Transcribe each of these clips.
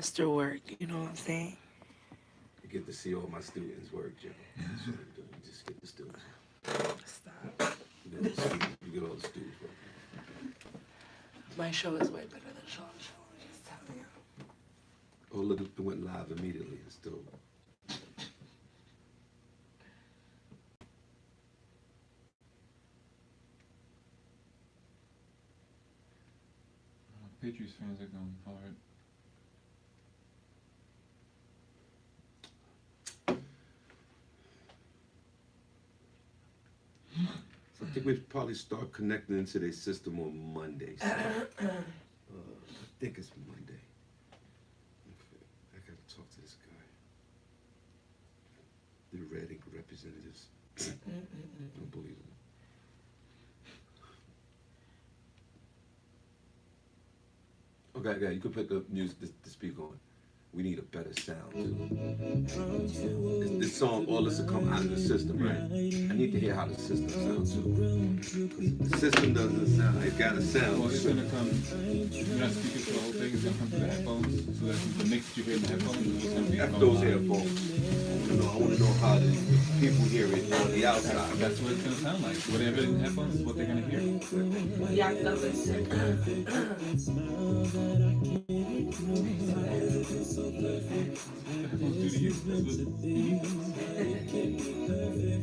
Master work, you know what I'm saying? I get to see all my students work, Joe. That's what I'm doing. You just get the students. Stop. You get all the students working. My show is way better than Sean's show, I'm just telling you. Oh, look, it went live immediately. It's still. Patriots fans are going hard. So I think we probably start connecting into their system on Monday. So, I think it's Monday. Okay, I gotta talk to this guy. The Reading representatives. Unbelievable. Okay, you can put the music to speak on. We need a better sound too. This song, all this will come out of the system, right? I need to hear how the system sounds too. The system doesn't sound. It got a sound. Well, it's gonna come. You're not speaking for the whole thing. It's gonna come through the headphones. So that the mix that you hear in the headphones is gonna be. After those headphones. I want to know how the people hear it on the outside. That's what it's gonna sound like. Whatever in the headphones is what they're gonna hear. Yeah, no, listen. Headphones do to you.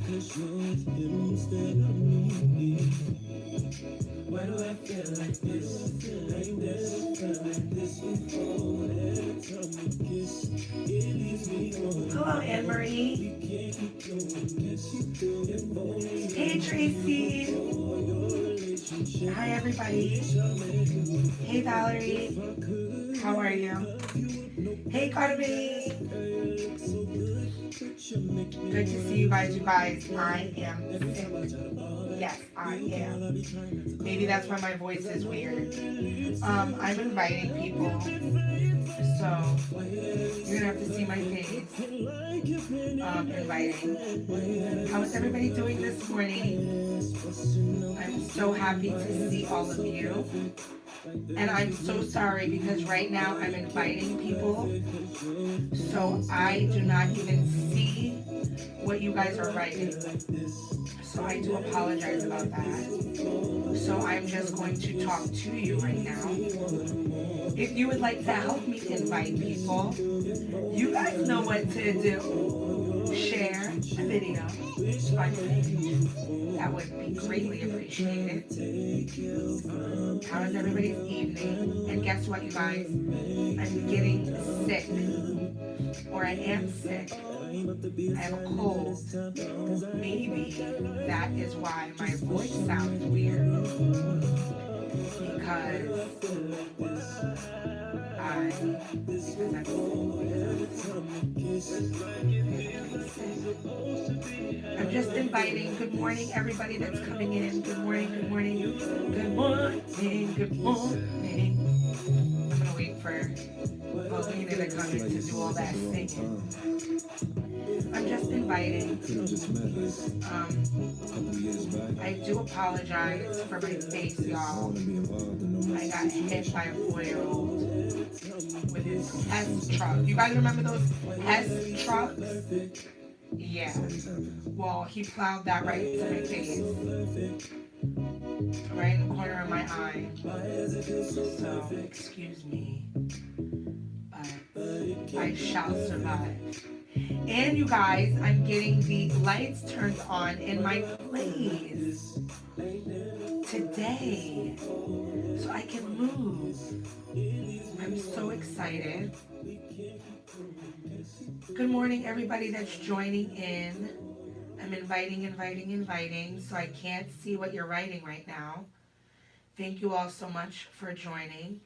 That's Why do I feel like this? Like this, felt like this before. Every time we kiss, it leaves me on. Hello, Anne Marie. Hey, Tracy. Hi, everybody. Hey, Valerie. How are you? Hey, Carly. Good to see you guys. You guys, I am sick. Yes, I am. Maybe that's why my voice is weird. I'm inviting people, so you're gonna have to see my face. Inviting. How is everybody doing this morning? I'm so happy to see all of you. And I'm so sorry because right now I'm inviting people, so I do not even see what you guys are writing. So I do apologize about that. So I'm just going to talk to you right now. If you would like to help me invite people, you guys know what to do. Share the video on your page. That would be greatly appreciated. How is everybody's evening? And guess what, you guys? I'm getting sick. Or I am sick. I have a cold. Maybe that is why my voice sounds weird. Because I'm just inviting. Good morning, everybody that's coming in. Good morning, good morning, good morning, good morning. I'm gonna wait for Paulina to come in to do all that singing. I'm just inviting. I do apologize for my face, y'all. I got hit by a 4-year-old with his Hess truck. You guys remember those Hess trucks? Yeah. Well, he plowed that right to my face. Right in the corner of my eye. So, excuse me. But I shall survive. And you guys, I'm getting the lights turned on in my place today so I can move. I'm so excited. Good morning, everybody that's joining in. I'm inviting, so I can't see what you're writing right now. Thank you all so much for joining,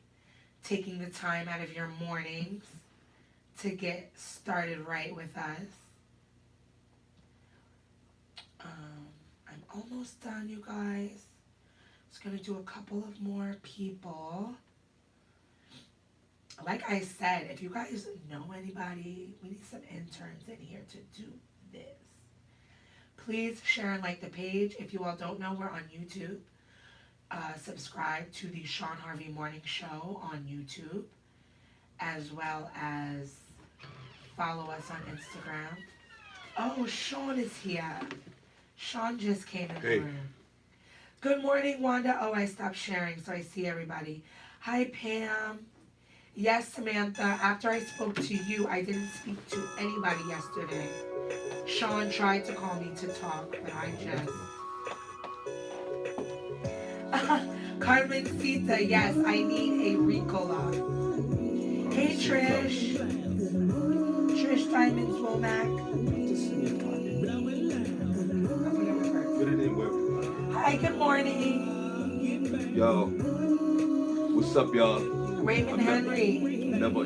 taking the time out of your mornings to get started right with us. I'm almost done, you guys. Just gonna do a couple of more people. Like I said, if you guys know anybody, we need some interns in here to do this. Please share and like the page. If you all don't know, we're on YouTube. Subscribe to the Shawn Harvey Morning Show on YouTube. as well as follow us on Instagram. Oh, Shawn is here. Shawn just came in the room. Good morning, Wanda. Oh, I stopped sharing, so I see everybody. Hi, Pam. Yes, Samantha. After I spoke to you, I didn't speak to anybody yesterday. Shawn tried to call me to talk, but I just... Carmencita, yes, I need a Ricola. Hey, Trish. Trish Diamonds Womack. Put it in where. Hi, good morning. Yo, what's up, y'all? Raymond Henry.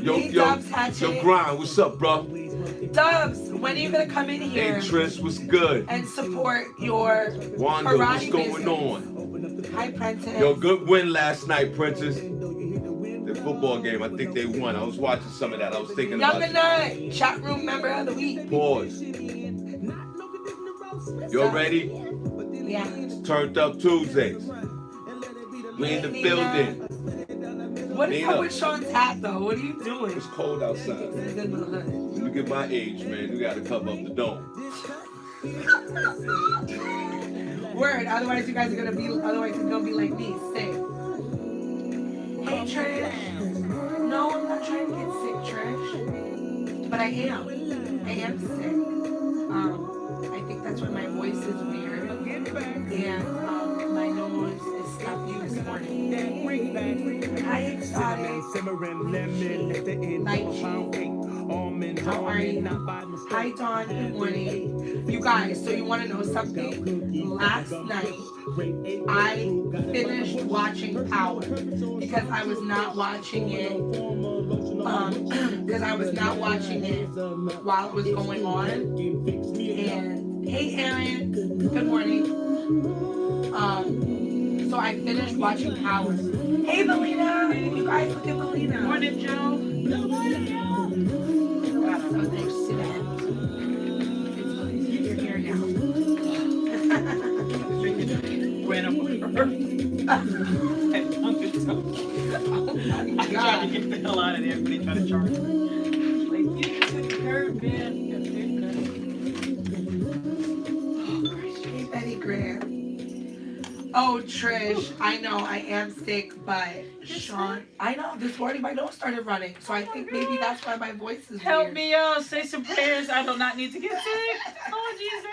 Yo, Dubs Hatchet. yo, Grind, what's up, bro? Dubs, when are you gonna come in Hey, here Trish, what's good? and support your Wanda, karate what's going business? on? Hi, Prentice. Yo, good win last night, Princess. The football game, I think they won. I was watching some of that. I was thinking Young about and Nut, chat room member of the week. Pause. You ready? Yeah. Turned Up Tuesdays. We in the building. What is up Nina. with Shawn's hat though? What are you doing? It's cold outside. When you get my age, man, you gotta cover up the dome. Word. Otherwise, you guys are gonna be. Otherwise, it's gonna be like me, sick. Hey, Trish. No, I'm not trying to get sick, Trish. But I am. I am sick. I think that's why my voice is weird, and my nose is stuffy this morning. Hi, exotic. Nightshade. How are you? Hi, Dawn. Good morning. You guys, so you want to know something? Last night, I finished watching Power because I was not watching it. Because I was not watching it while it was going on. And hey, Aaron. Good morning. So I finished watching Power. Hey, Melina. You guys look at Melina. Morning, Joe. Good morning, Joe. So thanks to that. You're here now. I tried to get the hell out of there, but they tried to charge me. Like, you took the curve, man. Hey, Betty Graham. Oh, Trish, I know I am sick, but Shawn, I know this morning my nose started running, so I think maybe that's why my voice is Help weird. me out. Say some prayers. I do not need to get sick. Oh, Jesus.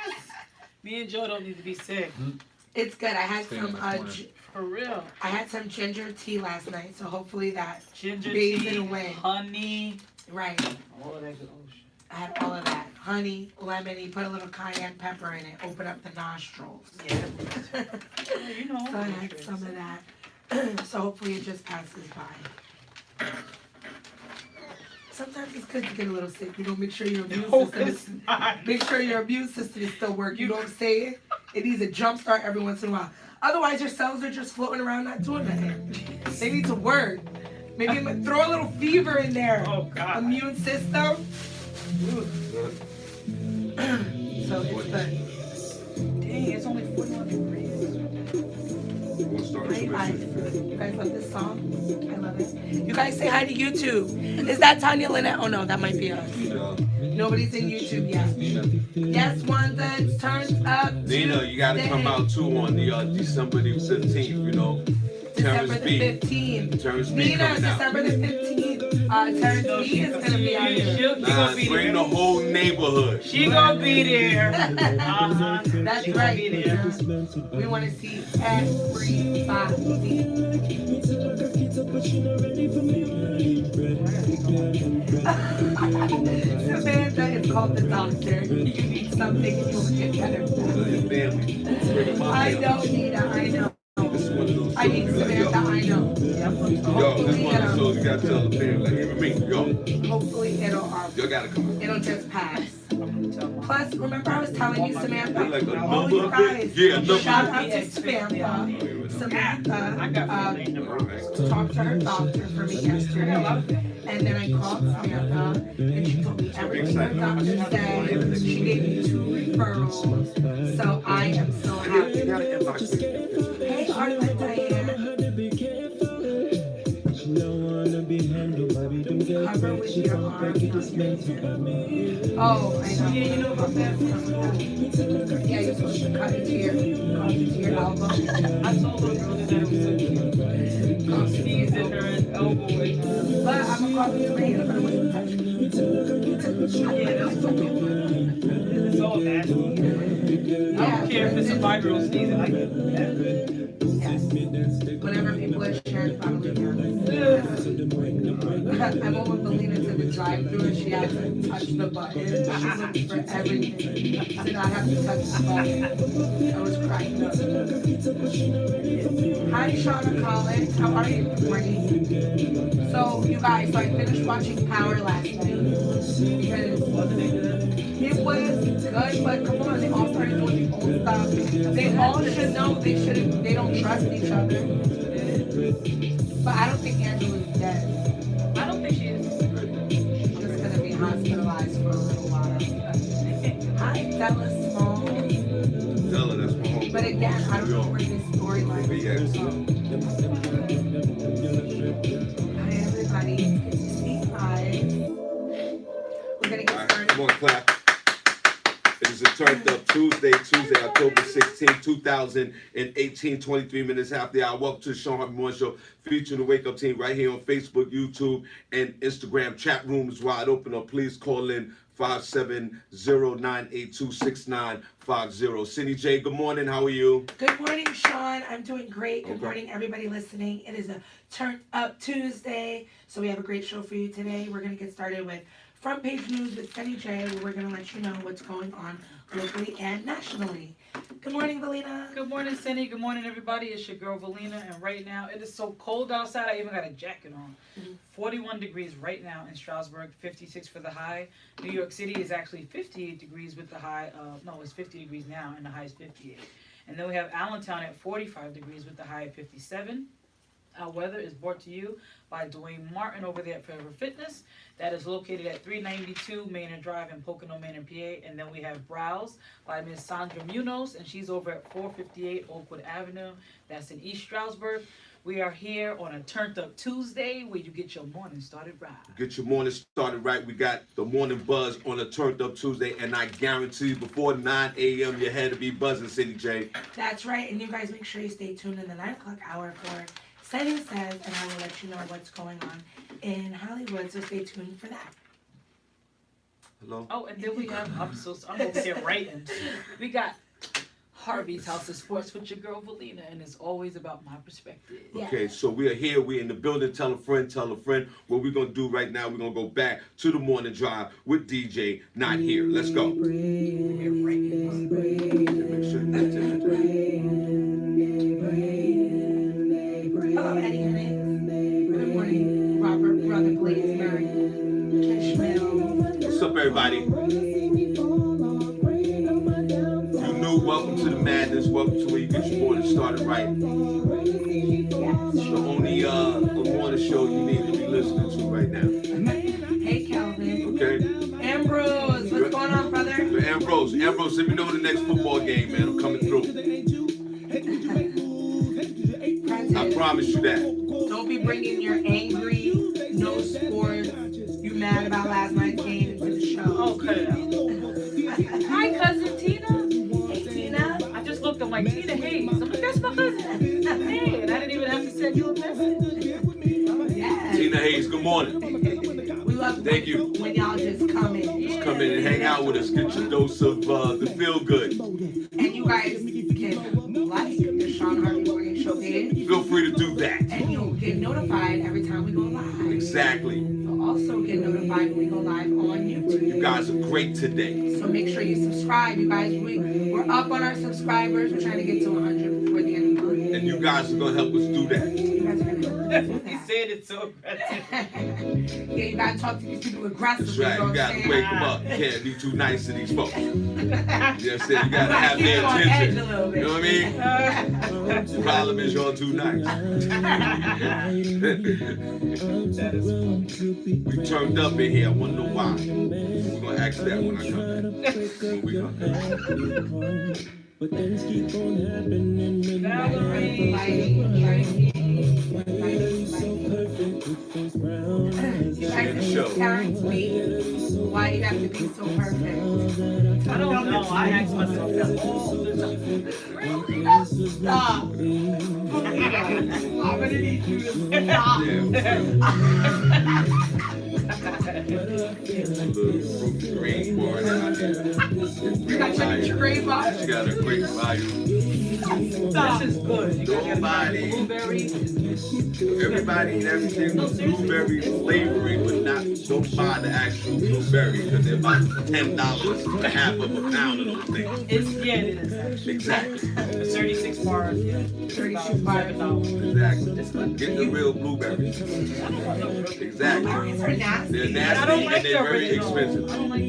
Me and Joe don't need to be sick. It's good. I had Stay in some the corner. For real. I had some ginger tea last night, so hopefully that Ginger bathes tea, it away. honey. Right. All that good old shit. I had all of that. Honey, lemon, you put a little cayenne pepper in it, open up the nostrils. Yeah. You know. So I had some of that. So hopefully it just passes by. Sometimes it's good to get a little sick. You know, make sure your immune No, system it's is, not. make sure your immune system is still working. You know what I'm saying? It needs a jump start every once in a while. Otherwise, your cells are just floating around, not doing nothing. They need to work. Maybe throw a little fever in there. Oh, God. Immune system. So it's good. Dang, it's only 41 degrees. You wanna start Hi, this guys. message? You guys love this song? I love it. You guys say hi to YouTube. Is that Tanya Lynette? Oh no, that might be us. Nina, Nobody's in YouTube yet. Nina, Yes, Wanda, it's turned up. Nina, you gotta come out too on the December the 15th, you know. December Terrence the B. 15th. Terrence B Nina, coming out. December the 15th. Terrence B is gonna be out here. She gonna be Bring there. the whole neighborhood. She gonna be there. That's She gonna right. be there. We want to see everybody. Samantha is called the doctor. You need something and you'll get better. Your family. Bring my I family. know, Nina, I know. This is one of those I need shows, like, yo, Samantha, I know. yo, this is one of those shows you gotta tell the family, like even me, yo, Hopefully it'll y'all gotta come out. it'll just pass. Plus, remember I was telling you, Samantha? Like a Oh, number you of guys! it? Yeah, a number Shout of out it. to Samantha. Samantha I got talked to her doctor for me yesterday, and then I called Samantha, and she told me everything her doctor said. She gave me 2 referrals, so I am so happy. You gotta inbox me. Hey, Arlette Diane. Oh, I know. Yeah, you know about that. Yeah, you're supposed to cut into your elbow. I told the girl that it was so cute. Sneeze in her elbow and But I'm a coffee tomato, but I wasn't touching. yeah, that's so cute. It's all nasty. I don't care if it's a 5-year-old sneezing. I get that. Yes. Whenever people are sharing family meals. I went with Belina to the drive-thru and she had to touch the button. She looked for everything. Did not have to touch the button. I was crying up. Hi, Shauna Collins. How are you? Good morning. So, you guys, so I finished watching Power last night. Because it was good, but come on, they all started doing the old stuff. They all should know they don't trust each other. But I don't think Angela's dead. I don't think she is. She's just gonna be hospitalized for a little while. Hi, Della Small. Della, that's my home. But again, I don't know where this storyline is going to go. Hi, everybody. Good to see you guys. We're gonna get started. Come on, clap. It is a Turned Up Tuesday, October 16, 2018, 23 minutes after the hour. Welcome to the Shawn Harvey Morning Show, featuring the Wake Up Team right here on Facebook, YouTube, and Instagram. Chat room is wide open, or please call in 570-982-6950. Cindy J, good morning. How are you? Good morning, Sean. I'm doing great. Good Okay. morning, everybody listening. It is a Turned Up Tuesday, so we have a great show for you today. We're going to get started with Front Page News with Cindy J, where we're going to let you know what's going on locally and nationally. Good morning, Valina. Good morning, Cindy. Good morning, everybody. It's your girl, Valina, and right now it is so cold outside, I even got a jacket on. 41 degrees right now in Strasbourg, 56 for the high. New York City is actually 58 degrees with the high, no, it's 50 degrees now, and the high is 58. And then we have Allentown at 45 degrees with the high of 57. Our weather is brought to you by Dwayne Martin over there at Forever Fitness. That is located at 392 Maynard Drive in Poconos, Maynard, PA. And then we have Browse by Ms. Sandra Munoz, and she's over at 458 Oakwood Avenue. That's in East Stroudsburg. We are here on a Turned Up Tuesday where you get your morning started right. Get your morning started right. We got the morning buzz on a Turned Up Tuesday, and I guarantee you before 9 a.m. your head will be buzzing, Cindy J. That's right, and you guys make sure you stay tuned in the 9 o'clock hour for Setting Says, and I will let you know what's going on in Hollywood, so stay tuned for that. Hello? Oh, and then we have, I'm over here writing. We got Harvey's House of Sports with your girl Valina, and it's always about my perspective. Yeah. Okay, so we are here. We're in the building. Tell a friend, tell a friend. What we're going to do right now, we're going to go back to the morning drive with DJ Not Here. Let's go. Hello, Eddie Hennig. Good morning, Robert, Brother Blazeberry, Kishmael. What's up, everybody? You new, welcome to the madness. Welcome to where you get your morning started right. The only morning show you need to be listening to right now. Hey, Calvin. Okay? Ambrose, what's going on, brother? Ambrose, let me know the next football game, man. I'm coming through. I promise you that. Don't be bringing your angry, no sports, you mad about last night's game into the show. Oh, cut it out. Hi, cousin Tina. Hey, Tina. I just looked, I'm like, Tina Hayes. I'm like, that's my cousin. Hey, and I didn't even have to send you a message. Yes. Tina Hayes, good morning. We love Thank you. when y'all just come in. Just come in and hang out with us. Get your dose of the feel good. And you guys can like the Shawn Harvey Morning Show page. Feel free to do that. And you'll get notified every time we go live. Exactly. You'll also get notified when we go live on YouTube. You guys are great today. So make sure you subscribe. You guys, we're up on our subscribers. We're trying to get to 100 before the end of the month. And you guys are going to help us do that. You guys are going to help us do He that. said it so aggressive. Yeah, you gotta talk to these people aggressively. That's right. You got to wake them up. You can't be too nice to these folks. You know what I'm saying? You got to have Keep their on edge attention. a little bit. You know what I mean? The problem is you're too nice. We turned up in here. I want to know why. We're going to ask that when I come back. When we come back. But things keep on happening. Valerie. Lighting, You guys are just telling me why you have to be so perfect. I don't know. I ask myself that all the time. Stop. I'm gonna need you to stop. Little green part out there. You got your gray box. She got a great volume. This is good. You guys got Nobody. blueberry. Everybody and everything with blueberry flavoring, but don't buy the actual blueberry because they're about $10 for half of a pound of those things. It is actually. Exactly. It's 36 bars, yeah. 36 bars. $7. Exactly. Get the real blueberries. Exactly. Blueberries are nasty. They're I nasty don't like and the they're very original. expensive. I don't like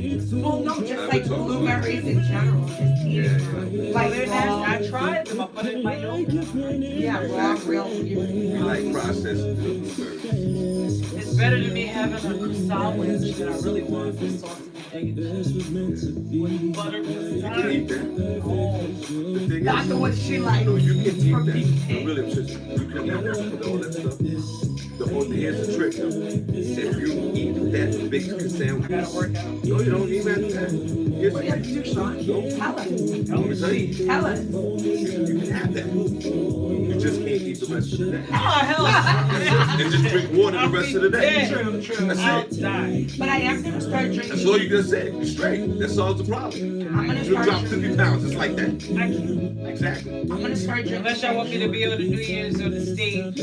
Well, no, just like blueberries in general. Just eat it. Like Like they're raw. nasty. I tried them. I put it in my yogurt. Yeah, raw, real. We like processed blueberries. It's better than me having a sandwich that I really want for sausage and egg and cheese. With butter. You can eat that. Oh. The thing Not is, the one she likes. no, you can eat From that. BK. Really, just, you can eat that with all that stuff. Here's the trick though. If you eat that big sandwich, I gotta work out. no, you don't even have to do that. Here's What do you have to do, Shawn? Tell us. Let me tell you. Tell us. You can have that. You just can't eat the rest of the day. Oh, hell. And just drink water the rest of the day. True, true. That's I'll it. die. But I am gonna start That's drinking. all you gotta say. You're straight. That solves the problem. I'm gonna You drop start. 50 pounds just like that. I can't. Exactly. I'm gonna start drinking. Unless y'all want me to be on the New Year's or the stage.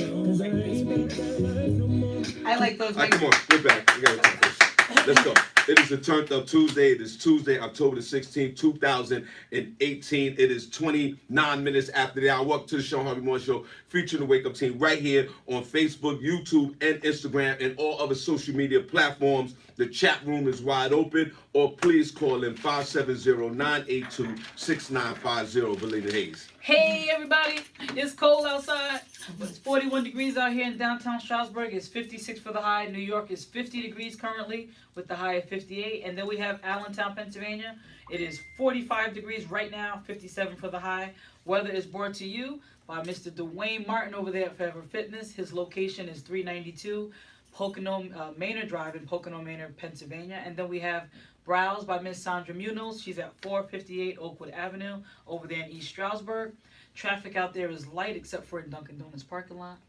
I like those. All right, come on. We're back. We gotta take this. Let's go. It is a Turned Up Tuesday. It is Tuesday, October the 16th, 2018. It is 29 minutes after the hour. Welcome to the Shawn Harvey Morning Show, featuring the Wake Up Team right here on Facebook, YouTube, and Instagram, and all other social media platforms. The chat room is wide open, or please call in 570-982-6950. Belina Hayes. Hey everybody, it's cold outside, but it's 41 degrees out here in downtown Strasbourg. It's 56 for the high. New York is 50 degrees currently with the high of 58. And then we have Allentown, Pennsylvania. It is 45 degrees right now, 57 for the high. Weather is brought to you by Mr. Dwayne Martin over there at Forever Fitness. His location is 392 Poconos Manor Drive in Pocono Manor, Pennsylvania. And then we have Browse by Miss Sandra Munoz. She's at 458 Oakwood Avenue over there in East Stroudsburg. Traffic out there is light except for in Dunkin' Donuts parking lot.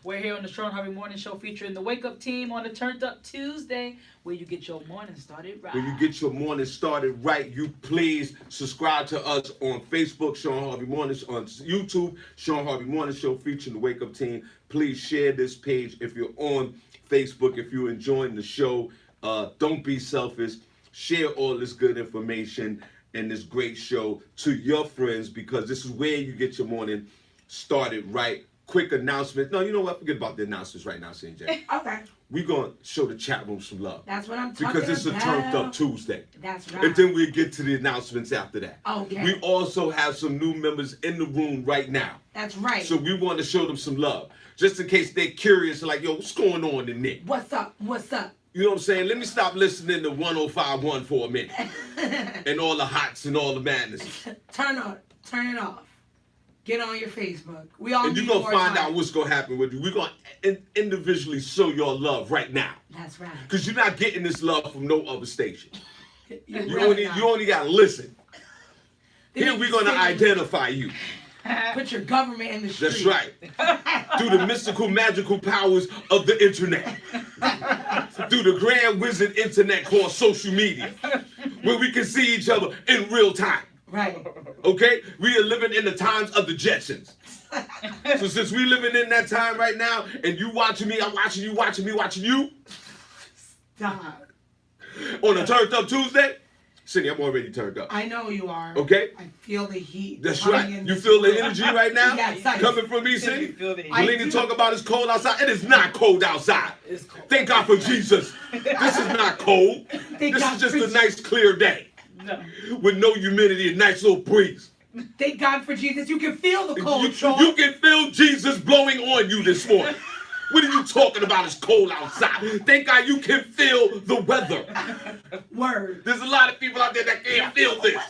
We're here on the Shawn Harvey Morning Show featuring the Wake Up Team on the Turned Up Tuesday, where you get your morning started right. When you get your morning started right, you please subscribe to us on Facebook, Shawn Harvey Morning, on YouTube, Shawn Harvey Morning Show featuring the Wake Up Team. Please share this page if you're on Facebook, if you're enjoying the show. Don't be selfish. Share all this good information and this great show to your friends, because this is where you get your morning started right. Quick announcement. No, you know what? Forget about the announcements right now, CJ. Okay. We're going to show the chat room some love. That's what I'm talking Because it's a about. Turned Up Tuesday. That's right. And then we'll get to the announcements after that. Okay. We also have some new members in the room right now. That's right. So we want to show them some love. Just in case they're curious, like, yo, what's going on in there? What's up? What's up? You know what I'm saying? Let me stop listening to 105.1 for a minute. And all the hots and all the madness. Turn it off. Get on your Facebook. We all And you're need going to more find time. out what's going to happen with you. We're going to individually show your love right now. That's right. Because you're not getting this love from no other station. You're You really only got to listen. They Here need we're going to say- identify you. Put your government in the street. That's right. Through the mystical, magical powers of the internet. Through the grand wizard internet called social media. Where we can see each other in real time. Right. Okay? We are living in the times of the Jetsons. So since we living in that time right now, and you watching me, I'm watching you, watching me, watching you, Stop. on a Turned Up Tuesday, Cindy, I'm already turned up. I know you are. Okay? I feel the heat. That's coming right. in You this feel the room. energy right now? Yes, I Coming from me, You Cindy? feel the heat. I Believe do. talk about it's cold outside. It is not cold outside. It's cold. Thank God for Jesus. This is not cold. Thank This God is just for a nice clear day No. with no humidity and nice little breeze. Thank God for Jesus. You can feel the cold, You Shawn. can feel Jesus blowing on you this morning. What are you talking about? It's cold outside. Thank God you can feel the weather. Word. There's a lot of people out there that can't feel this.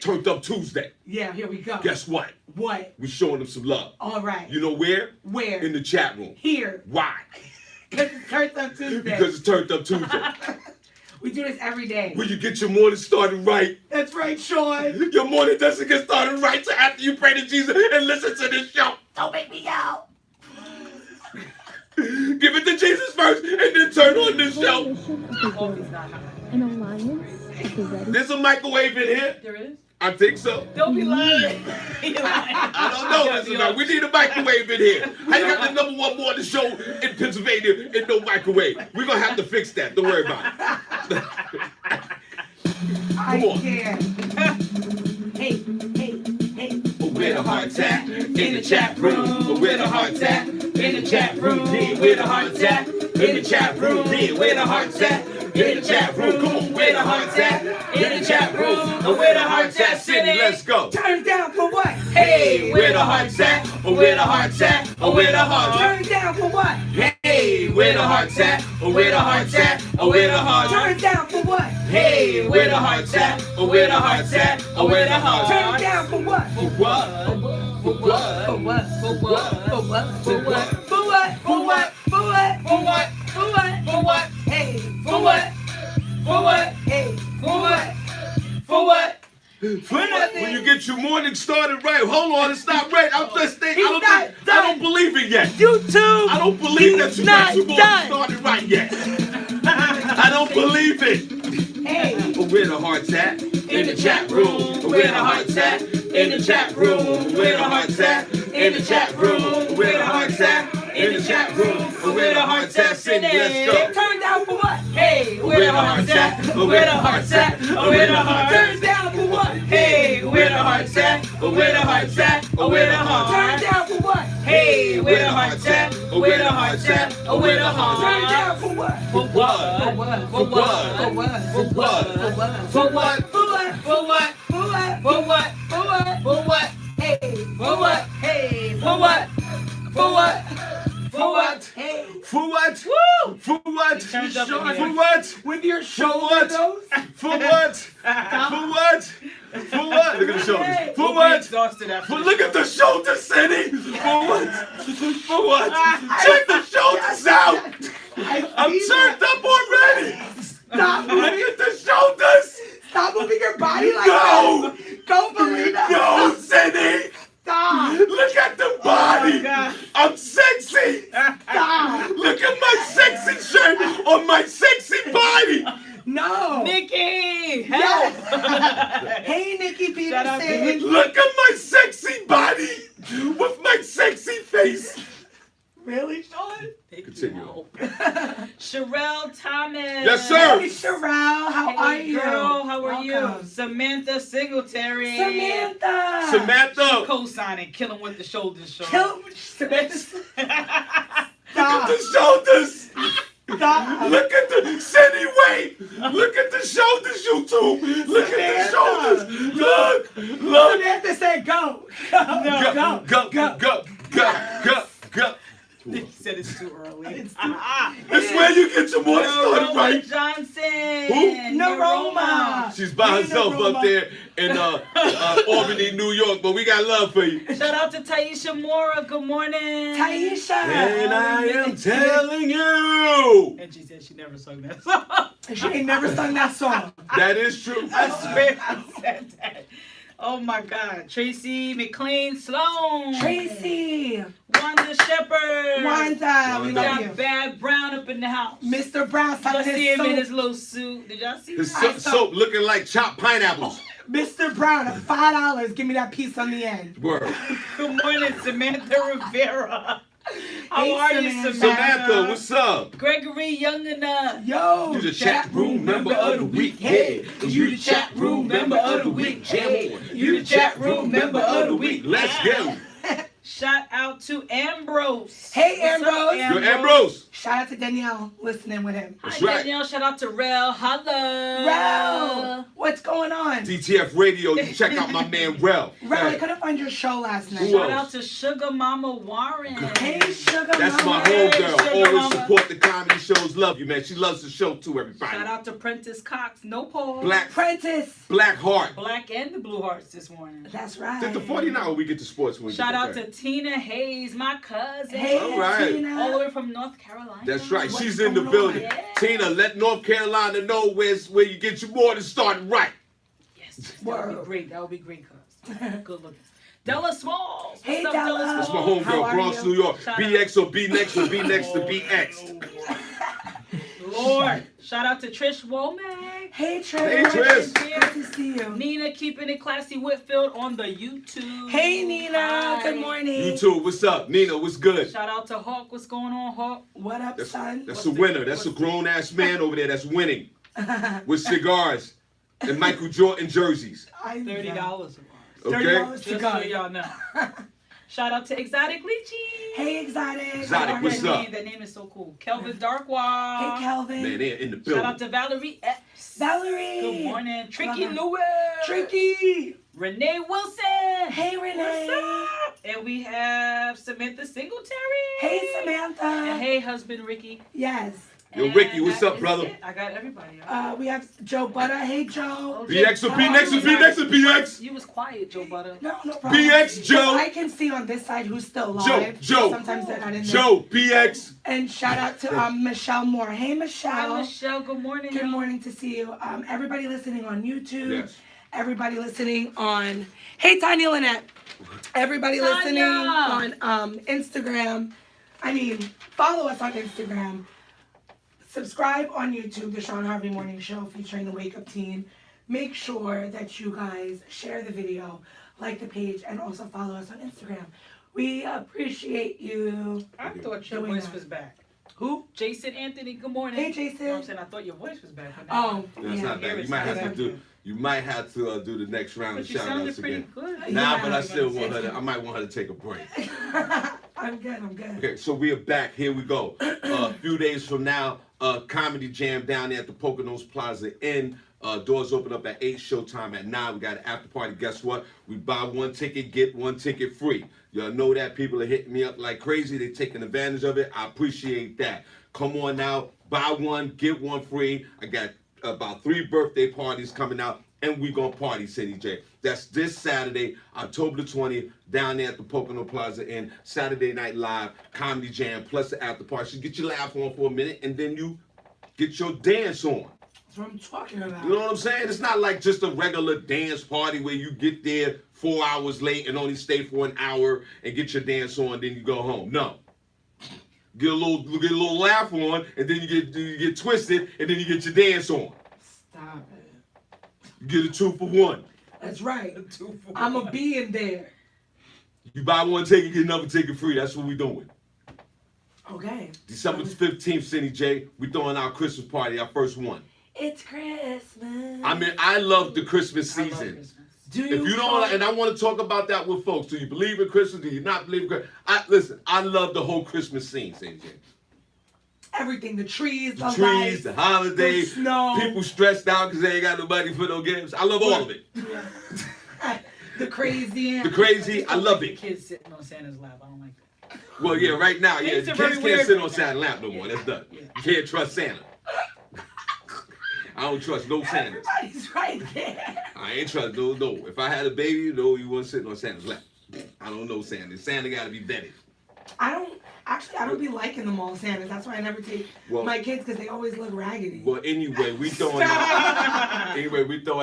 Turned Up Tuesday. Yeah, here we go. Guess what? What? We showing them some love. All right. You know where? Where? In the chat room. Here. Why? Because it's Turned Up Tuesday. Because it's Turned Up Tuesday. We do this every day. Where you get your morning started right. That's right, Sean. Your morning doesn't get started right till after you pray to Jesus and listen to this show. Don't make me out. Give it to Jesus first and then turn on this show. Coffee's not hot. An alliance at the ready. There's a microwave in here. There is? I think so. Don't be lying. You're lying. I don't know. Listen, we need a microwave in here. How you got the #1 morning show in Pennsylvania and no microwave? We're going to have to fix that. Don't worry about it. I on. can't. Hey. Where the heart's at? In the chat room. Where the heart's at? In the chat room. Where the heart's at? In the chat room. Where the heart's at? In the chat room. Come on, where the heart's at? In the chat room. Where the heart's at? Sydney, let's go. Turn down for what? Hey, where the heart's at? Where the heart's at? Where the heart's at? Turn down for what? Hey, where the heart's at? Where the heart's at? Where the heart's at? Turn down for what? Hey, where the heart's at? Where the heart's at? Where the heart's at? Turn down for what? For what? For what? For what? For what? For what? For what? For what? For what? For what? For what? For what? For what? Hey. For what? For what? Hey. For what? For what? For nothing. When you get your morning started right, hold on, it's not right. I'm just thinking, He's not I don't believe it yet. YouTube. I don't believe that you not got your morning done. started right yet. I don't believe it. Hey. Where the heart's at? In the chat room. Where the heart's at? In the chat room. Where the heart's at? In the chat room. Where the heart's at? In the chat room. Where the heart's at? Sydney, let's go. Turn down for what? Hey, where the heart's at? Where the heart's at? Where the heart's Turn at? down for what? Hey, where the heart's at? Where the heart's at? Where the Turn heart's down for what? Hey, where the heart's at? Where the heart's at? Where the Turn heart's down for what? For what? For what? For what? For what? For what? For what? For what? For what? For what? For what? For what? For what? Hey. For what? Hey, for what? For what? For what? Hey. For what? Woo! For what? Turns up For again. what? With your For shoulder what? those? For what? For what? For what? Look at the shoulders. For We'll be what? exhausted after For this. look at the shoulders, Cindy. For what? For what? Check the shoulders out. I'm turned up already. Stop Look moving. at the shoulders. Stop moving your body like No. that. Go, Belina. No, Cindy. Stop. Look at the body. God. I'm sexy. Stop. Look at my sexy shirt on my sexy body. No. Nikki, help! Hey, Nikki Shout out to Peterson. Nikki. Look at my sexy body with my sexy face. Really, Sean? Continue. Sherelle Thomas. Yes, sir. Hey, Sherelle, how Hey, are you? girl, how are you? Welcome. Samantha Singletary. Samantha. Samantha. Co-signing, killing with the shoulders show. Kill Samantha. Look at Stop. the shoulders. Stop. Look at the Cindy, wait. Look at the shoulders, YouTube. Look at the shoulders. Look. Look. Samantha said go. Go. Go, go, go, go, go, go. He said it's too early. It's where you get your morning started Naroma right. Johnson. Who? Naroma. She's by herself up there in Albany, New York, but we got love for you. Shout out to Taisha Mora. Good morning. Taisha. And I am telling you. And she said she never sung that song. She ain't never sung that song. That is true. I swear I said that. Oh my God. Tracy McLean Sloan. Tracy. Wanda Shepherd. Wanda. We We love got you. Bad Brown up in the house. Mr. Brown Y'all started see his him in his soap. little suit. Did y'all see His that? soap looking like chopped pineapples. Mr. Brown, $5. Give me that piece on the end. Word. Good morning, Samantha Rivera. How Hey, are you, Samantha. Samantha? Samantha, what's up? Gregory Young enough. Yo. You the chat room member of the week, yeah. You the chat room member of the week, yeah. You the chat room member of the week. Let's go. Shout out to Ambrose. Hey, What's up, Ambrose. Yo, Ambrose. Shout out to Danielle listening with him. That's Hi, right. Danielle. Shout out to Rel. Holla. Rel, what's going on? DTF Radio, you check out my man Rel. Rel, I Hey, couldn't find your show last night. Who Shout else? out to Sugar Mama Warren. Hey, Sugar That's my Mama. homegirl. Sugar Always Mama. support the comedy shows. Love you, man. She loves the show too, everybody. Shout out to Prentice Cox. No pause. Prentice. Black Heart. Black and the Blue Hearts this morning. That's right. Did the 49 we get to sports when we Shout get out there. to Tina Hayes, my cousin. Hey, All right. Tina. All the way from North Carolina. That's right. What's She's in the going building. on? Yeah. Tina, let North Carolina know where you get your morning started right. Yes, that Word. would be great. That would be great, cuz. Good looking. Della Smalls. Hey, What's up, Della. That's my How homegirl, are Bronx, you? New York. Shout BX or B next or B next to BX. Lord. Shout out to Trish Womack. Hey, Trish. Hey, Trish. Good to see you. Nina keeping it classy Whitfield on the YouTube. Hey, Nina. Hi. Good morning. You too. What's up? Nina, what's good? Shout out to Hawk. What's going on, Hawk? What up, son? That's a winner. That's a grown-ass man over there that's winning with cigars and Michael Jordan jerseys. $30 of ours. Okay? $30 Just to so go. y'all know. Shout out to Exotic Lychee. Hey, Exotic. Exotic, How are what's you? up? That name is so cool. Kelvin Darkwa. Hey, Calvin. Man, they're in the Shout out building. to Valerie Epps. Valerie. Good morning. Tricky Love Lewis. Tricky. Renee Wilson. Hey, Renee. What's up? And we have Samantha Singletary. Hey, Samantha. And hey, husband Ricky. Yes. Yo, And Ricky, what's that up, is brother? it. I got everybody. Y'all. We have Joe Butter. Hey, Joe. BX or B next or B next or BX? You was quiet, Joe Butter. No problem. BX, Joe. I can see on this side who's still live. Joe. Sometimes they're not in there. Joe, BX. And shout out to Michelle Moore. Hey, Michelle. Hi, Michelle. Good morning. Good y'all. morning to see you. Everybody listening on YouTube. Yes. Everybody listening on. Hey, Tanya Lynette. Everybody Tanya. listening on Instagram. I mean, follow us on Instagram. Subscribe on YouTube, the Shawn Harvey Morning Show featuring the Wake Up Team. Make sure that you guys share the video, like the page, and also follow us on Instagram. We appreciate you. I thought your Doing voice that. was back. Who? Jason Anthony, good morning. Hey, Jason. You know what I'm saying? I thought your voice was back. But now- Oh, That's yeah. not bad. You might have to do. You might have to do the next round of But you shout sounded outs pretty again. good. Nah, Yeah. but I still want her. I might want her to take a break. I'm good. Okay, so we are back. Here we go. A few days from now, comedy jam down there at the Poconos Plaza Inn. Doors open up at 8, showtime at 9. We got an after party. Guess what? We buy one ticket, get one ticket free. Y'all know that. People are hitting me up like crazy. They're taking advantage of it. I appreciate that. Come on now. Buy one, get one free. I got about 3 birthday parties coming out, and we gonna party, City J. That's this Saturday, October the 20th, down there at the Pocono Plaza Inn. Saturday Night Live, comedy jam, plus the after party. So get your laugh on for a minute, and then you get your dance on. That's what I'm talking about. You know what I'm saying? It's not like just a regular dance party where you get there 4 hours late and only stay for an hour and get your dance on, then you go home. No. Get a little laugh on, and then you get twisted, and then you get your dance on. Stop it. You get a 2 for 1. That's right. I'm going to be in there. You buy one ticket, get another ticket free. That's what we doing. Okay. December 15th, Cindy J, we throwing our Christmas party, our first one. It's Christmas. I mean, I love the Christmas I love season. Christmas. Do If you don't, and I want to talk about that with folks. Do you believe in Christmas? Do you not believe in Christmas? Listen, I love the whole Christmas scene, Cindy J. everything, the trees, the, The trees, lights, the holidays, the snow. people stressed out because they ain't got nobody for no games. I love all of it. the crazy. The crazy, I love The it. kids sitting on Santa's lap. I don't like that. Well, yeah, right now, yeah, Things the are kids very can't weird sit right on now. Santa's lap no more. That's done. Yeah. You can't trust Santa. I don't trust no Santas. Everybody's right there. I ain't trust no. If I had a baby, no, you wouldn't sit on Santa's lap. I don't know Santa. Santa got to be vetted. I don't be liking the mall Santas. That's why I never take Well- my kids because they always look raggedy. Well, anyway, we throwing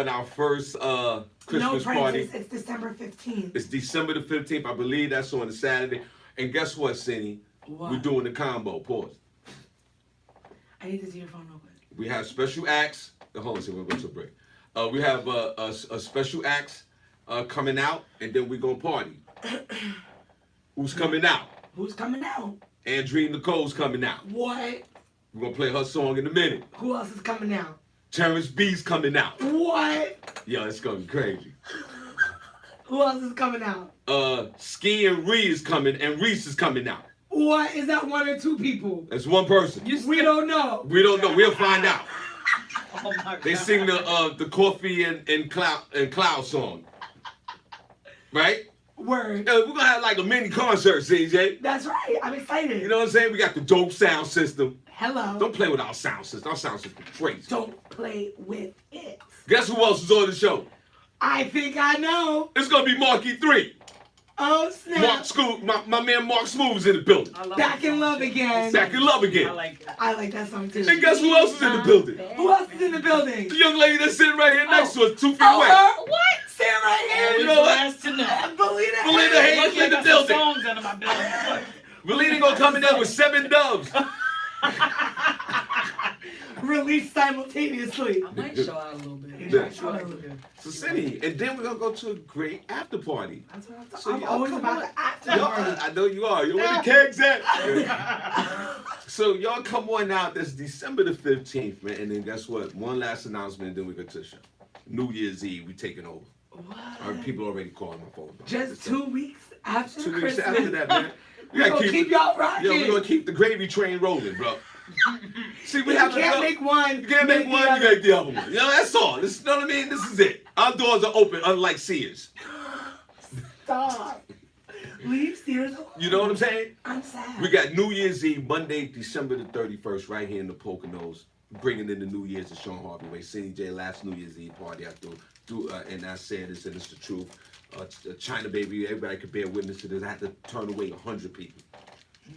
our first no, Christmas Princess, party. it's December 15th. It's December the 15th. I believe that's on a Saturday. And guess what, Cindy? What? We're doing the combo. Pause. I need to see your phone real quick. We have special acts. Hold on a second, we'll go to a break. We have a special acts coming out, and then we're going to party. Who's coming out? Who's coming out? Andrine Nicole's coming out. What? We're going to play her song in a minute. Who else is coming out? Terrence B's coming out. What? Yo, it's going to be crazy. Who else is coming out? Ski and Ree is coming, and Reese is coming out. What? Is that one or two people? That's one person. We don't know. We don't know. We'll find out. Oh my God. They sing the Coffee and Cloud song. Right? Word. We're gonna have like a mini concert, CJ. That's right. I'm excited. You know what I'm saying? We got the dope sound system. Hello. Don't play with our sound system. Our sound system is crazy. Don't play with it. Guess who else is on the show? I think I know. It's gonna be Marky 3. Oh, snap. Mark Scoop, my man Mark Smooth's in the building. I love Back that in song, love too. again. Back in love I again. like it. I like that song too. And guess who else is in the building? Who else is in the building? The young lady that's sitting right here next to us, 2 feet Oh, away. her? What? Stand right here. You know what? Last to know. Belina Belina Hayes. Hayes. Lucky I in the got some building. songs under my belt. Relina gonna come in there with 7 doves. Released simultaneously. I might show out a little bit. Yeah. Show out a little bit. So Cindy, and then we're gonna go to a great after party. That's what I'm So talking about. y'all I'm always come about on. the after Y'all, party. I know you are. You know where the kegs at? So y'all come on out. That's December the 15th, man. And then guess what? One last announcement, and then we go to the show. New Year's Eve, we taking over. What? People already calling my phone. Just 2 weeks after 2 weeks Christmas. after that, man. We We're gotta gonna keep y'all rocking. Yeah, we're gonna keep the gravy train rolling, bro. See, we You have can't make one. You can't make one, you make the other one. You know, that's all. This, you know what I mean? This is it. Our doors are open, unlike Sears. Stop. Leave Sears alone. You know what I'm saying? I'm sad. We got New Year's Eve, Monday, December the 31st, right here in the Poconos, bringing in the New Year's to Shawn Harvey way. Cindy J, last New Year's Eve party I threw, and I said this, and it's the truth. China Baby, everybody could bear witness to this. I had to turn away 100 people.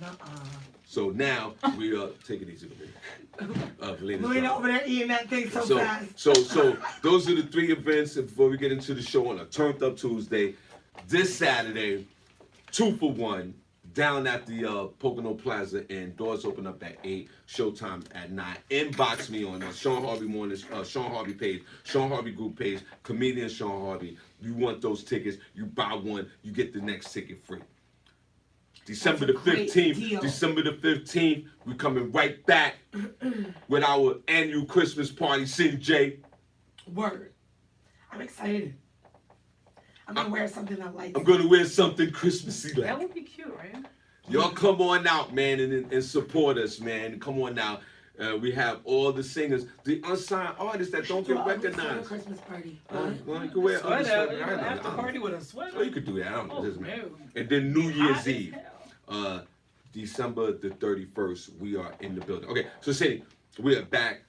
Nuh-uh. So now we take it easy with me. Belina over there eating that thing so fast. So those are the 3 events. And before we get into the show on a Turned Up Tuesday, this Saturday, 2 for 1, down at the Pocono Plaza, and doors open up at 8, showtime at 9. Inbox me on Shawn Harvey Mornings, Shawn Harvey page, Shawn Harvey group page, comedian Shawn Harvey. You want those tickets? You buy one, you get the next ticket free. December the 15th, December the 15th, we're coming right back with our annual Christmas party, Cindy J. Word. I'm excited. I'm gonna wear something I like. I'm gonna wear something Christmassy like. That would be cute, right? Y'all come on out, man, and support us, man. Come on out. We have all the singers, the unsigned artists that don't get recognized. Christmas party. Well, you can wear other Sweater, stuff. I don't know. after party with a sweater. Oh, you could do that. I don't know. Oh, It doesn't matter. no. And then New Year's Hot as Eve, hell. December the 31st, we are in the building. Okay, so Cindy, we are back.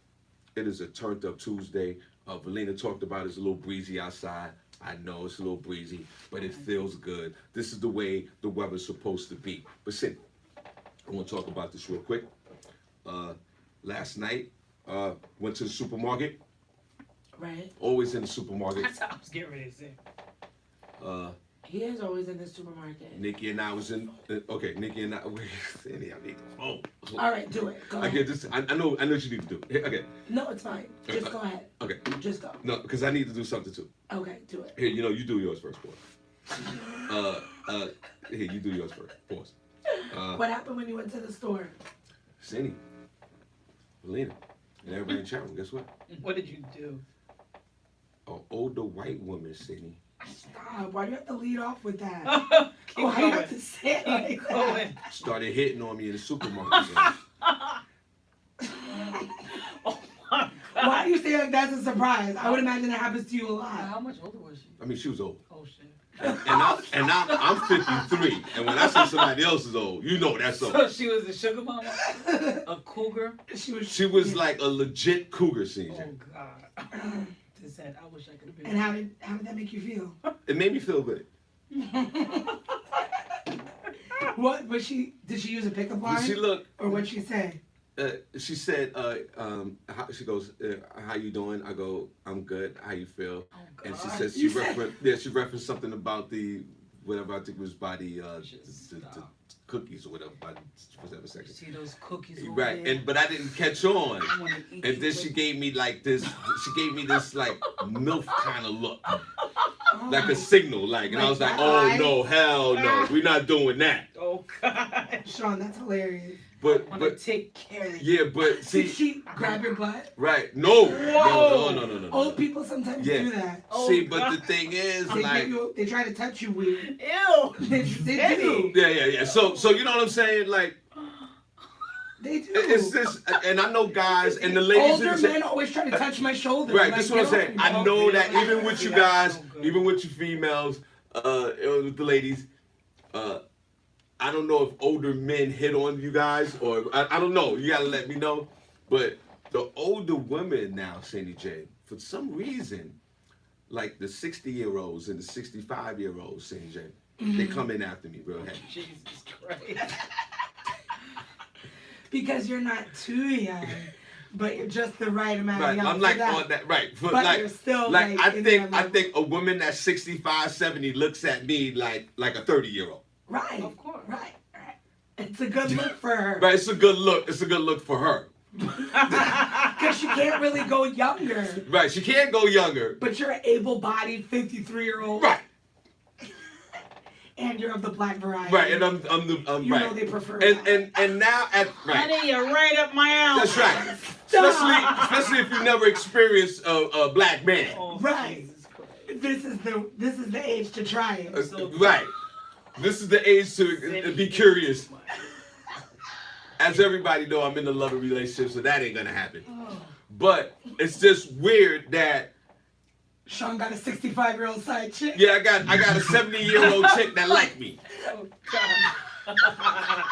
It is a Turned Up Tuesday. Valina talked about it's a little breezy outside. I know it's a little breezy, but it feels good. This is the way the weather's supposed to be. But Cindy, I want to talk about this real quick. Last night, went to the supermarket. Right. Always in the supermarket. That's how I was getting ready to say. He is always in the supermarket. Nikki and I was in. Okay, Nikki and I. Cindy, I need the phone. All right, do it. Go I ahead. get this. I know what you need to do. Okay. No, it's fine. Just go ahead. Okay. Just go. No, because I need to do something too. Okay, do it. Here, you do yours first, pause. Here, you do yours first. Pause. What happened when you went to the store? Cindy, Valina, and everybody in chat room, guess what? What did you do? An older white woman, Cindy, Stop. Why do you have to lead off with that? Keep Why do you going. have to say it Keep like that? going. started hitting on me in the supermarket. man. Oh my God. Why do you say like that's a surprise? I would imagine that happens to you a lot. How much older was she? I mean, she was old. Oh shit. And I'm 53. And when I say somebody else is old, you know that's old. So she was a sugar mama? A cougar? She was like a legit cougar, Oh CJ. God. Just said, I wish I could have been. And how did that make you feel? It made me feel good. What? But did she use a pickup line? Did she look? Or what'd she say? She said, she goes, how you doing? I go, I'm good. How you feel? Oh, And she God. says You said- she referenced something about the whatever, I think it was by the Just the stop. cookies or whatever, by whatever second. See those cookies over Right, there? but I didn't catch on. I wanna eat And you then she cookies. gave me like this. She gave me this like MILF kind of look, Oh, like a signal, like, and I was like, oh no, hell no, we're not doing that. Oh God. Shawn, that's hilarious. But Want to take care of you. yeah, but Did see, she grab your butt? right? No, Whoa. no. Old people sometimes Yeah. do that. Oh, See, but God. the thing is, They, like, they try to touch you weird. Ew. They do. yeah. So you know what I'm saying? Like, They do. it's this, and I know guys and the ladies. Older in the- men always try to touch my shoulder. Right, Like, this is what I'm get off saying. me. I know that even with you guys, That's so good. even with you females, with the ladies, I don't know if older men hit on you guys or I don't know. You gotta let me know. But the older women now, Cindy J, for some reason, like the 60-year-olds and the 65-year-olds, Cindy J, they come in after me real heavy. Jesus Christ. Because you're not too young, but you're just the right amount Right, of young. I'm for like that. on that, right? For, But like, you're still, like like, I in think that I think a woman that's 65, 70 looks at me like a 30-year-old. Right. Of course. Right. It's a good look for her. Right, it's a good look. It's a good look for her. Because she can't really go younger. Right, she can't go younger. But you're an able-bodied 53-year-old. Right, And you're of the black variety. right, and I'm You right. know they prefer And now at right. Honey, you're right up my alley. That's right. Especially if you never experienced a black man. Oh, Right. Jesus Christ. This is the age to try it. Right. This is the age to be curious. As everybody know, I'm in a loving relationship, so that ain't gonna happen. But it's just weird that Shawn got a 65-year-old side chick. yeah, I got a 70-year-old chick that like me. Oh, God.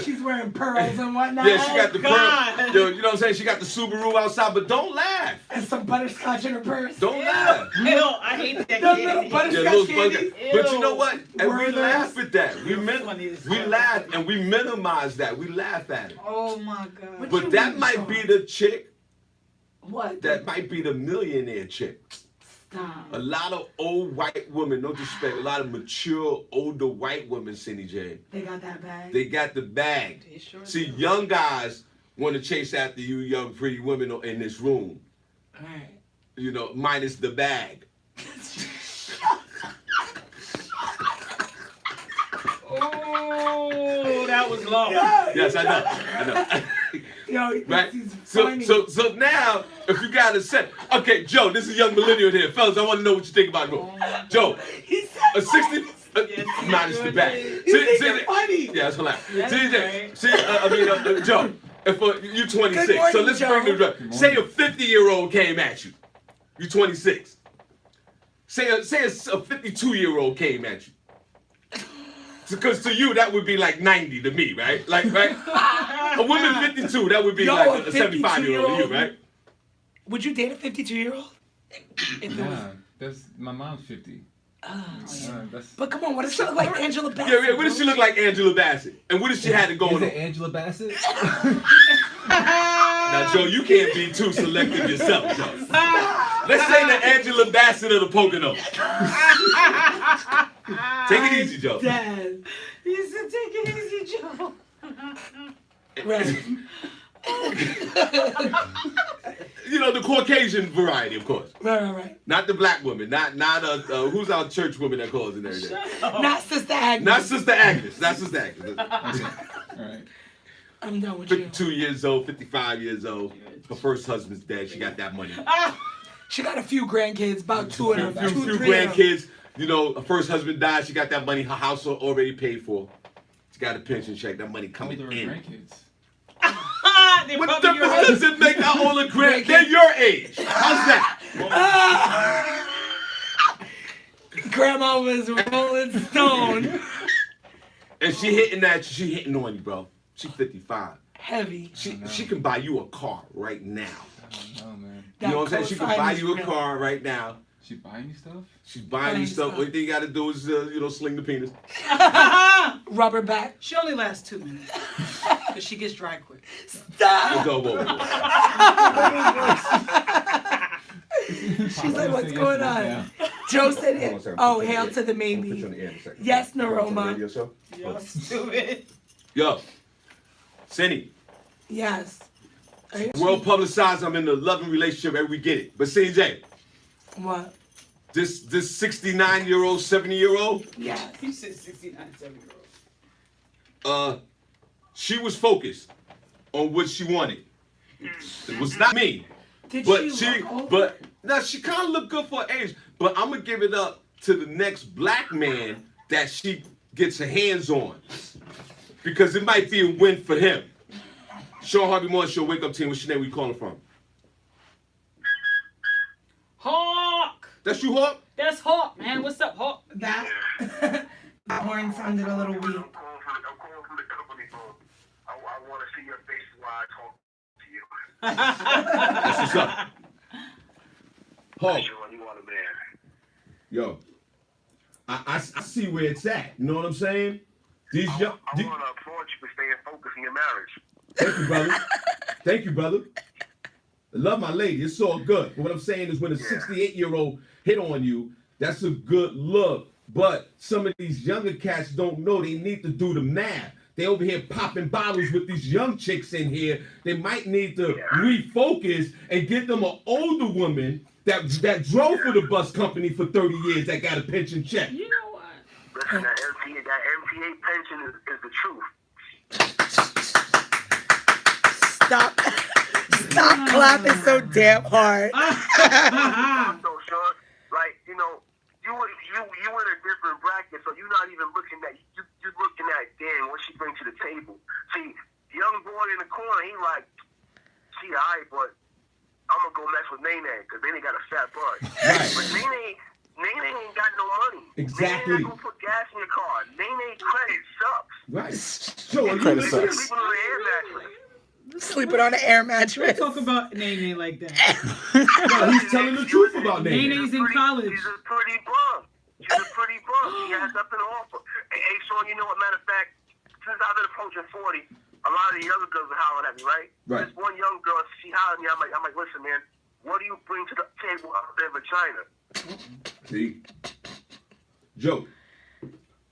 She's wearing pearls and whatnot. Yeah, she got the God. pearl. Yo, you know what I'm saying? She got the Subaru outside, but don't laugh. And some butterscotch in her purse. Don't laugh. Ew, I hate that No, kid. butterscotch Yeah, those candy. buggers. But you know what? And we Werther's. laugh at that. We funny as we hell. laugh and we minimize that. We laugh at it. Oh my God. What But you that mean, might Shawn? be the chick. What? That might be the millionaire chick. Stop. A lot of old white women, no disrespect, a lot of mature, older white women, Cindy J, They got that bag. they got the bag. They sure See, do. young guys want to chase after you young, pretty women in this room. Alright. You know, minus the bag. Oh, that was low. Yes, I know. Yo, Right? he's So, funny. so now, if you got a set, okay, Joe, this is young millennial here, fellas. I want to know what you think about it. Joe, He said a 60, Yes, minus the bag. you You think you're funny. Yeah, that's hilarious. That's See, right. Joe, if you're 26, Good morning, so let's Joe. bring the say a 50-year-old came at you. You're 26. Say a 52-year-old came at you. Because to you that would be like 90 to me, right? Like, right? A woman 52, that would be Yo, like a a 75-year-old to you, 52-year-old? right? Would you date a 52-year-old? If it was. Nah, that's my mom's 50. That's But come on, what does she look like? Angela Bassett? Yeah, what does she look like, Angela Bassett? And what does she have to go Is on? it Angela Bassett? Now, Joe, you can't be too selective yourself, Joe. Let's say the Angela Bassett of the Poconos. Take it easy, Joe. Dad. He said, take it easy, Joe. Right. You know, the Caucasian variety, of course. Right. Not the black woman. Not who's our church woman that calls in every day? Not Sister Agnes. Not Sister Agnes. Not Sister Agnes. All right. I'm done with you. 52 years old, 55 years old. Her first husband's dead. She got that money. She got a few grandkids, about two of them. Few 3 of them. grandkids. You know, her first husband died. She got that money. Her house already paid for. She got a pension check. That money How old coming are her in. grandkids? They What probably your difference does it make how old a grand? They're your age. How's that? Grandma was Rolling Stone. And she hitting on you, bro. She 55. Heavy. She can buy you a car right now. Oh man. You know what I'm saying? She can That buy cosign you a is real. car right now. She buying you stuff? She's buying you Buying stuff. stuff. Only thing you gotta do is sling the penis. Rubber back. She only lasts 2 minutes. Because she gets dry quick. Stop. It's over. She's like, what's going on? Joe said it. Oh, hail to the maybe. Yes, Naroma. Yo, stupid. Yo, Cindy, Yes. well publicized. I'm in a loving relationship and we get it. But CJ, What? this 69-year-old, 70-year-old, Yes. You said 69, 70-year-old. she was focused on what she wanted. It was not me. Did But she look older? but now she kind of looked good for her age. But I'm gonna give it up to the next black man that she gets her hands on, because it might be a win for him. Shawn Harvey Morning Show, Wake Up Team. What's your name? Where you calling from? Hawk. That's you, Hawk? That's Hawk, man. What's up, Hawk? That that horn sounded a little weak. I'm calling from the company phone. I want to see your face while I talk to you. That's what's up. Hawk, Sure, you want a man. yo, I see where it's at. You know what I'm saying? These I young. want to applaud you for staying focused in your marriage. Thank you, brother. Thank you, brother. I love my lady. It's all good. But what I'm saying is when a 68-year-old hit on you, that's a good look. But some of these younger cats don't know they need to do the math. They over here popping bottles with these young chicks in here. They might need to refocus and get them an older woman that drove for the bus company for 30 years that got a pension check. You know what? Listen, that MTA pension is the truth. Stop clapping so damn hard. So, Sean, like, you know, you in a different bracket, so you're not even looking at, you're looking at, damn, what she brings to the table. See, young boy in the corner, he like, see, all right, but I'm going to go mess with Nene, because Nene got a fat butt. Right. But Nene ain't got no money. Exactly. Nene ain't going to put gas in your car. Nene credit sucks. Right. So Credit Nene sucks. sleeping on the air mattress. Sleeping on an air mattress. Talk about Nene like that. no, he's telling the truth about Nene. Nene's in college. She's a pretty bum. She has something to offer. Hey, Sean, you know what? Matter of fact, since I've been approaching 40, a lot of the younger girls are hollering at me, right? Right. This one young girl, she hollered at me. I'm like, listen, man, what do you bring to the table out there in China? See? Joe,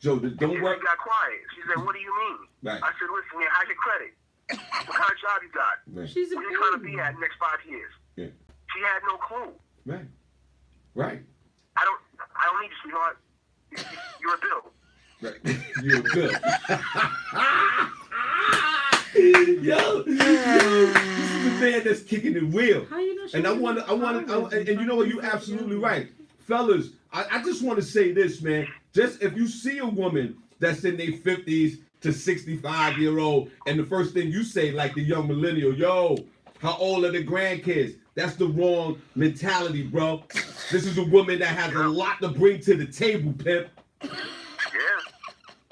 don't work. She got quiet. She said, what do you mean? Right. I said, listen, man, how's your credit? What kind of job you got? Right. She's a Where you trying to baby. be at in the next 5 years? Yeah. She had no clue. Right. Right. I don't need you, sweetheart. You're a bill. Right. You're good. yo, this is the man that's kicking the wheel. How you know she And I was want in to, college? and you know what? You're absolutely right, fellas. I just want to say this, man. Just if you see a woman that's in their 50s to 65-year-old, and the first thing you say, like the young millennial, yo, how old are the grandkids? That's the wrong mentality, bro. This is a woman that has a lot to bring to the table, pimp. Yeah.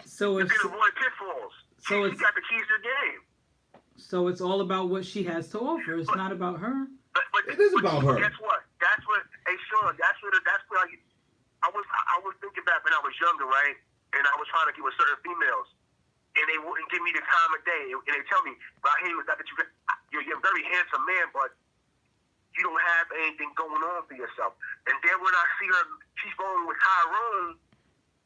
So You it's can avoid pitfalls. So She it's- got the keys to the game. so it's all about what she has to offer. It's not about her. But It is about her. Guess what? That's what. Hey, Sean. That's what I was thinking back when I was younger, right? And I was trying to get with certain females, and they wouldn't give me the time of day. And they tell me, "Well, hey, was that you're a very handsome man, but you don't have anything going on for yourself." And then when I see her, she's going with Tyrone,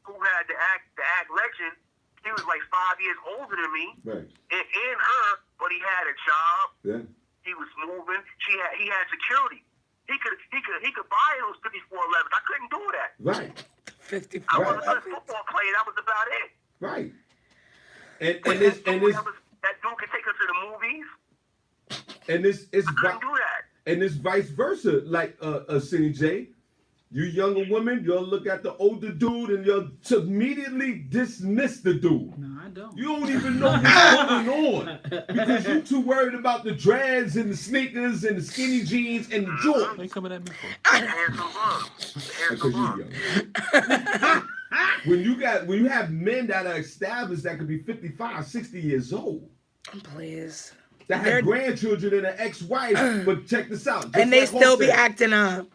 who had the act legend. He was like 5 years older than me, Right. and her, but he had a job. Yeah. He was moving. He had security. He could buy those 5411s. I couldn't do that. Right. 50. I was a good football player. That was about it. Right. And this That dude could take us to the movies. and this is I couldn't do that. and it's vice versa. Like Cindy J, you younger women, you'll look at the older dude and you'll immediately dismiss the dude. No, I don't. You don't even know what's going on because you're too worried about the dreads and the sneakers and the skinny jeans and the What jorts. you coming at me for? Handsome bum. Because Handsome you're bum. young. when you have men that are established that could be 55, 60 years old, Please. that They're- have grandchildren and an ex-wife, but check this out. just And they like still Hope be said. acting up.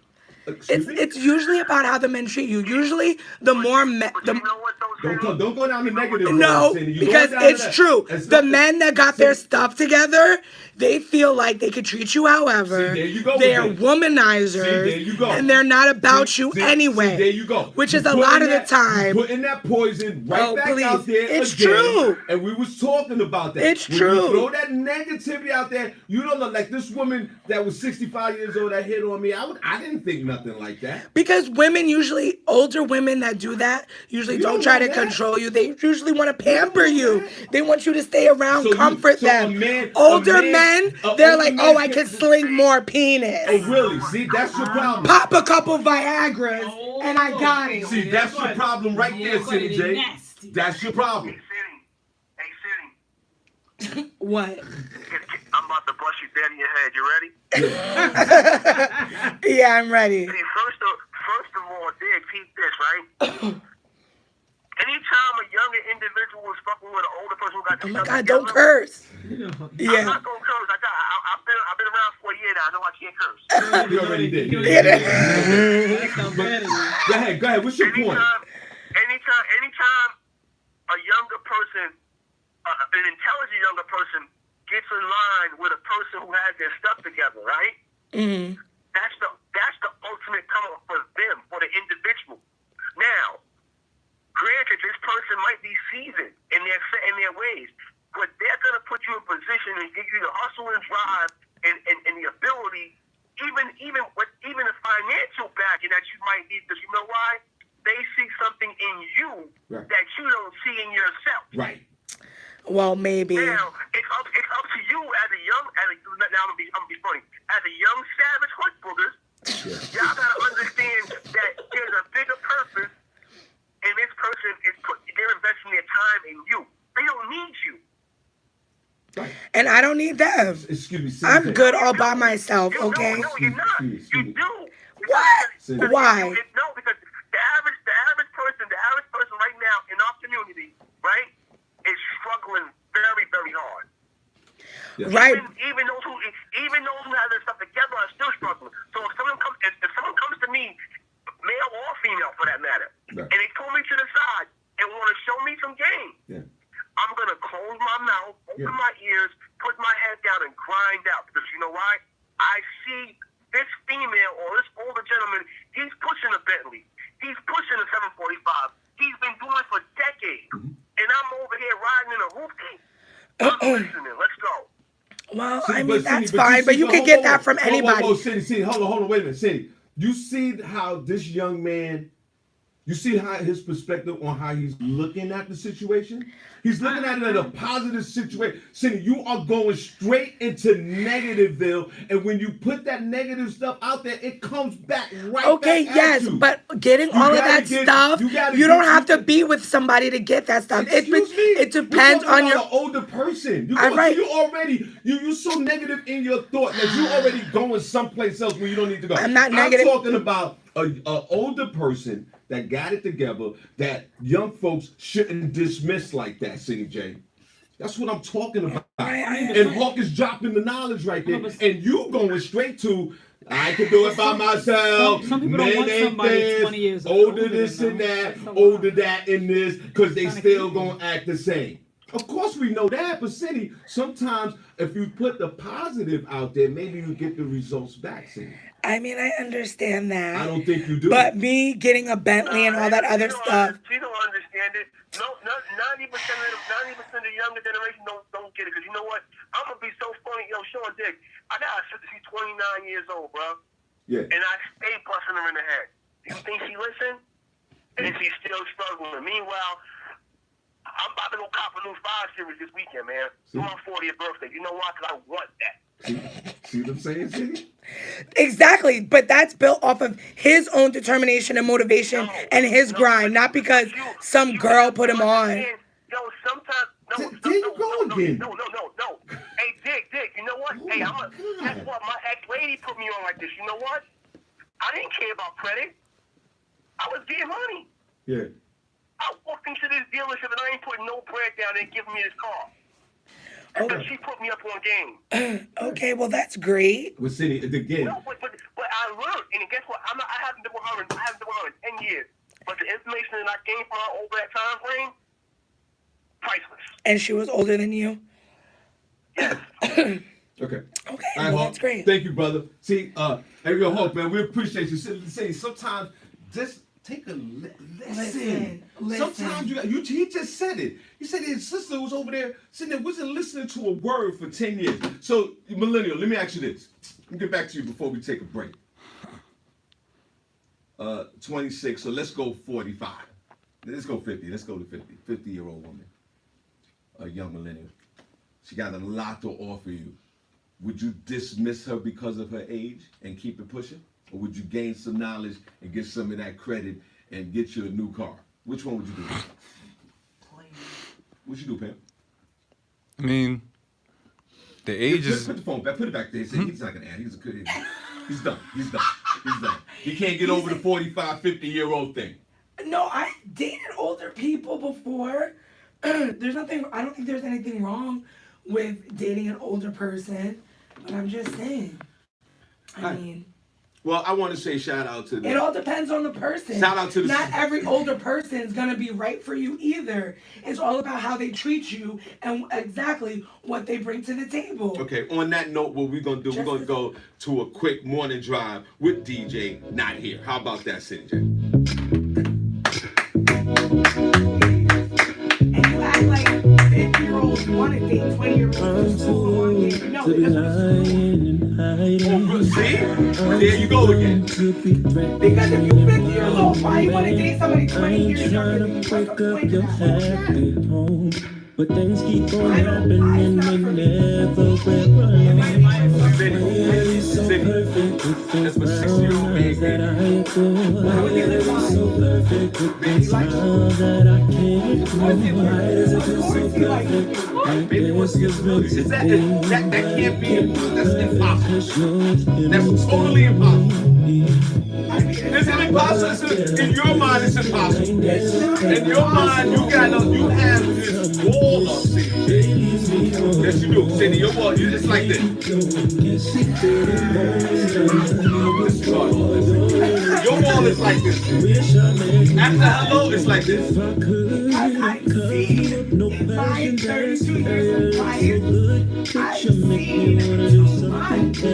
Excuse me? It's usually about how the men treat you. Usually, the more men. But you know what, though, Don't go down the negative. No, road, Cindy. You because going down it's that. true. It's The not- men that got their stuff together, they feel like they could treat you however. See, there you go with They're it. womanizers. See, there you go. And they're not about you See, anyway. there you go. Which You is a putting lot of the that- time. you putting that poison right Oh, back please. out there It's again. true. And we was talking about that. It's when true. You throw that negativity out there. You don't look like this woman that was 65 years old that hit on me. I didn't think nothing nothing like that. Because women usually, older women that do that, usually You don't don't try know to that. control you. They usually want to pamper know you. that. They want you to stay around, comfort so them. a man, Older men, a they're older like, man oh, I can- can sling more penis. Oh, really? See, that's your problem. Pop a couple Viagras, and I got it. See, that's your problem right there, City J. Nasty. That's your problem. Hey, City. What? I'm about to bust your dead in your head. You ready? Yeah, I'm ready. See, first of all, Dig, peep this, right? Anytime a younger individual is fucking with an older person who got Oh their my stuff God, together, don't curse. I'm Yeah. not gonna curse. I've been around for a year now. I know I can't curse. You already did. Go ahead. What's your point? Anytime a younger person, an intelligent younger person, gets in line with a person who has their stuff together, right? Mm-hmm. That's the ultimate come up for them, for the individual. Now, granted, this person might be seasoned in their ways, but they're gonna put you in position and give you the hustle and drive and the ability, even the financial backing that you might need, because you know why? They see something in you that you don't see in yourself. Right. Well, maybe. Now, it's up to you now I'm gonna be funny. As a young savage hood boogers, y'all gotta understand that there's a bigger purpose, and this person they're investing their time in you. They don't need you. Right. And I don't need them. Excuse me. I'm good all by myself, okay? No, you're not. You do. What? Why? No, because the average person right now in our community, right, is struggling very, very hard. Yeah. Right. Even those who have their stuff together are still struggling. So if someone comes to me, male or female for that matter, and they pull me to the side and want to show me some game, I'm gonna close my mouth, open my ears, put my head down, and grind out. Because you know why? I see this female or this older gentleman. He's pushing a Bentley. He's pushing a 745. He's been doing it for decades, and I'm over here riding in a rooftop. I'm listening. Let's go. Well, See, I mean, but that's Cindy, fine, but you can get that from anybody. Whoa, Cindy, hold on, wait a minute, Cindy. You see how this young man, you see how his perspective on how he's looking at the situation? He's looking at it in a positive situation. Cindy, you are going straight into Negativeville, and when you put that negative stuff out there, it comes back right Okay, back yes, at you. but getting all of that stuff, you don't have to be with somebody to get that stuff. Excuse me? It depends on your an older person. Right. You're so negative in your thought that you already going someplace else where you don't need to go. I'm not negative. I'm talking about a older person that got it together that young folks shouldn't dismiss like that, City J. That's what I'm talking about. And Hawk is dropping the knowledge right there, and you going straight to I can do it by myself. Some people Men don't want ain't somebody this, 20 years older older this than and them. that, That's a lot. older that and this, because they still gonna act the same. Of course we know that, but City, sometimes if you put the positive out there, maybe you get the results back, City. I mean, I understand that. I don't think you do. But me getting a Bentley and all that other stuff. She don't understand it. No, 90% of the younger generation don't get it. Because you know what? I'm gonna be so funny, yo, Sean Dick. I got a sister. She's 29 years old, bro. Yeah. And I stay busting her in the head. You think she listen? And she's still struggling. Meanwhile, I'm about to go cop a new 5 Series this weekend, man. For my 40th birthday. You know why? Because I want that. See what I'm saying, City? Exactly, but that's built off of his own determination and motivation and his grind, not because some girl put him on. Yo, sometimes There you go again. No. Hey, Dick, you know what? Hey, guess what? My ex-lady put me on like this. You know what? I didn't care about credit. I was getting money. Yeah. I walked into this dealership and I ain't putting no bread down there giving me this car. Because she put me up on game. Okay, well that's great. With City again. No, but I learned, and guess what? I haven't been with her in 10 years. But the information that I gained from her over that time frame, priceless. And she was older than you? Yes. Okay. Okay, All right, well Hawk. that's great. Thank you, brother. See, hey, yo, Hawk, man, we appreciate you. Say sometimes just take a listen. Sometimes he just said it. He said his sister was over there sitting there, wasn't listening to a word for 10 years. So, Millennial, let me ask you this. Let me get back to you before we take a break. 26. So let's go 45. Let's go 50. Let's go to 50. 50-year-old woman, a young millennial. She got a lot to offer you. Would you dismiss her because of her age and keep it pushing? Or would you gain some knowledge and get some of that credit and get you a new car? Which one would you do? What'd you do, Pam? I mean, the age is. Put the phone back. Put it back there. He's not gonna add. He's done. He's done. He's done. He can't get over the 45, 50-year-old thing. No, I dated older people before. There's nothing. I don't think there's anything wrong with dating an older person, but I'm just saying. I mean. Well, I want to say shout out to It all depends on the person. Shout out to the. Not every older person is gonna be right for you either. It's all about how they treat you and exactly what they bring to the table. Okay. On that note, what we're gonna do? We're gonna go to a quick morning drive with DJ Not Here. How about that, CJ? And you act like 50-year-olds want to date 20-year-olds. No, See? There you go again. because if you're 50 years old, why you want to date somebody 20 years younger than you? What's the point of that? But things keep on happening and never will That's what 6-year-old man that I adore. So perfect with that smile that I can't ignore. Why does it feel so perfect? Like this is meant to be. That can't be impossible. That's impossible. That's totally impossible. Is it impossible? In your mind, it's impossible. In your mind, you have this wall up, CJ. Yes, you do. Cindy, your wall, it's like this. Your wall is like this. After hello, it's like this. I've seen in my 32 years of life, I've seen so much.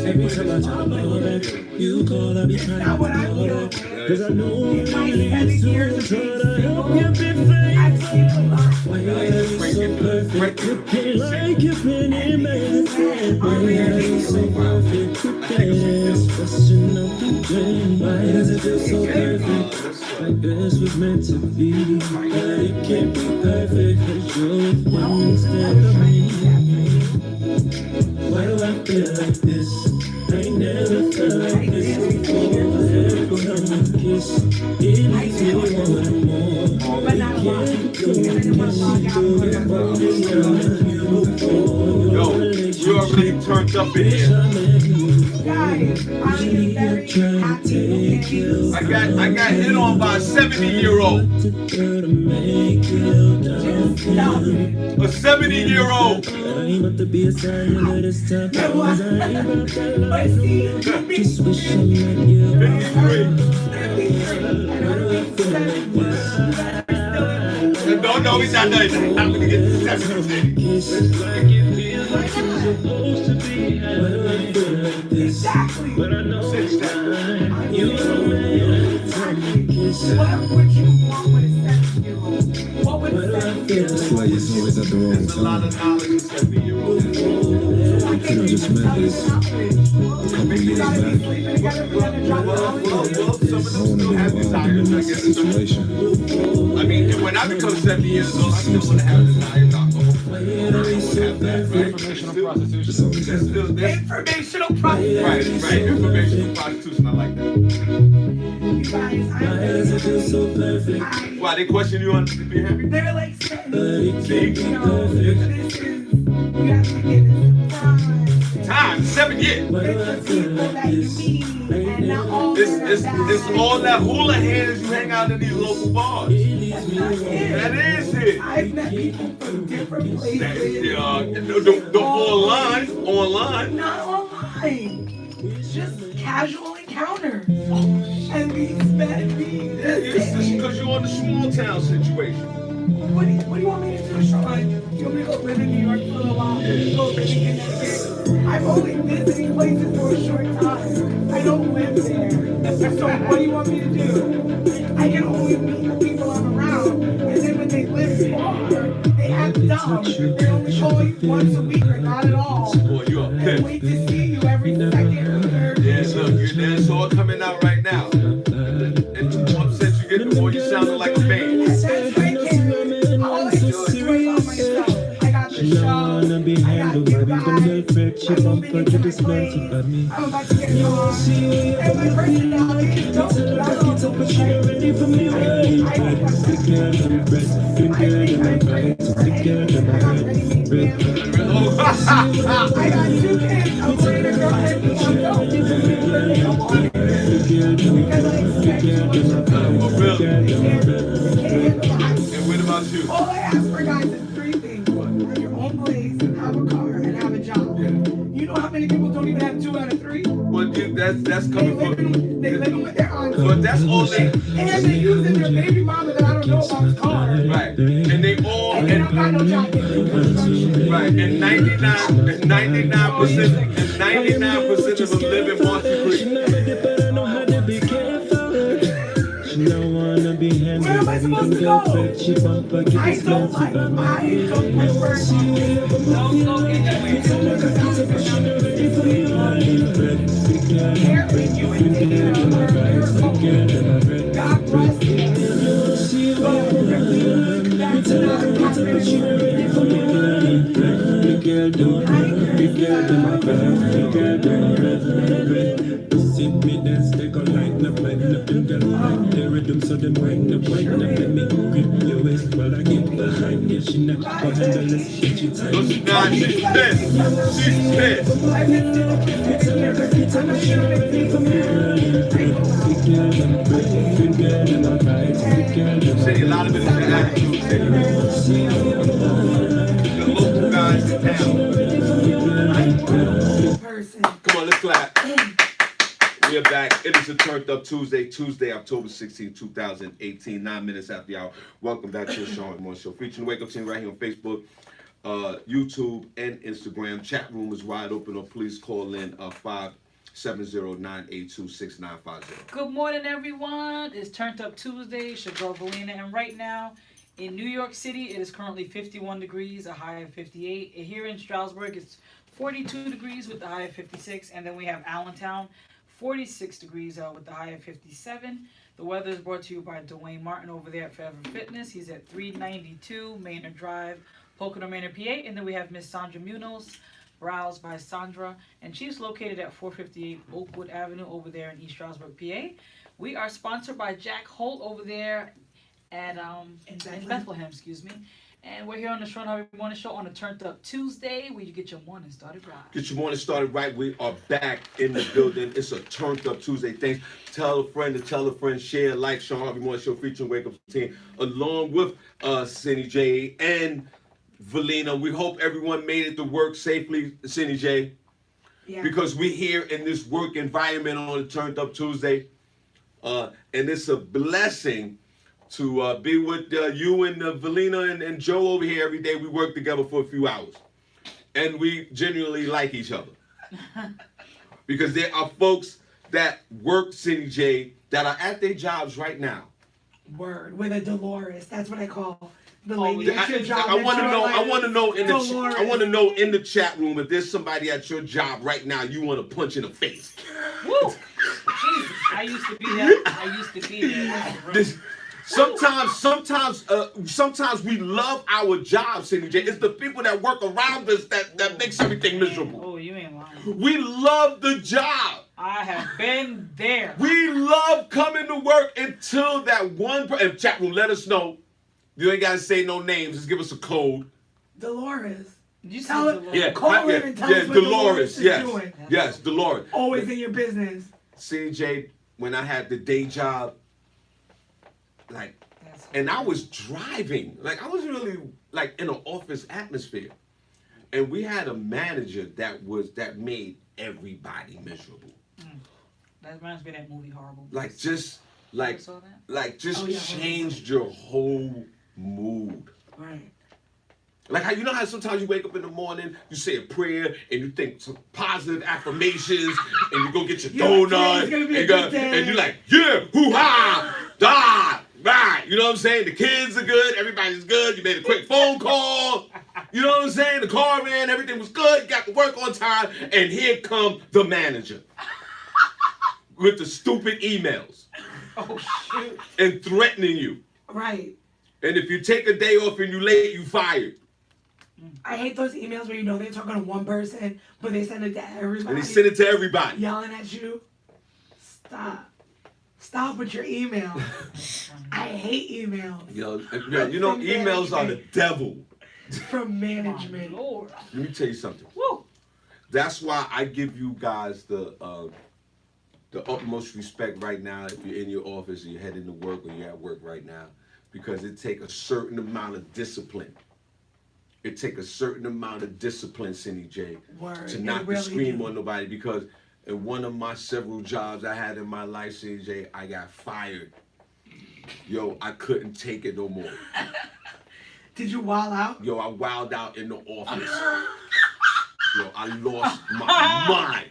Every time I try to call back, you call, I be trying to call back. Cause I know In my really 7 is years of so being try to help you be I've free. seen a lot. Why you so perfect? Looking like you've been amazing. Why you so perfect? You dance, busting up the drain. Why does it feel so perfect? Like this was meant to be. But it can't be perfect. Cause you're with one instead of me. Why do I feel like this? I ain't never felt like this before. Every time we kiss, it leaves me wanting more. But not a lot. Yo, you already turned up in here. Guys, I'm very happy. I got hit on by a 70-year-old. A 70-year-old. I ain't about to be a silent this time. Cause I ain't about that life. Just wish I met you. 53. No, he's not done. I'm gonna get to 70. Exactly. But I know it's time. You What would you want with a 7-year-old? What would a 7-year-old It's like it's always at the wrong There's a lot of time. knowledge in 70-year-olds. We could have just met this a couple years back. Well, some of them still have desires, I In guess. this situation. I mean, when I become 70 years old, I still want to have desires. I won't have that, right? Informational prostitution. It's always There's happening. still, there's, Informational process. right. Information prostitution, I like that. You guys, why does it feel so perfect? Why, they question you on to be happy? They're like saying, But it can't be you know, perfect. this is, you have to get this surprise. Time, 7 years. Why do I It's the feel people like that you this? meet, and not all It's all that hula hands you hang out in these local bars. That's not it. That is it. I've met people from different places. The online. Not online. Just casual encounters. And these men being It's just because you're on the small town situation. What do you want me to do, Shawn? You want me to go live in New York for a little while? Go live in Connecticut? I'm only visiting places for a short time. I don't live there. So what do you want me to do? I can only meet the people I'm around. And then when they live far, they act dumb. They only call you once a week or not at all. Boy, you a And pimp. wait to see you every second or third. Yeah, look, that's all coming out right now. she bump her to this dance by me. I'm about to get a car. See you And my personality is dope. tell her back it up, but she not ready for me. Right, the girl them bread, the girl them a bite, the girl them a bread. I got 2 kids. I'm playing a girl and I'm dope. The girl them Because I expect too much of them. And what about you? All I ask for, guys, is 3 things. Run your own place, have a car, and have a job. You know how many people don't even have 2 out of 3? Well, that's They coming from. living with their aunts. But that's all they. And they're using their baby mama that I don't know about's car. Right. And they all. And they don't got no job. They do construction. Right. And 99% of them live in Marcy She Creek. never did, but I know how to be careful. She don't wanna be handled. Where am I supposed to go? She bump her to I this don't dance like by me. I don't prefer See you ever Don't go get your way. tell her back it up, but she not ready for me. Right, the girl carrying you and taking it over. God bless you. see you ever That's tell her not back it up, but she not ready for me. The girl them a bread, the girl them a bread. See me dance, they go lighten up, them girl like the rhythm, so them wind up, let me grip your waist while I get behind you. She not go handle this shit, she tight. No, she's not. She's pissed. She's pissed. Tell her back it up, but she not ready for me. The girl them a bread, the girl them a bite, the girl them a Say a lot of it is the attitude. Say the local guys in town. person. Come on, let's clap. We are back. It is a Turned Up Tuesday, October 16, 2018, 9 minutes after the hour. Welcome back to the Shawn Harvey Show. Featuring the Wake Up Team right here on Facebook, YouTube, and Instagram. Chat room is wide open, or please call in 570-982-6950. Good morning, everyone. It's Turned Up Tuesday. It's your girl Valina, and right now in New York City, it is currently 51 degrees, a high of 58. And here in Stroudsburg, it's 42 degrees with the high of 56, and then we have Allentown, 46 degrees with the high of 57. The weather is brought to you by Dwayne Martin over there at Forever Fitness. He's at 392 Maynard Drive, Poconos, Maynard, PA. And then we have Miss Sandra Munoz, Brows by Sandra, and she's located at 458 Oakwood Avenue over there in East Stroudsburg, PA. We are sponsored by Jack Holt over there at in Bethlehem, excuse me. And we're here on the Shawn Harvey Morning Show on a Turned Up Tuesday, where you get your morning started right. Get your morning started right. We are back in the building. It's a Turned Up Tuesday. Thanks. Tell a friend to tell a friend. Share, like Shawn Harvey Morning Show featuring Wake Up Team, along with Cindy J and Valina. We hope everyone made it to work safely, Cindy J. Yeah. Because we're here in this work environment on a Turned Up Tuesday. And it's a blessing to be with you and Valina and Joe over here every day. We work together for a few hours. And we genuinely like each other. Because there are folks that work, Cindy J, that are at their jobs right now. Word. With a Dolores. That's what I call the Oh, lady yeah. at your job. I want to know. I want to know in the. Dolores. I want to know in the chat room if there's somebody at your job right now you want to punch in the face. Woo! Jesus, I used to be that. I used to be there. This, sometimes we love our jobs, Cindy J. It's the people that work around us that makes everything miserable. Oh, you ain't lying. We love the job. I have been there. We love coming to work until that one and chat room. Let us know. You ain't gotta say no names. Just give us a code. Dolores. You said Tell it- Dolores. Yeah, Call in and tell us what Dolores is yes, doing. yes, Dolores. Always in your business. CJ, when I had the day job, like, That's and I was driving, like I was really like in an office atmosphere, and we had a manager that made everybody miserable. That reminds me of that movie Horrible. Like just like saw that? like just Oh, yeah. changed your whole mood. Right. Like how you know how sometimes you wake up in the morning, you say a prayer, and you think some positive affirmations, and you go get your You're like, donut, "Today's gonna be a and, good day." and you're like, yeah, hoo-ha, da, right. You know what I'm saying? The kids are good, everybody's good, you made a quick phone call, you know what I'm saying? The car ran, everything was good, you got to work on time, and here come the manager with the stupid emails Oh shoot! and threatening you. Right. And if you take a day off and you late, you fired. I hate those emails where you know they're talking to one person, but they send it to everybody. And they send it to everybody. Yelling at you. Stop. Stop with your email. I hate emails. Yo, you know, emails are the devil. From management. Lord. Let me tell you something. Woo. That's why I give you guys the utmost respect right now if you're in your office or you're heading to work or you're at work right now, because it takes a certain amount of discipline. It takes a certain amount of discipline, Cindy J, Word, to not it really scream do. on nobody, because in one of my several jobs I had in my life, Cindy J, I got fired. Yo, I couldn't take it no more. Did you wild out? Yo, I wilded out in the office. Yo, I lost my mind.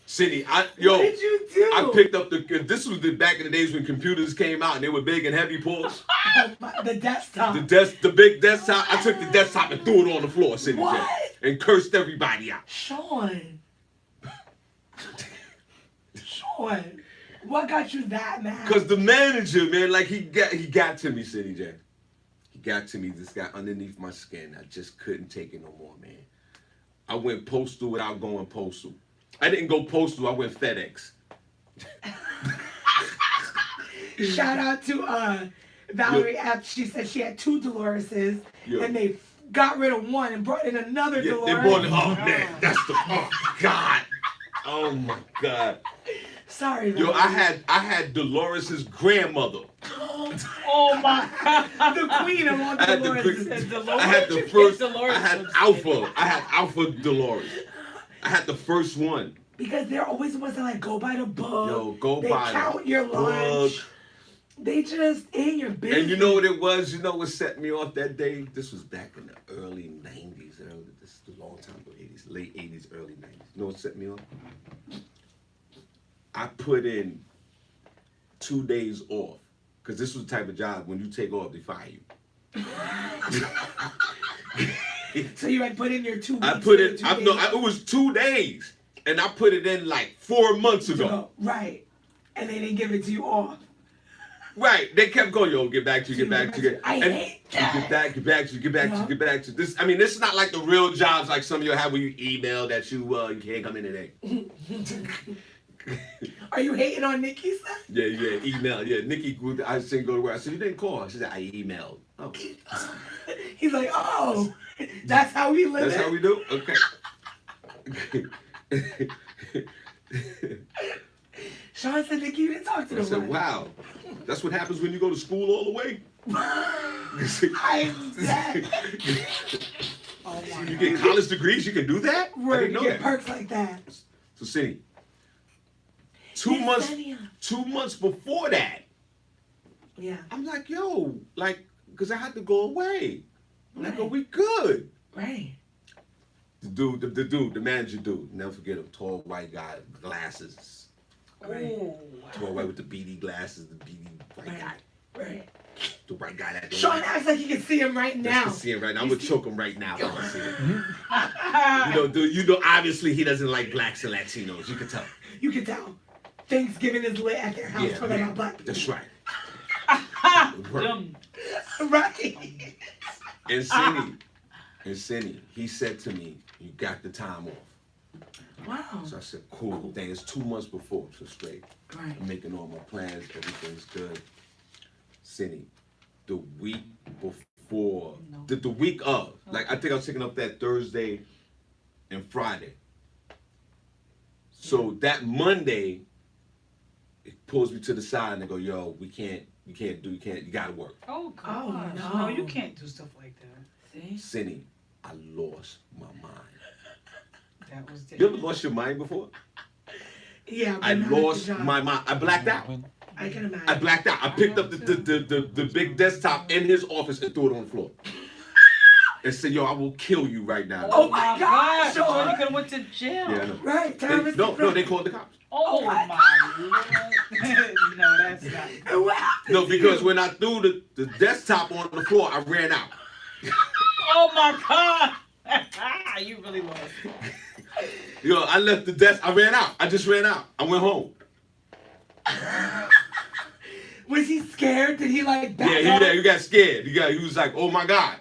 Cindy, What did you do? I picked up this was back in the days when computers came out and they were big and heavy pulls. The desktop. The big desktop. I took the desktop and threw it on the floor, Cindy J, What? and cursed everybody out. Sean. Sean. What got you that mad? Cause the manager, man, like he got to me, Cindy J. He got to me. This guy underneath my skin. I just couldn't take it no more, man. I went postal without going postal. I didn't go postal. I went FedEx. Shout out to Valerie Epps. She said she had 2 Doloreses, and they got rid of one and brought in another Dolores. They brought it. Oh man, that's the. Oh God. Oh my God. Sorry, Yo, Valerie. I had Dolores's grandmother. Oh my God. The queen of all I had Doloreses. I had the first. Dolores I had was Alpha. I had Alpha Dolores. I had the first one. Because they're always the ones that like go by the book. Yo, go they by the count your lunch. book. They just in your business. And you know what it was? You know what set me off that day? This was back in the early 90s. This is a long time ago, 80s, late 80s, early 90s. You know what set me off? I put in 2 days off. Because this was the type of job, when you take off, they fire you. So you had put in your 2 weeks. I put it, it it was 2 days. And I put it in like 4 months ago. Right. And they didn't give it to you off. Right, they kept going, yo, get back to you, get back to you. I hate that. Get back to you, get back to you, get back to you. This, I mean, this is not like the real jobs like some of you have where you email that you can't come in today. Are you hating on Nikki, son? Yeah, email. Yeah, Nikki, I said go to work. I said, you didn't call. She said, I emailed. Oh. He's like, oh, that's how we live. That's how we do? Okay. Sean said, Nikki, you didn't talk to I the said, one. wow. That's what happens when you go to school all the way? I'm dead. You get college degrees, you can do that? I Where didn't you know get that. perks like that. So, see, Yes, 2 months before that, Yeah. I'm like, yo, like, because I had to go away. I'm like, Right. are we good? Right. The manager dude, never forget him, tall white guy, glasses. Right. Tall white with the beady glasses, the beady white Right. guy. Right. The white guy that Sean acts like you can see him right I now. can see him right now. I'm gonna choke him right now. If I see him. You know, obviously he doesn't like blacks and Latinos. You can tell. You can tell. Thanksgiving is lit at their house Yeah, for they're yeah. not black. That's right. Dumb. Right. And Cindy, he said to me, you got the time off. Wow. So I said, cool. Dang, it's 2 months before, so straight. Right. I'm making all my plans, everything's good. Cindy, the week before, the week of, like I think I was taking up that Thursday and Friday. So that Monday, it pulls me to the side and they go, yo, you gotta work. Oh, gosh. Oh, no. No, you can't do stuff like that. See? Cindy, I lost my mind. That was You ever lost your mind before? Yeah. but I not at the lost job. my mind. I blacked out. I can imagine. I blacked out. I picked up the big desktop in his office and threw it on the floor. And said, yo, I will kill you right now. Oh my gosh, Sean, Sean. you could have went to jail. Yeah, I know. Right. They called the cops. Oh my my Lord. No, that's not. And what happened No, to because you? when I threw the desktop on the floor, I ran out. Oh my God. You really lost. Yo, I left the desk. I ran out. I just ran out. I went home. Was he scared? Did he like back Yeah, up? he got scared. He was like, oh my God.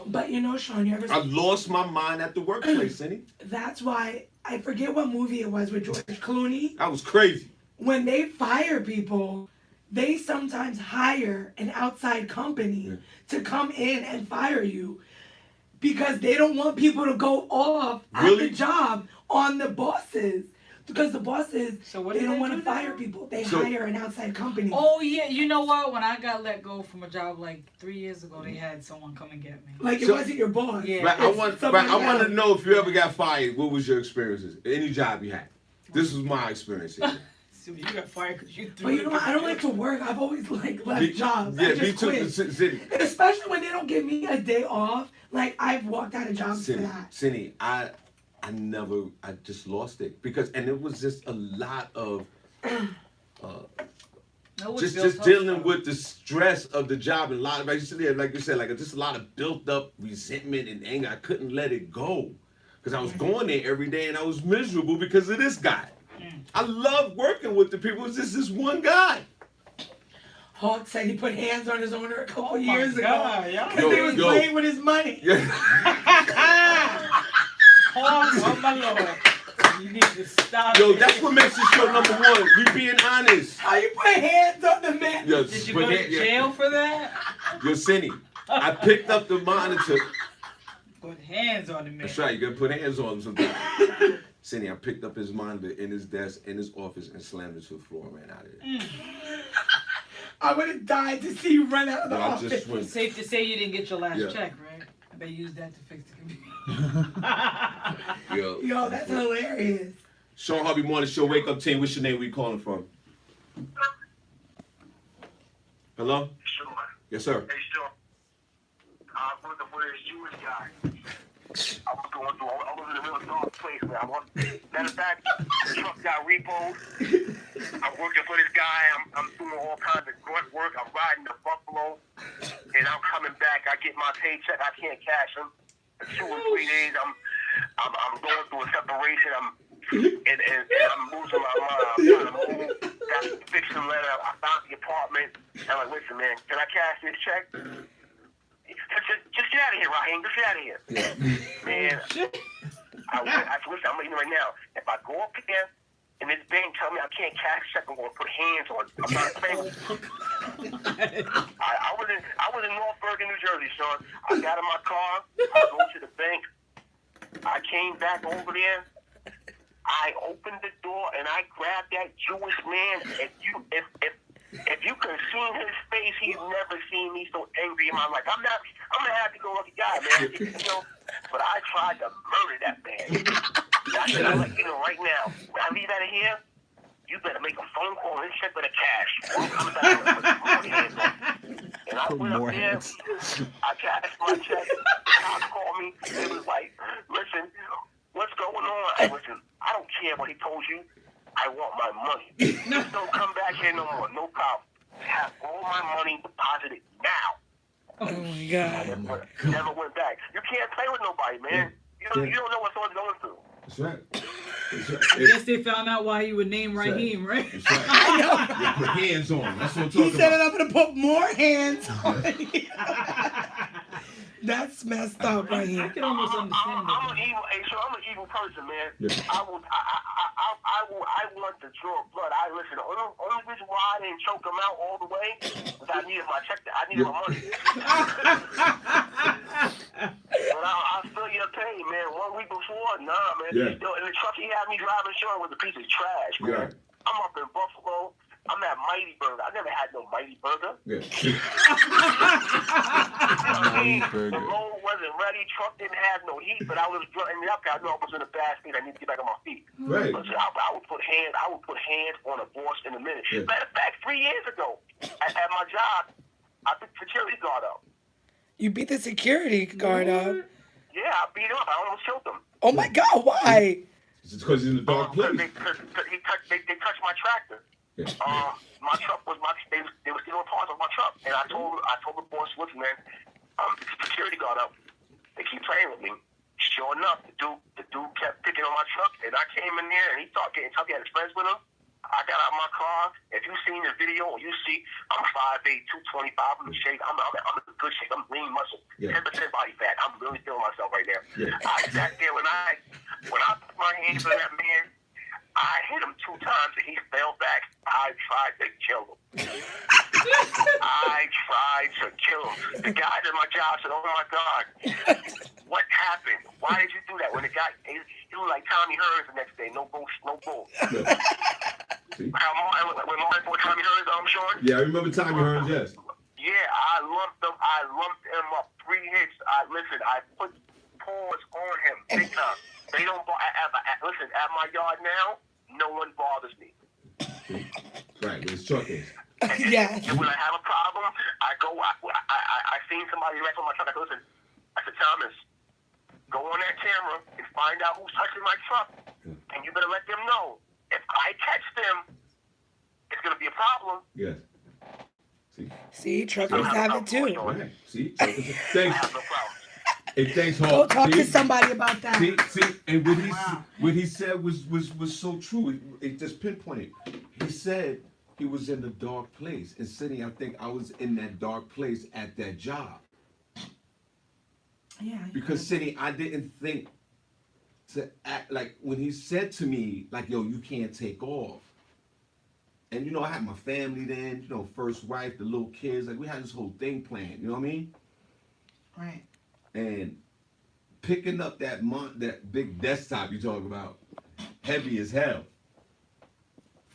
But you know, Sean, you ever? I lost my mind at the workplace, Cindy. That's why I forget what movie it was with George Clooney. That was crazy. When they fire people, they sometimes hire an outside company to come in and fire you because they don't want people to go off at the job on the bosses. Because the bosses, they don't want to fire people. They hire an outside company. Oh, yeah. You know what? When I got let go from a job like 3 years ago, they had someone come and get me. Like, it wasn't your boss. Yeah. Right, I want to know if you ever got fired. What was your experiences? Any job you had. This was my experience. So you got fired because you threw. But you know what? I don't like to work. I've always left jobs. Yeah, I just me too. quit. And especially when they don't give me a day off. Like, I've walked out of jobs for that. Cindy, I just lost it because, and it was just a lot of, just dealing with the stress of the job and a lot of, like you said, like just a lot of built up resentment and anger. I couldn't let it go because I was going there every day and I was miserable because of this guy. I love working with the people. It's just this one guy. Hawk said he put hands on his owner a couple years ago because they was playing with his money. Yeah. Oh my Lord. You need to stop. Yo, that's what makes this show number one. We being honest. How you put hands on the man? Yo, Did you go to jail for that? Yo, Cindy, I picked up the monitor. Put hands on the man. That's right, you gotta put hands on him sometimes. Cindy, I picked up his monitor in his desk, in his office, and slammed it to the floor and ran out of there. I would have died to see you run out of the office. It's safe to say you didn't get your last check, right? They used that to fix the computer. Yo, that's hilarious. Shawn Harvey Morning Show, Wake Up Team. What's your name? Where you calling from? Hello? Sure. Yes, sir. Hey, Sean. I was looking for this Jewish guy. I was in a real dark place, man. Matter of fact, the truck got repoed. I'm working for this guy. I'm doing all kinds of grunt work. I'm riding to Buffalo, and I'm coming back. I get my paycheck. I can't cash him. 2 or 3 days, I'm going through a separation. I'm losing my mind. I'm trying to move. Got a fiction letter. I found the apartment. I'm like, listen, man, can I cash this check? Just get out of here, Raheem. Just get out of here. Man, I said, listen, I'm letting you know right now. If I go up there and this bank tell me I can't cash a check, I'm going to put hands on it. I'm not playing with you. I was in North Bergen, New Jersey, Sean. I got in my car. I go to the bank. I came back over there. I opened the door and I grabbed that Jewish man. If you could see his face, he's never seen me so angry in my life. I'm a happy-go-lucky guy, man. You know, but I tried to murder that man. I said, I'll let you know right now. When I leave out of here, you better make a phone call and check for the cash. I'm coming back and put more hands on. And I went up there. I cashed my check. The cops called me. It was like, listen, what's going on? Listen, I don't care what he told you. I want my money. Just don't come back here no more. No problem. Have all my money deposited now. Oh my God. I never went back. You can't play with nobody, man. You don't know what someone's going through. That's right. I guess they found out why you would name Raheem, right? That's right. I know. You put hands on him. That's what I'm talking He said about. I'm going to put more hands on you. That's messed up, right here. I can almost understand that. I'm an evil person, man. Yeah. I want to draw blood. Listen, the only reason why I didn't choke him out all the way was I needed my check. I needed my money. But I feel your pain, man. 1 week before, nah, man. Yeah. Yo, and the truck he had me driving, Sean, was a piece of trash, man. Yeah. I'm up in Buffalo. I'm at Mighty Burger. I never had no Mighty Burger. Yeah. The road wasn't ready. Truck didn't have no heat, but I was running up. I know I was in a bad state. I need to get back on my feet. Right. Listen, I would put hands on a boss in a minute. Yeah. Matter of fact, 3 years ago, at my job, I picked the security guard up. You beat the security guard up? Yeah, I beat him up. I almost killed him. Oh my God, why? It's because he's in the dark place. They touched my tractor. Yeah. My truck was they were stealing parts of my truck, and I told the boss, listen, man, the security guard up. They keep playing with me. Sure enough, the dude kept picking on my truck, and I came in there, and he started getting tough. He had his friends with him. I I got out of my car. If you seen the video or you see, I'm 5'8", 225. I'm in shape. I'm in good shape. I'm lean muscle. 10% body fat. I'm really feeling myself right there. I sat there when I put my hands on that man. I hit him 2 times and he fell back. I tried to kill him. The guy at my job said, "Oh my God, what happened? Why did you do that?" When the guy, he was like Tommy Hearns the next day. No bull. When Martin fought Tommy Hearns, Sean? Yeah, I remember Tommy Hearns, yes. Yeah, I lumped him up 3 hits. I put paws on him big time. They don't listen, at my yard now, no one bothers me. Right, it's truck is. Yeah. And when I have a problem, I seen somebody right on my truck. I go, listen, I said, Thomas, go on that camera and find out who's touching my truck. And you better let them know. If I catch them, it's going to be a problem. Yes. See, truckers have it too. Right. See, truckers. Thanks. I have no problem. Hey, thanks, Hawk. Go talk to somebody about that. See, and what he said was so true. It just pinpointed. He said he was in a dark place. And Cindy, I think I was in that dark place at that job. Yeah. Because Cindy, I didn't think to act like when he said to me, like, yo, you can't take off. And I had my family then, first wife, the little kids, like we had this whole thing planned, you know what I mean? Right. And picking up that big desktop you talk about, heavy as hell.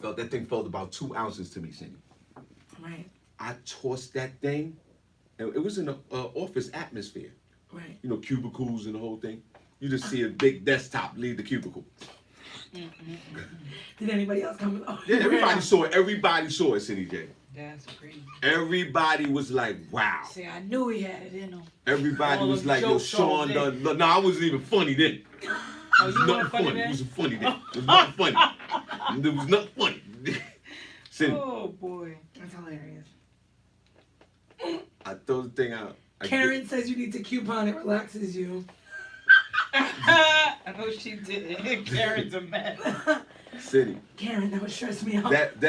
That thing felt about 2 ounces to me, Cindy. Right. I tossed that thing, and it was in an office atmosphere. Right. Cubicles and the whole thing. You just see a big desktop leave the cubicle. Did anybody else come? Oh, Yeah, everybody saw it. Everybody saw it, Cindy J. That's crazy. Everybody was like, wow. See, I knew he had it in him. Everybody All was them like, yo, jokes Shawn all done. No, I wasn't even funny then. Oh, It you was weren't nothing funny funny. then? It wasn't funny then. It was nothing funny. There was nothing funny. Cindy, Oh boy. That's hilarious. I throw the thing out. Karen says you need to coupon. It relaxes you. I know she did it. Karen's a mess. Cindy, Karen, that would stress me out. that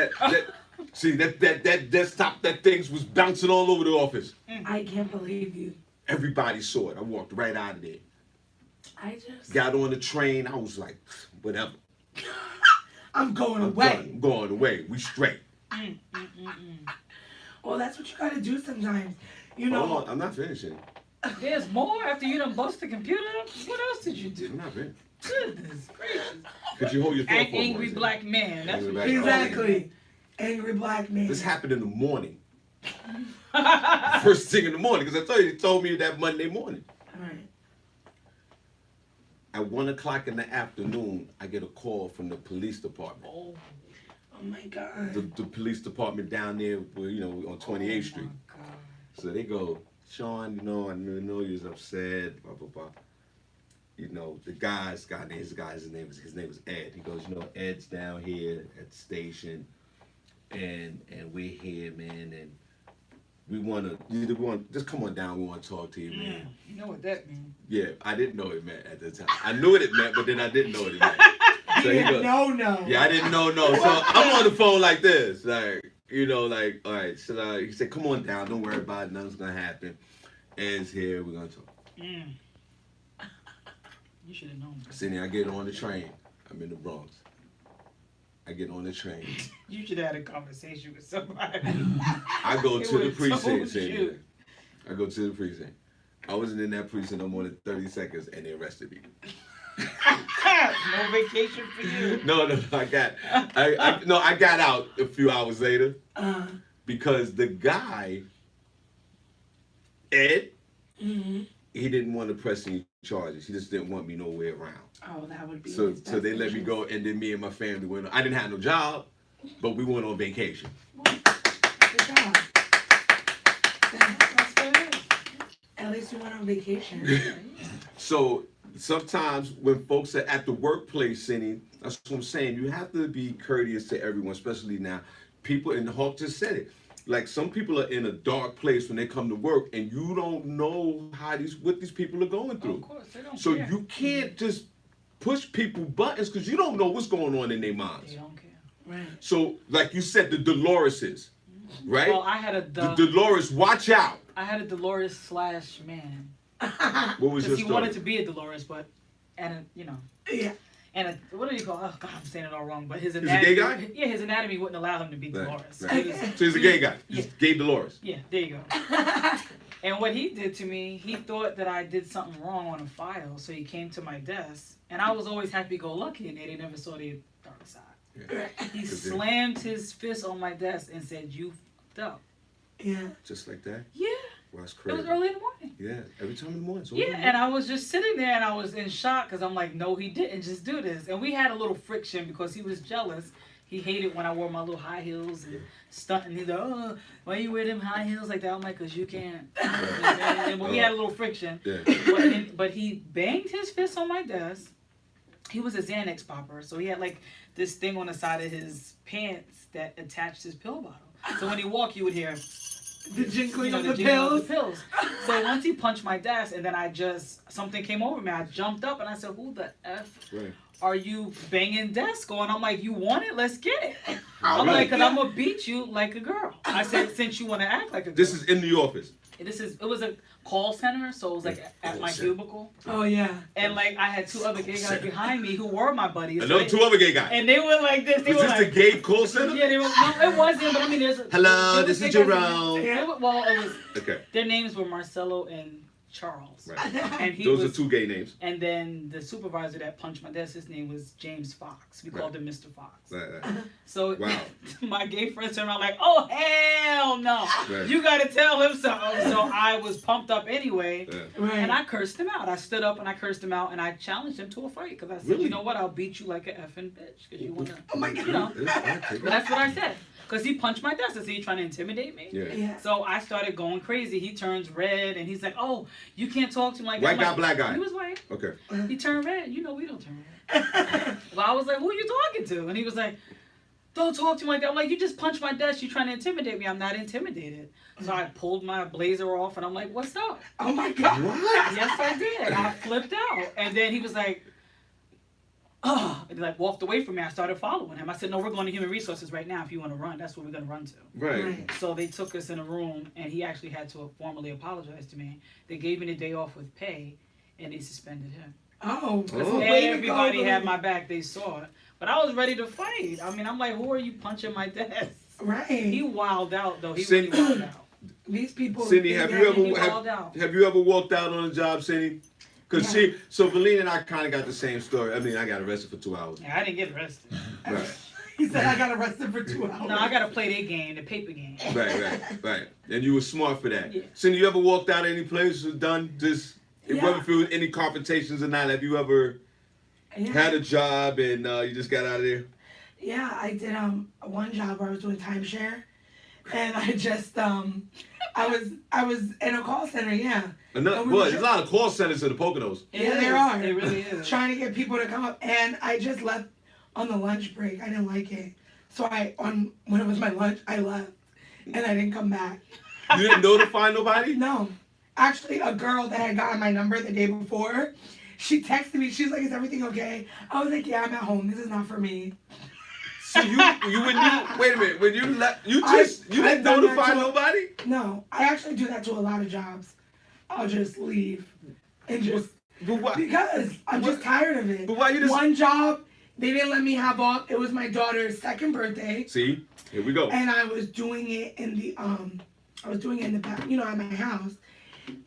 desktop, that things was bouncing all over the office. I can't believe you. Everybody saw it. I walked right out of there. I just Got on the train. I was like, whatever. I'm going I'm away. done. I'm going away. We straight. Well, that's what you gotta do sometimes. Hold on, I'm not finishing. There's more after you done bust the computer. What else did you do? I'm not finished. Goodness gracious. Could you hold your thought for a Angry moment? black man. That's Angry what black you man. Exactly. Angry black man. This happened in the morning. First thing in the morning, because I told you, he told me that Monday morning. Right. At 1 o'clock in the afternoon, I get a call from the police department. Oh my God. The police department down there, where, on 28th Street. God. So they go, Shawn, I know you was upset, blah, blah, blah. The guy's his name was Ed. He goes, Ed's down here at the station, and we're here, man, and we want to just come on down. We want to talk to you, man. You know what that means? Yeah, I didn't know what it meant at the time. I knew what it meant, but then I didn't know what it meant. So he goes, no. yeah, I didn't know. So I'm on the phone like this, like, all right. So he said, come on down. Don't worry about it. Nothing's gonna happen. Ed's here. We're gonna talk. You should have known. Sydney, I get on the train. I'm in the Bronx. I get on the train. You should have had a conversation with somebody. I go They to the would've precinct, told Sydney. you. I go to the precinct. I wasn't in that precinct no more than 30 seconds, and they arrested me. No vacation for you. No, I got out a few hours later because the guy, Ed, he didn't want to press any charges. He just didn't want me nowhere around. Oh, that would be. So they let me go, and then me and my family went. I didn't have no job, but we went on vacation. Good job. That's what it is. At least you went on vacation. So sometimes when folks are at the workplace, Cindy, that's what I'm saying. You have to be courteous to everyone, especially now. People, and Hawk just said it. Like, some people are in a dark place when they come to work, and you don't know what these people are going through. Of course, they don't So care. you can't just push people buttons because you don't know what's going on in their minds. They don't care. Right. So, like you said, the Doloreses, right? Well, I had the Dolores, watch out. I had a Dolores / man. What was your Because he story? wanted to be a Dolores, but you know. Yeah. And what do you call? Oh God, I'm saying it all wrong. But his He's a anatomy. gay guy? Yeah, his anatomy wouldn't allow him to be Right, Dolores. right. He was- So he's a gay guy. He's gay Dolores. Yeah, there you go. And what he did to me, he thought that I did something wrong on a file, so he came to my desk, and I was always happy-go-lucky, and they never saw the dark side. Yeah. He slammed his fist on my desk and said, "You fucked up." Yeah. Just like that? Yeah. Wow, that's It crazy. was early in the morning. Yeah, every time in the morning. It's Yeah, over. and I was just sitting there, and I was in shock, because I'm like, no, he didn't just do this. And we had a little friction, because he was jealous. He hated when I wore my little high heels and stunting. He's like, "Oh, why you wear them high heels like that?" I'm like, "Cause you can't." But we had a little friction. Yeah. But he banged his fist on my desk. He was a Xanax popper, so he had like this thing on the side of his pants that attached his pill bottle. So when he walked, you would hear The jingling of the jingle of pills. So once he punched my desk, and then something came over me. I jumped up and I said, "Who the F Right. are you banging desk on?" I'm like, "You want it? Let's get it." All I'm right. like, "Cause I'm gonna beat you like a girl." I said, "Since you want to act like a girl." This is in the office. It was a call center, so it was like at my cubicle. Oh yeah. And like I had two other gay guys behind me who were my buddies. Another two other gay guys. And they were like this. They Was were this like, the gay call center? yeah, they were. No, it wasn't. But I mean, Hello, there was this is gay guys in Jerome. there. Well, it was. Okay. Their names were Marcelo and Charles. Right. And he Those was, are two gay names. And then the supervisor that punched my desk, his name was James Fox. We called him Mr. Fox. Right. So Wow. my gay friends turned around like, "Oh hell no! Right. You gotta tell him something." So I was pumped up anyway, Yeah. Right. and I cursed him out. I stood up and I cursed him out, and I challenged him to a fight because I said, Really? "You know what? I'll beat you like an effing bitch because you wanna." Oh my God. You know. Yeah, I'll take But it. that's what I said. Because he punched my desk. I said, "You trying to intimidate me?" Yeah. Yeah. So I started going crazy. He turns red and he's like, "Oh, you can't talk to him like that." White I'm guy, like, black guy? He was white. Okay. He turned red. You know we don't turn red. Well, I was like, "Who are you talking to?" And he was like, "Don't talk to him like that." I'm like, "You just punched my desk. You trying to intimidate me." I'm not intimidated. So I pulled my blazer off and I'm like, "What's up?" Oh my God. What? Yes, I did. I flipped out. And then he was like, "Oh," and like walked away from me. I started following him. I said, "No, we're going to human resources right now. If you want to run, that's what we're going to run to." Right. Right. So they took us in a room, and he actually had to formally apologize to me. They gave me the day off with pay, and they suspended him. Oh. Oh. Way to go, Everybody had Billy. my back. They saw it. But I was ready to fight. I mean, I'm like, "Who are you punching my desk?" Right. He wilded out, though. He Cindy- really wilded out. These people. Cindy, have Yeah, you he ever wilded out. have you ever walked out on a job, Cindy? Because Yeah. so Valina and I kind of got the same story. I mean, I got arrested for 2 hours. Yeah, I didn't get arrested. Right. He said I got arrested for 2 hours. No, I got to play their game, the paper game. Right. And you were smart for that. Yeah. Cindy, you ever walked out any place or done this? Yeah. Whether through any confrontations or not, have you ever Yeah. had a job and you just got out of there? Yeah, I did one job where I was doing timeshare, and I just I was in a call center. Yeah. Another, And we boy, were there's a lot of call centers in the Poconos. Yeah, It there is. are. It really is. Trying to get people to come up, and I just left on the lunch break. I didn't like it, so when it was my lunch, I left, and I didn't come back. You didn't notify nobody? No, actually, a girl that had gotten my number the day before, she texted me. She was like, "Is everything okay?" I was like, "Yeah, I'm at home. This is not for me." So you wait a minute, when you left, you I've didn't done that notify too. nobody? No, I actually do that to a lot of jobs. I'll just leave and just But why? because I'm just tired of it. But why you just One job, they didn't let me have off. It was my daughter's second birthday, see? Here we go. and I was doing it in the back, at my house,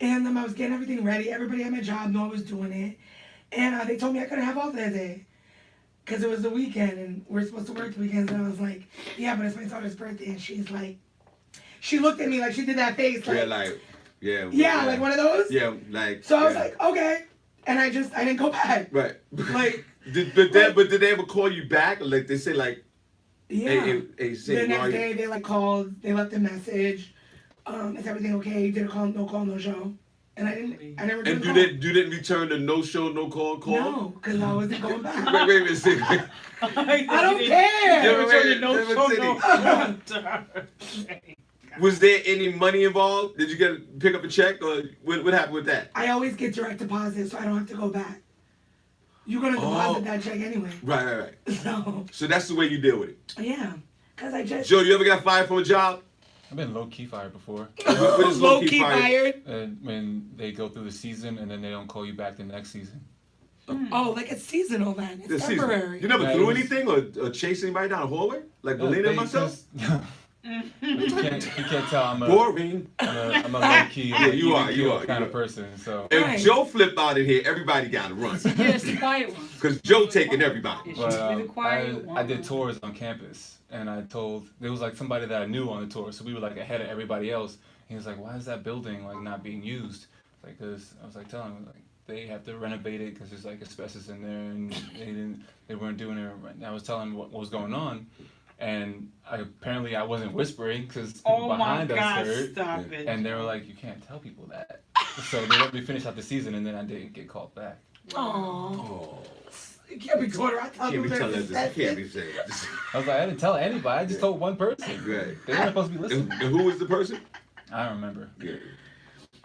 and I was getting everything ready. Everybody at my job knew I was doing it, and they told me I couldn't have off that day because it was the weekend and we're supposed to work the weekends. And I was like, "Yeah, but it's my daughter's birthday," and she's like, she looked at me like she did that face, like, yeah, like one of those. Yeah, like. So I was yeah. like, okay, and I didn't go back. Right. Like, did they ever call you back? Like they say, like, yeah. hey, say, The next Mario- day they called, they left a message. Is everything okay? Did a call, no show, and I never did And a you call. didn't return the no show, no call call? No, because I wasn't going back. Wait a minute, see. I don't care. Yeah, wait, No wait, show, no. Was there any money involved? Did you pick up a check or what happened with that? I always get direct deposit, so I don't have to go back. you're gonna deposit that check anyway. Right. So So that's the way you deal with it. yeah, cause I just Joe, you ever got fired from a job? I've been low key fired before. What is low key fired. And when they go through the season and then they don't call you back the next season. Oh, like it's seasonal then. It's This temporary. season. You never Yeah, threw it was- anything or chased anybody down the hallway? Like No, Belinda and they myself? just- you can't tell I'm a Boring. low key, Yeah, you are kind of person. So, If Right. Joe flipped out in here, everybody got to run. Yeah, it's the quiet one. Because Joe taking everybody. It but should be the quiet one. I did tours on campus, and I told there was like somebody that I knew on the tour, so we were like ahead of everybody else. He was like, "Why is that building like not being used?" Like, cause I was like telling him like they have to renovate it because there's like asbestos in there, and they weren't doing it. And I was telling him what was going on. And apparently I wasn't whispering because people Oh my behind us God, heard. stop it. And they were like, you can't tell people that. So they let me finish out the season and then I didn't get called back. Aww. Oh. You can't be going around Can't talking be telling this. about Can't be saying this. I was like, I didn't tell anybody. I just told one person. Right. They weren't supposed to be And listening. who was the person? I don't remember. Yeah.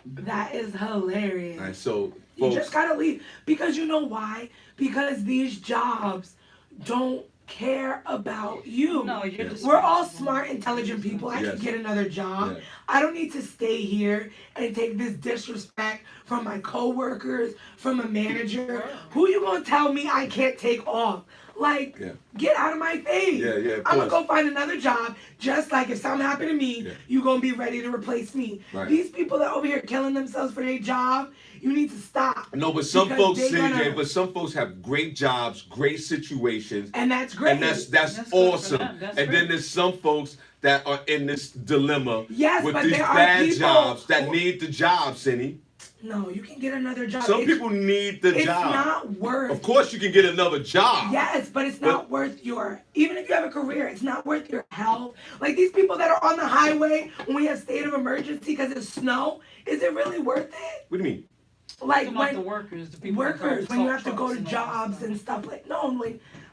That is hilarious. All right, so, You folks. just gotta leave because you know why? Because these jobs don't care about you. No, you're just We're all smart, intelligent people. I Yes. can get another job. Yeah. I don't need to stay here and take this disrespect from my coworkers, from a manager. Who you gonna tell me I can't take off? Like, Yeah. get out of my face. Yeah, of I'm gonna course. go find another job. Just like if something happened to me, Yeah. you gonna be ready to replace me. Right. These people that are over here killing themselves for their job, you need to stop. No, but some Because folks, they CJ, gonna- but some folks have great jobs, great situations, And that's great. and that's That's good for awesome. them. That's And great. then there's some folks that are in this dilemma Yes, with but these there are bad people jobs that who- need the job, Cindy. No, you can get another job. Some It's- people need the it's job. not worth. Of course, you can get another job. Yes, but it's not worth your. Even if you have a career, it's not worth your health. Like these people that are on the highway when we have state of emergency because it's snow. Is it really worth it? What do you mean? Like Talking about the when workers, the people that workers, drive when you truck have to go trucks to and all that jobs stuff. and stuff like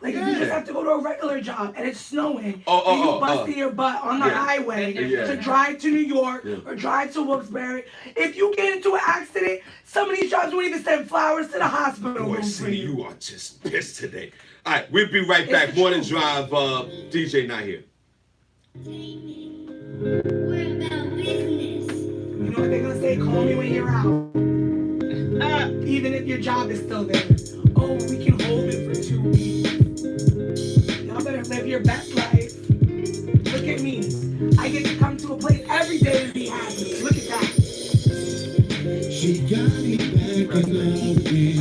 if you Yeah. just have to go to a regular job and it's snowing and Oh, you busting your butt on the Yeah. highway Yeah. to drive to New York Yeah. or drive to Wilkes-Barre. If you get into an accident, some of these jobs won't even send flowers to the hospital Boy, room for Cindy, you. you are just pissed today. All right, we'll be right It's back. the Morning truth. Drive, DJ not here. We're about business. You know what they're gonna say? Call me when you're out. Even if your job is still there. Oh, we can hold it for 2 weeks. Y'all better live your best life. Look at me. I get to come to a place every day and be happy. Look at that. She got me back in love again.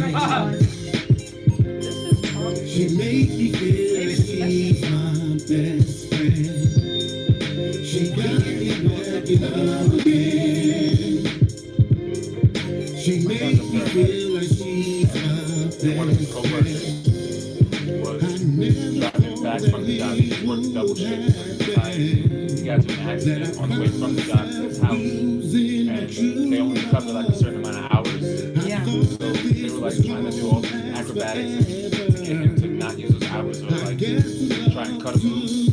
She made me feel like she's my best friend. She got me back in love again. She made me feel like she's my One of his best co-workers friend. was driving back from the job. He worked double shift. He got to an accident on the way from the job to his house. And they only cover like a certain amount of hours. Yeah. So they were like trying to do all these acrobatics to get him to not use those hours or like try and cut him loose.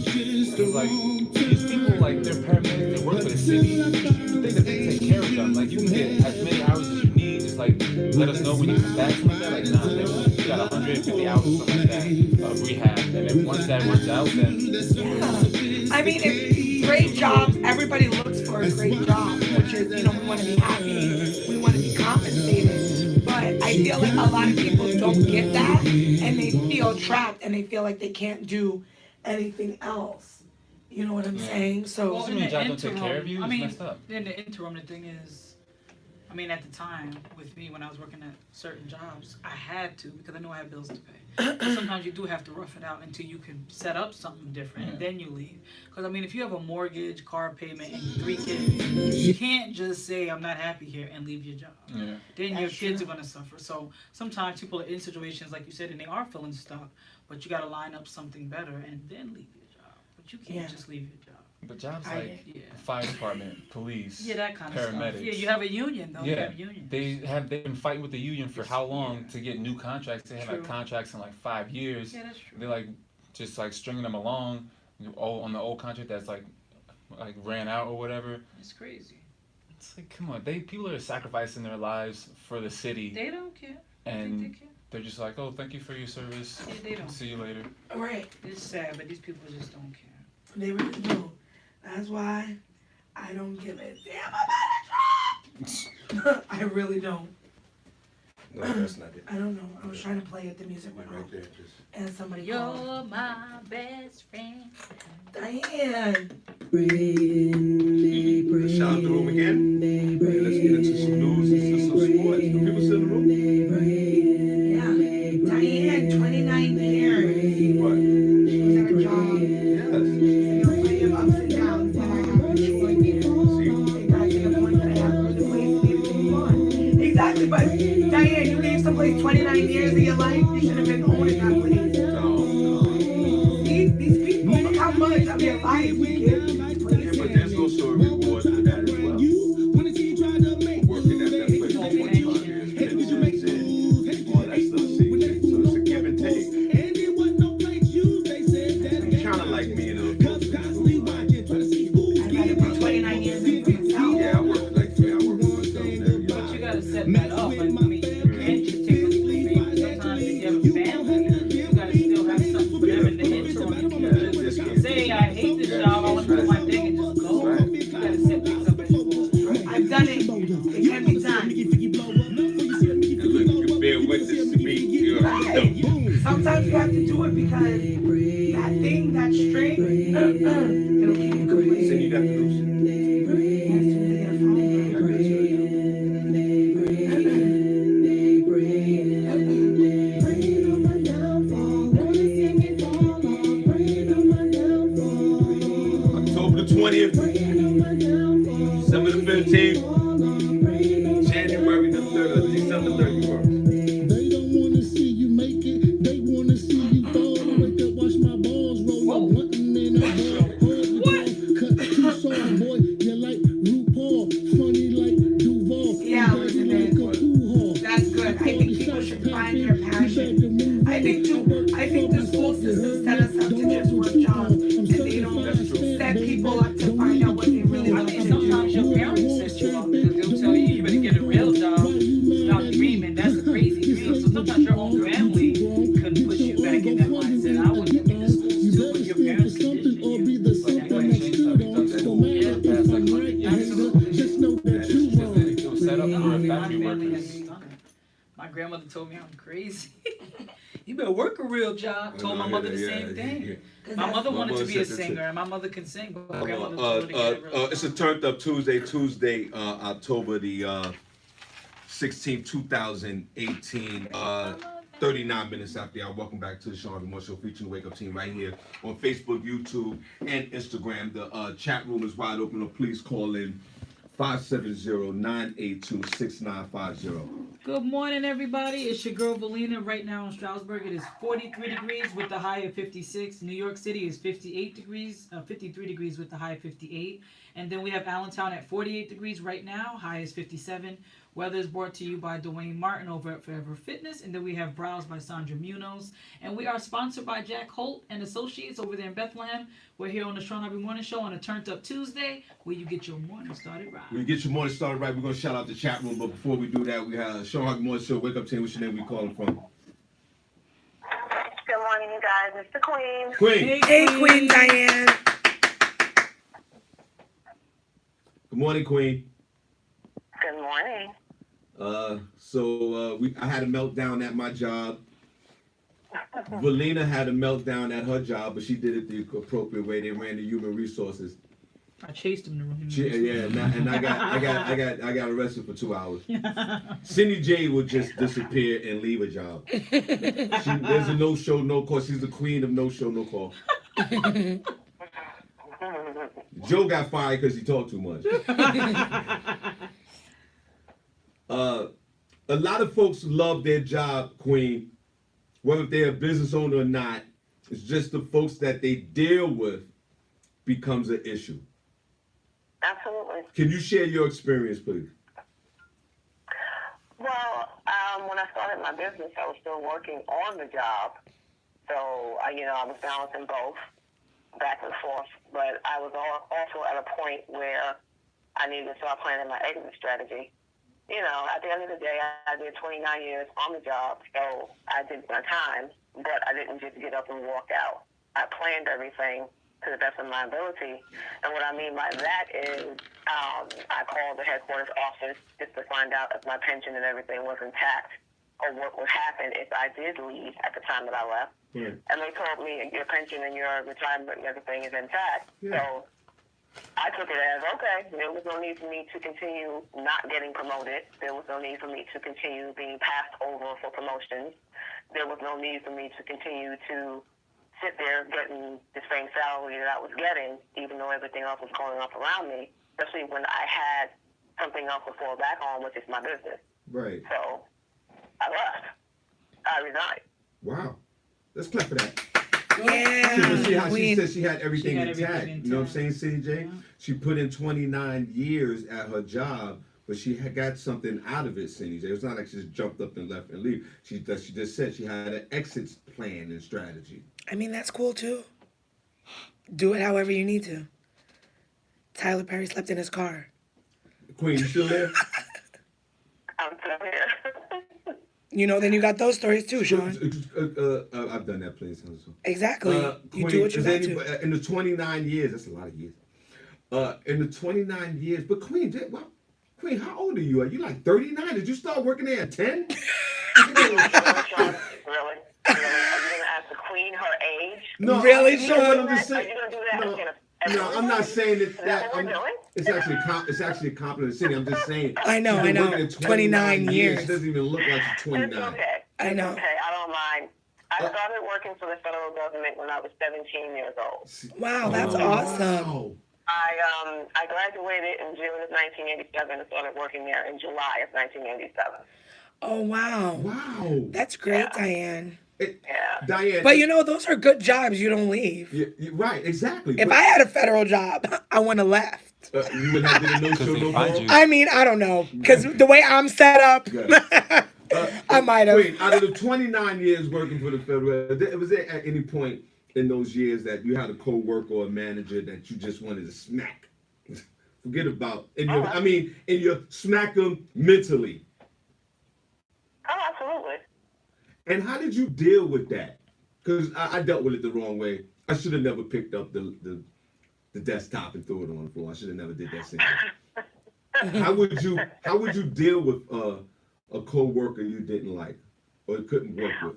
It was like these people like they're paramedics, they work for the city. You think that they take care of them. Like you can get as many hours as you need, just like let us know when you come back, something like that. Like nah, you got 150 hours or something like that of rehab. And then once that runs out, then Yeah. I mean, if great jobs, everybody looks for a great job, which is, you know, we want to be happy, we want to be compensated. But I feel like a lot of people don't get that, and they feel trapped, and they feel like they can't do anything else. You know what I'm saying? So, Well, so in many the jobs don't take interim, care of you. I It's mean, messed up. in the interim, the thing is, I mean, at the time, with me, when I was working at certain jobs, I had to, because I knew I had bills to pay. But sometimes you do have to rough it out until you can set up something different, and then you leave. Because, I mean, if you have a mortgage, car payment, and 3 kids, you can't just say, I'm not happy here, and leave your job. Yeah. Then your That's kids true. are going to suffer. So sometimes people are in situations, like you said, and they are feeling stuck, but you got to line up something better and then leave your job. But you can't Yeah. just leave your job. But jobs I- like Yeah. fire department, police, Yeah, that kind of paramedics. stuff. Yeah, you have a union, though. You Yeah, have unions. they've been fighting with the union for how long Yeah. to get new contracts? They have like True. contracts in like 5 years. Yeah, that's true. They're like just like stringing them along, on the old contract that's like ran out or whatever. It's crazy. It's like come on, people are sacrificing their lives for the city, They don't care. and They care. they're just like, oh, thank you for your service. Yeah, they don't. See you later. Right. It's sad, but these people just don't care. They really don't. That's why I don't give a damn about a job. I really don't. No, that's not it. I don't know. I was trying to play it. The music went Right off. there, just. And somebody You're called. my best friend. Diane. Shout out the room again. And let's get into some news and some sports. The people still in the room? Yeah. Diane, 29 years. What? She was at her job. Yes. You know, plenty of ups and downs that I have for sure. It got to the point that I have no place to be move on. Exactly, but Diane, you gave someplace 29 years of your life. You should have been owning that place. See, these people, look how much of your life you give these Yeah, places. but there's also a reward for that as well. Working at that place for 25 years, pensions and all that stuff. See, so it's a give and take. It's kind of like me, you know. I gotta put 29 years in for myself. Yeah, I work like 3 hours for myself now. But you gotta set that up. Like, I mean, you can't just take a leap of faith. Sometimes if you have a family, you gotta still have something for them in the interim. You can't just say, I hate this job, I want to do my thing and just go. You gotta set things up as you go. I've done it. It can be done. And look, you can bear witness to me. You already know. Sometimes you have to do it because that thing, that string, it'll keep you complete. So you got to do something. October the 20th, December the 15th, January the 3rd, December 31st. They don't wanna see you make it. They wanna see you fall. Wake up, watch my balls roll. I'm hunting in a ball. Cut too soft, boy. You like RuPaul. Funny like Duval. Yeah, Elizabeth. That's good. I think people should find their passion. I think the school system set us up to just work jobs, and they don't set people up to find out what they really I want think to sometimes do. your parents set you up because they'll tell you you better get a real job, stop dreaming. That's a crazy dream. So sometimes your own family can push you back in that mindset. I wouldn't think the schools too, but your parents condition you. But that way, It was set up for a my factory family has workers. done it. My grandmother told me I'm crazy. You better work a real job. Told my mother the same thing. My mother wanted to be a singer, and my mother can sing, but my grandmother told her to get a real job. It's a Turned Up Tuesday, October the 16th, 2018. 39 minutes after y'all. Welcome back to the Shawn Harvey Show, featuring the Wake Up Team right here on Facebook, YouTube, and Instagram. The chat room is wide open. Please call in 570-982-6950. Good morning, everybody. It's your girl Valina. Right now in Stroudsburg, it is 43 degrees with the high of 56. New York City is 58 degrees, 53 degrees with the high of 58. And then we have Allentown at 48 degrees right now. High is 57. Weather is brought to you by Dwayne Martin over at Forever Fitness. And then we have Browse by Sandra Munoz. And we are sponsored by Jack Holt and Associates over there in Bethlehem. We're here on the Shawn Harvey Morning Show on a Turned Up Tuesday, where you get your morning started right. We get your morning started right. We're going to shout out the chat room. But before we do that, we have Shawn Harvey Morning Show, Wake Up Team. What's your name? We calling from? Good morning, you guys. It's the Queen. Queen. Hey, Queen Diane. Good morning, Queen. Good morning. I had a meltdown at my job. Valina had a meltdown at her job, but she did it the appropriate way. They ran the human resources. I chased him to room. And I got arrested for 2 hours. Cindy J will just disappear and leave a job. There's a no show, no call. She's the queen of no show, no call. Joe got fired because he talked too much. A lot of folks love their job, Queen, whether they're a business owner or not. It's just the folks that they deal with becomes an issue. Absolutely. Can you share your experience, please? Well, when I started my business, I was still working on the job. So, I was balancing both back and forth. But I was also at a point where I needed to start planning my exit strategy. you know, at the end of the day, I did 29 years on the job, so I did my time, but I didn't just get up and walk out. I planned everything to the best of my ability. And what I mean by that is I called the headquarters office just to find out if my pension and everything was intact or what would happen if I did leave at the time that I left. Yeah. And they told me your pension and your retirement and everything is intact. Yeah. So I took it as, okay, there was no need for me to continue not getting promoted. There was no need for me to continue being passed over for promotions. There was no need for me to continue to sit there getting the same salary that I was getting, even though everything else was going up around me, especially when I had something else to fall back on, which is my business. Right. So I left. I resigned. Wow. Let's clap for that. Yeah. See how she Queen. said she had everything She had intact. everything You know what I'm saying, intact. Cindy J? Yeah. She put in 29 years at her job, but she had got something out of it, Cindy J. It's not like she just jumped up and left and leave. She just said she had an exit plan and strategy. I mean, that's cool too. Do it however you need to. Tyler Perry slept in his car. Queen, you still there? I'm still here. You know, then you got those stories too, Sean. I've done that plenty of times. Exactly. You Queen, do what you is got any- to. In the 29 years, that's a lot of years. In the 29 years, but Queen, Queen, how old are you? Are you like 39? Did you start working there at 10? Really? Really? Are you going to ask the queen her age? No, Really, you know what Sean? I'm just Are saying. you going to do that? No, I'm not saying that. Is that what we're doing? It's actually a compliment, Cindy. I'm just saying. I know, she's been I know. working at 29 years. She doesn't even look like she's 29. It's okay. I know. Okay, I don't mind. I started working for the federal government when I was 17 years old. Wow, that's Oh, awesome. wow. I graduated in June of 1987 and started working there in July of 1987. Oh, wow. Wow. That's great, Yeah. Diane. Yeah. Diane. But you know, those are good jobs. You don't leave. Right, exactly. If I had a federal job, I wouldn't have left. You would have did a no show, they no find call. you. I mean, I don't know. Because the way I'm set up, I might have. Wait, out of the 29 years working for the federal, was there at any point in those years that you had a co-worker or a manager that you just wanted to smack? Forget about, and you smack them mentally. Oh, absolutely. And how did you deal with that? Because I dealt with it the wrong way. I should have never picked up the desktop and threw it on the floor. I should have never did that same thing. How would you deal with a co-worker you didn't like or couldn't work with?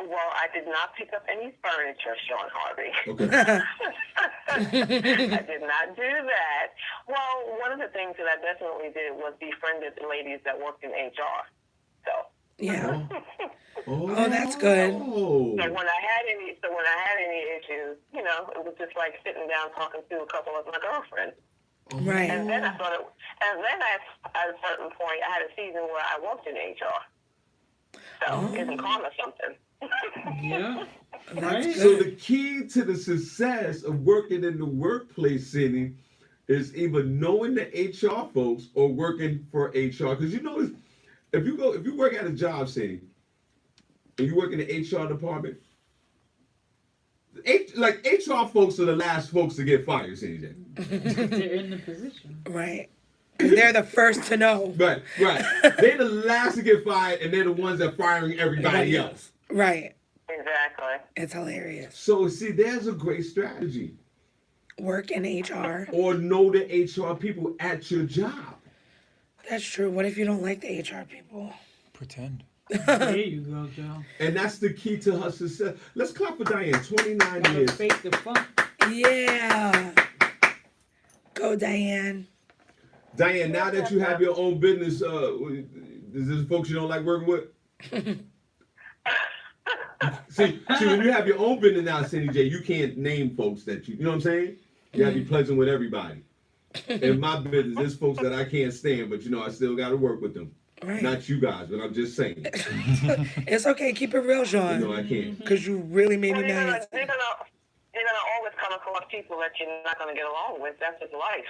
Well, I did not pick up any furniture, Shawn Harvey. Okay. I did not do that. Well, one of the things that I definitely did was befriended the ladies that worked in HR. So. Yeah. Oh, that's good. So when I had any issues, you know, it was just like sitting down talking to a couple of my girlfriends. Right. And then at a certain point, I had a season where I worked in HR. So isn't karma something? Yeah. That's Right. So good. the key to the success of working in the workplace, Cindy, is either knowing the HR folks or working for HR. Because you notice, if you work at a job, Cindy, and you work in the HR department, HR folks are the last folks to get fired, Cindy J. They're in the position. Right. 'Cause they're the first to know. Right. They're the last to get fired, and they're the ones that are firing everybody else. Right. Exactly. It's hilarious. So, see, there's a great strategy. Work in HR. Or know the HR people at your job. That's true. What if you don't like the HR people? Pretend. There you go, Joe. And that's the key to her success. Let's clap for Diane. 29 Gotta years. fake the funk. Yeah. Go, Diane. Diane, now that you have your own business, is this folks you don't like working with? see, when you have your own business now, Cindy J, you can't name folks that you know what I'm saying? You gotta be pleasant with everybody. In my business, there's folks that I can't stand, but I still gotta work with them. Right. Not you guys, but I'm just saying. It's okay. Keep it real, Sean. I can't. Because you really made me Well, you're mad. gonna always come across people that you're not gonna get along with. That's just life.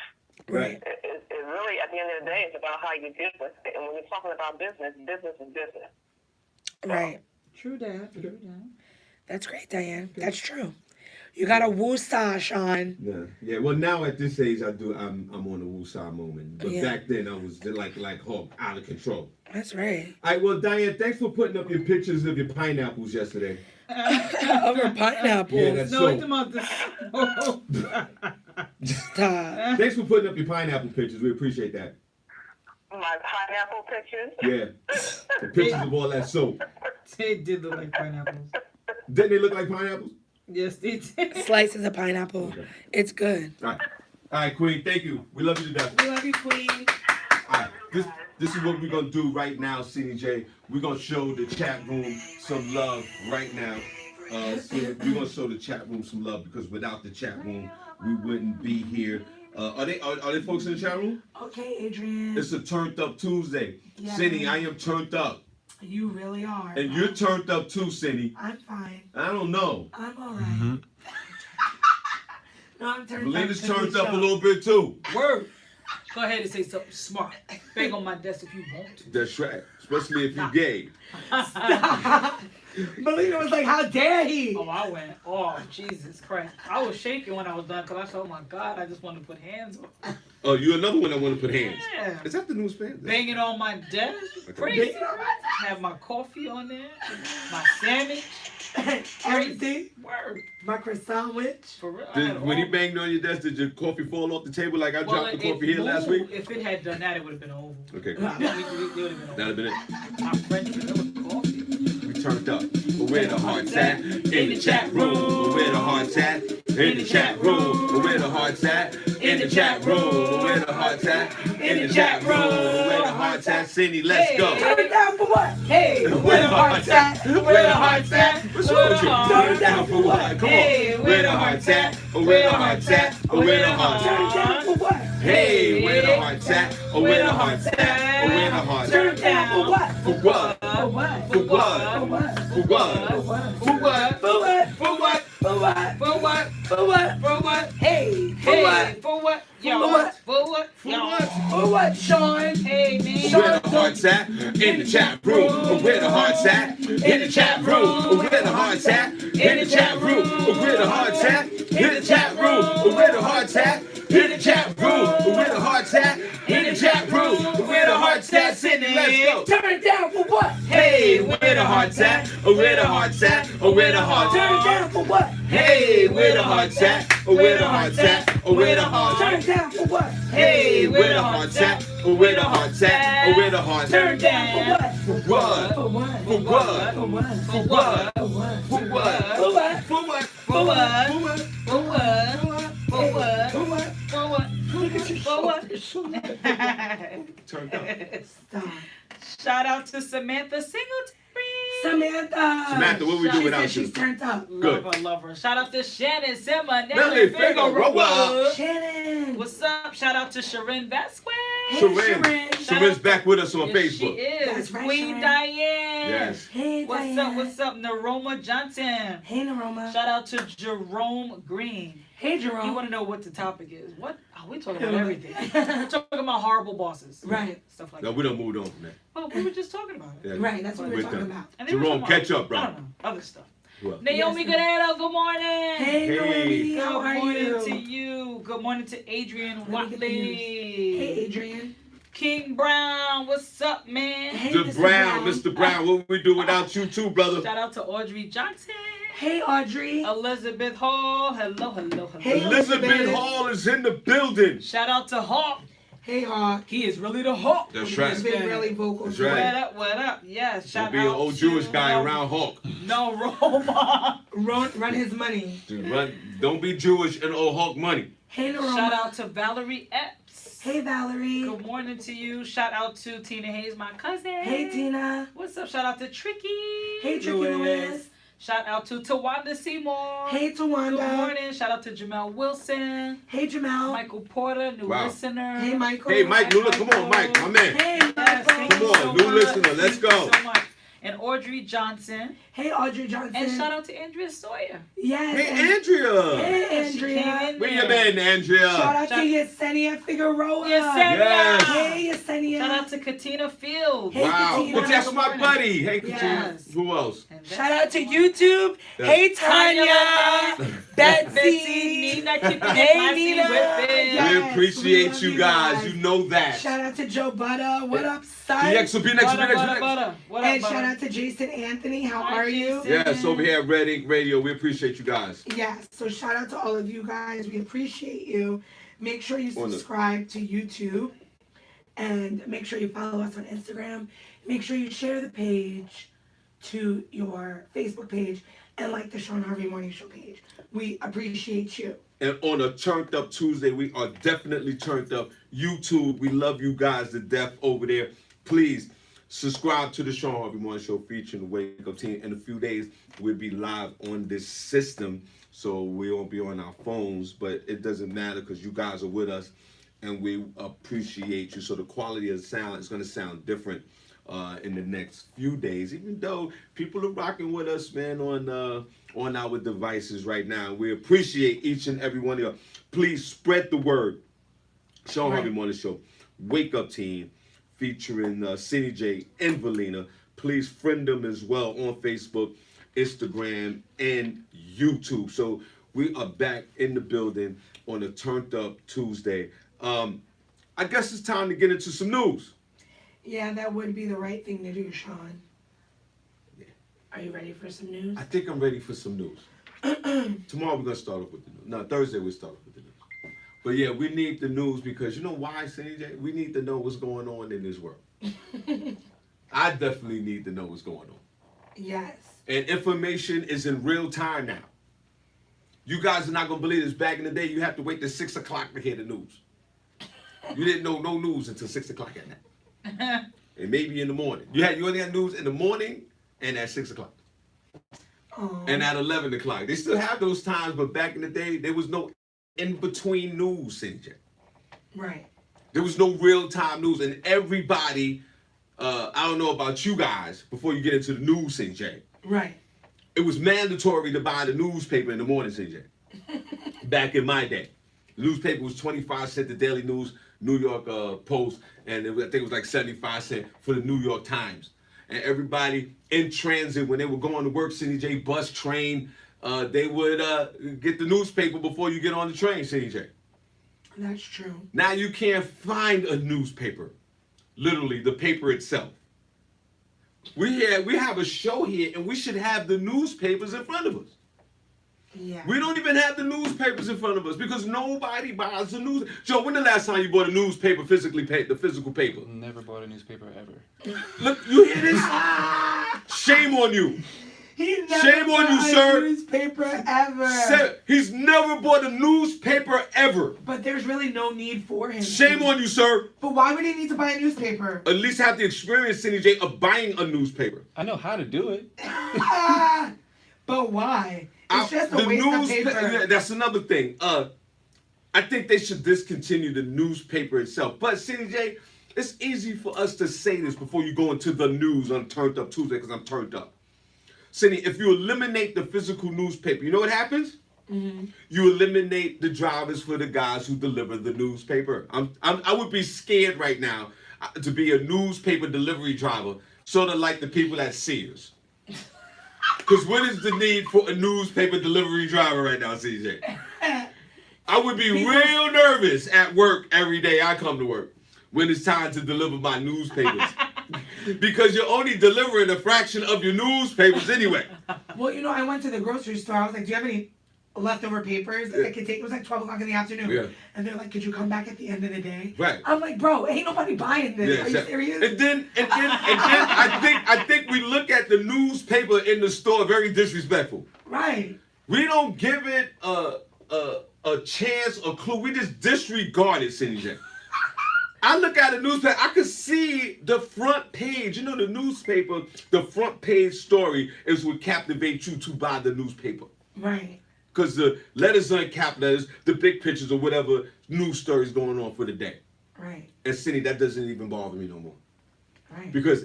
Right. It really, at the end of the day, it's about how you deal with it. And when you're talking about business, business is business. Right. True that. True that. That's great, Diane. That's true. You got a woosah, Shawn. Yeah. Well, now at this age, I'm on the woosah moment. But Yeah. back then, I was like Hulk, out of control. That's right. All right. Well, Diane, thanks for putting up your pictures of your pineapples yesterday. Over pineapples. Yeah, that's No, so. it's about this. Stop. Thanks for putting up your pineapple pictures. We appreciate that. My pineapple pictures. Yeah. The pictures of all that soap. They did look like pineapples. Didn't they look like pineapples? Yes, they did. Slices of pineapple. Okay. It's good. All right, Queen. Thank you. We love you to death. We love you, Queen. All right. This is what we're gonna do right now, CDJ. We're gonna show the chat room some love right now. So we're gonna show the chat room some love because without the chat room, we wouldn't be here. Are they folks in the chat room? Okay, Adrian. It's a turned up Tuesday. Yeah. Cindy, I am turned up. You really are. And you're turned up too, Cindy. I'm fine. I don't know. I'm all right. No, I'm turned up. Belinda's turned up a little bit too. Word. Go ahead and say something smart. Bang on my desk if you want to. That's right. Especially if you're gay. Belinda was like, how dare he? Oh, I went, oh, Jesus Christ. I was shaking when I was done because I said, oh my God, I just want to put hands on. Oh, you're another one that want to put hands. Yeah. Is that the new span? Banging on my desk. Okay. Crazy. Have my coffee on there. My sandwich. Everything. Word. My croissant sandwich. For real. When he banged on your desk, did your coffee fall off the table like I dropped the coffee here last week? If it had done that, it would have been over. Okay, It cool. would have been over. That'd have been it. My French vanilla coffee. We turned up. But where the hearts at? In the chat room. But where the hearts at? In the chat room. But where the hearts at? In the chat room. But where the hearts at? In the chat room. But where the hearts at? Cindy, let's go. Turn it down for what? Hey, Where the hearts at? Where the hearts at? What's wrong with you? Turn it down for what? Come on. Hey, Where the hearts at? Where the hearts at? Where the hearts Turn it at? down for what? Hey, where the hearts at? Where the hearts at? Where the hearts Turn at? it down for what? For what? For what? For what? For what? For what? For what? For what? For what? For what? For what? For what? For what? For what? Hey, for Hey, what? for what? Yo, For what? For what? For Yo. what? For what, Shawn? Hey, man. Where the hearts at? In the chat room. Where the hearts at? In the chat room. Where the hearts at? In the chat room. Where the hearts at? In the chat room. Where the hearts at? In the chat room. Where the hearts at? In the chat room. Where the hearts at? Sydney, let's go. Turn it down for what? Hey, where the hearts at? Where the hearts at? Where the hearts Turn it at? down for what? Hey, where the hearts at? Where the hearts at? Where the hearts Turn at? it down for what? Hey, where the hearts at? Where the hearts at? Where the hearts Turn at? it down for what? For what? For what? For what? For what? For what? For what? For what? For what? For what? For what? For what? For what? For what? For what? For what? For what? Turned up. Stop. Shout out to Samantha Singletary. Samantha. Samantha, what we do She said without you? she's turned up. Good. Love her. Shout out to Shannon Simma, Nelly Nelly Figueroa. Figueroa. Shannon. What's up? Shout out to Sharon Vasquez. Hey, Sharon. Sharon's back with us on Yes, she Facebook. is. That's right, Queen Sharon. Diane. Yes. Hey, What's Diane. up? What's up? Naroma Johnson. Hey, Naroma. Shout out to Jerome Green. Hey, You Jerome. want to know what the topic is? What? Oh, we talking about everything. We're talking about horrible bosses. Right. Stuff like No, that. we don't move on from that. Well, we were just talking about it. Yeah. Right, that's what we're We're talking done. about. And then we were Jerome, talking catch about, up, bro. I don't know, other stuff. Well, Naomi Yes, Guerrero, good morning. Hey, Noemi, how Good are morning you? to you. Good morning to Adrian Let me get the Watley. Hey, Adrian. King Brown, what's up, man? Hey, Mr. Mr. Brown, Mr. Brown, what we do without you too, brother? Shout out to Audrey Johnson. Hey, Audrey. Elizabeth Hall. Hello, hello, hello. Hey, Elizabeth Hall is in the building. Shout out to Hawk. Hey, Hawk. He is really the Hawk. That's right. He's been really vocal. That's today. right. What up? Yes. Don't Shout be out an old to, Jewish guy around Hawk. No, Roma. Run his money. Dude, don't be Jewish and owe Hawk money. Hey, Naroma. Shout out to Valerie Epps. Hey, Valerie. Good morning to you. Shout out to Tina Hayes, my cousin. Hey, Tina. What's up? Shout out to Tricky. Hey, Tricky Lewis. Shout out to Tawanda Seymour. Hey, Tawanda. Good morning. Shout out to Jamel Wilson. Hey, Jamel. Michael Porter, new Wow. listener. Hey, Michael. Hey, Mike, Lula, come on, Mike, my man. Hey, Yes, Michael. thank you Come on, so new much. listener, let's Thank you go. so much. And Audrey Johnson. Hey, Audrey Johnson. And shout out to Andrea Sawyer. Yes. Hey, and- Andrea. Hey, She came Andrea. in Where there. you been, Andrea? Shout out to Yesenia Figueroa. Yesenia. Yes. Hey, Yesenia. Shout out to Katina Fields. Hey, Wow. Katina. Well, that's my buddy. Hey, Katina. Yes. Who else? And Shout out to YouTube. Hey, Tanya. Betsy. Nina, keep it Hey, classy Nina. with it. Yes, We we appreciate love you you guys. guys. You know that. Shout out to Joe Butter. What up, son? Be next, be next, be Butter, next, be butter, next. butter. What And up, shout butter? out to Jason Anthony. How Hi, are you? Jason. Yes, over here at Red Ink Radio. We appreciate you guys. Yes. So shout out to all of you guys. We appreciate you. Make sure you On the- subscribe to YouTube. And make sure you follow us on Instagram. Make sure you share the page to your Facebook page and like the Shawn Harvey Morning Show page. We appreciate you. And on a Turned Up Tuesday, we are definitely turned up. YouTube, we love you guys to death over there. Please subscribe to the Shawn Harvey Morning Show featuring the Wake Up Team. In a few days, we'll be live on this system, so we won't be on our phones, but it doesn't matter because you guys are with us, and we appreciate you. So the quality of the sound is going to sound different in the next few days, even though people are rocking with us, man, on our devices right now. We appreciate each and every one of you. Please spread the word. Shawn Harvey Morning Show, Wake Up Team, featuring Cindy J and Valina. Please friend them as well on Facebook, Instagram, and YouTube. So we are back in the building on a Turned Up Tuesday. I guess it's time to get into some news. Yeah, that would be the right thing to do, Sean. Yeah. Are you ready for some news? I think I'm ready for some news. Tomorrow we're going to start off with the news. No, Thursday we'll start off with the news. But yeah, we need the news because you know why, CJ? We need to know what's going on in this world. I definitely need to know what's going on. Yes. And information is in real time now. You guys are not going to believe this. Back in the day, you have to wait till 6 o'clock to hear the news. You didn't know no news until 6 o'clock at night. And maybe in the morning. You only had news in the morning and at 6 o'clock. And at 11 o'clock. They still have those times, but back in the day, there was no in-between news, CJ. Right. There was no real-time news. And everybody, I don't know about you guys, before you get into the news, CJ. Right. It was mandatory to buy the newspaper in the morning, CJ. Back in my day. The newspaper was 25 cents, the Daily News, New York Post, and I think it was like 75 cents for the New York Times. And everybody in transit, when they were going to work, Cindy J, bus, train, they would get the newspaper before you get on the train, Cindy J. That's true. Now you can't find a newspaper, literally the paper itself. We have a show here, and we should have the newspapers in front of us. Yeah. We don't even have the newspapers in front of us because nobody buys the news. Joe, when the last time you bought a newspaper, the physical paper? Never bought a newspaper ever. Look, you hear this? Shame on you. He never Shame on you, bought sir. a newspaper ever. He's never bought a newspaper ever. But there's really no need for him. Shame on you, sir. But why would he need to buy a newspaper? At least have the experience, Cindy J, of buying a newspaper. I know how to do it. But why? It's just a waste of paper. That's another thing. I think they should discontinue the newspaper itself. But Cindy J, it's easy for us to say this before you go into the news on Turned Up Tuesday because I'm turned up. Cindy, if you eliminate the physical newspaper, you know what happens? Mm-hmm. You eliminate the drivers for the guys who deliver the newspaper. I would be scared right now to be a newspaper delivery driver, sort of like the people at Sears. Because what is the need for a newspaper delivery driver right now, CJ? I would be real nervous at work every day I come to work when it's time to deliver my newspapers. Because you're only delivering a fraction of your newspapers anyway. Well, you know, I went to the grocery store. I was like, do you have any leftover papers that I could take? It was like 12 o'clock in the afternoon. Yeah. And they're like, could you come back at the end of the day? Right. I'm like, bro, ain't nobody buying this. Yeah, Are you serious? And then I think we look at the newspaper in the store very disrespectful. Right. We don't give it a chance or clue. We just disregard it, Cindy J. I look at a newspaper, I could see the front page. You know, the newspaper, the front page story is what captivates you to buy the newspaper. Right. Because the letters are in cap letters, the big pictures or whatever news story is going on for the day. Right. And Cindy, that doesn't even bother me no more. Right. Because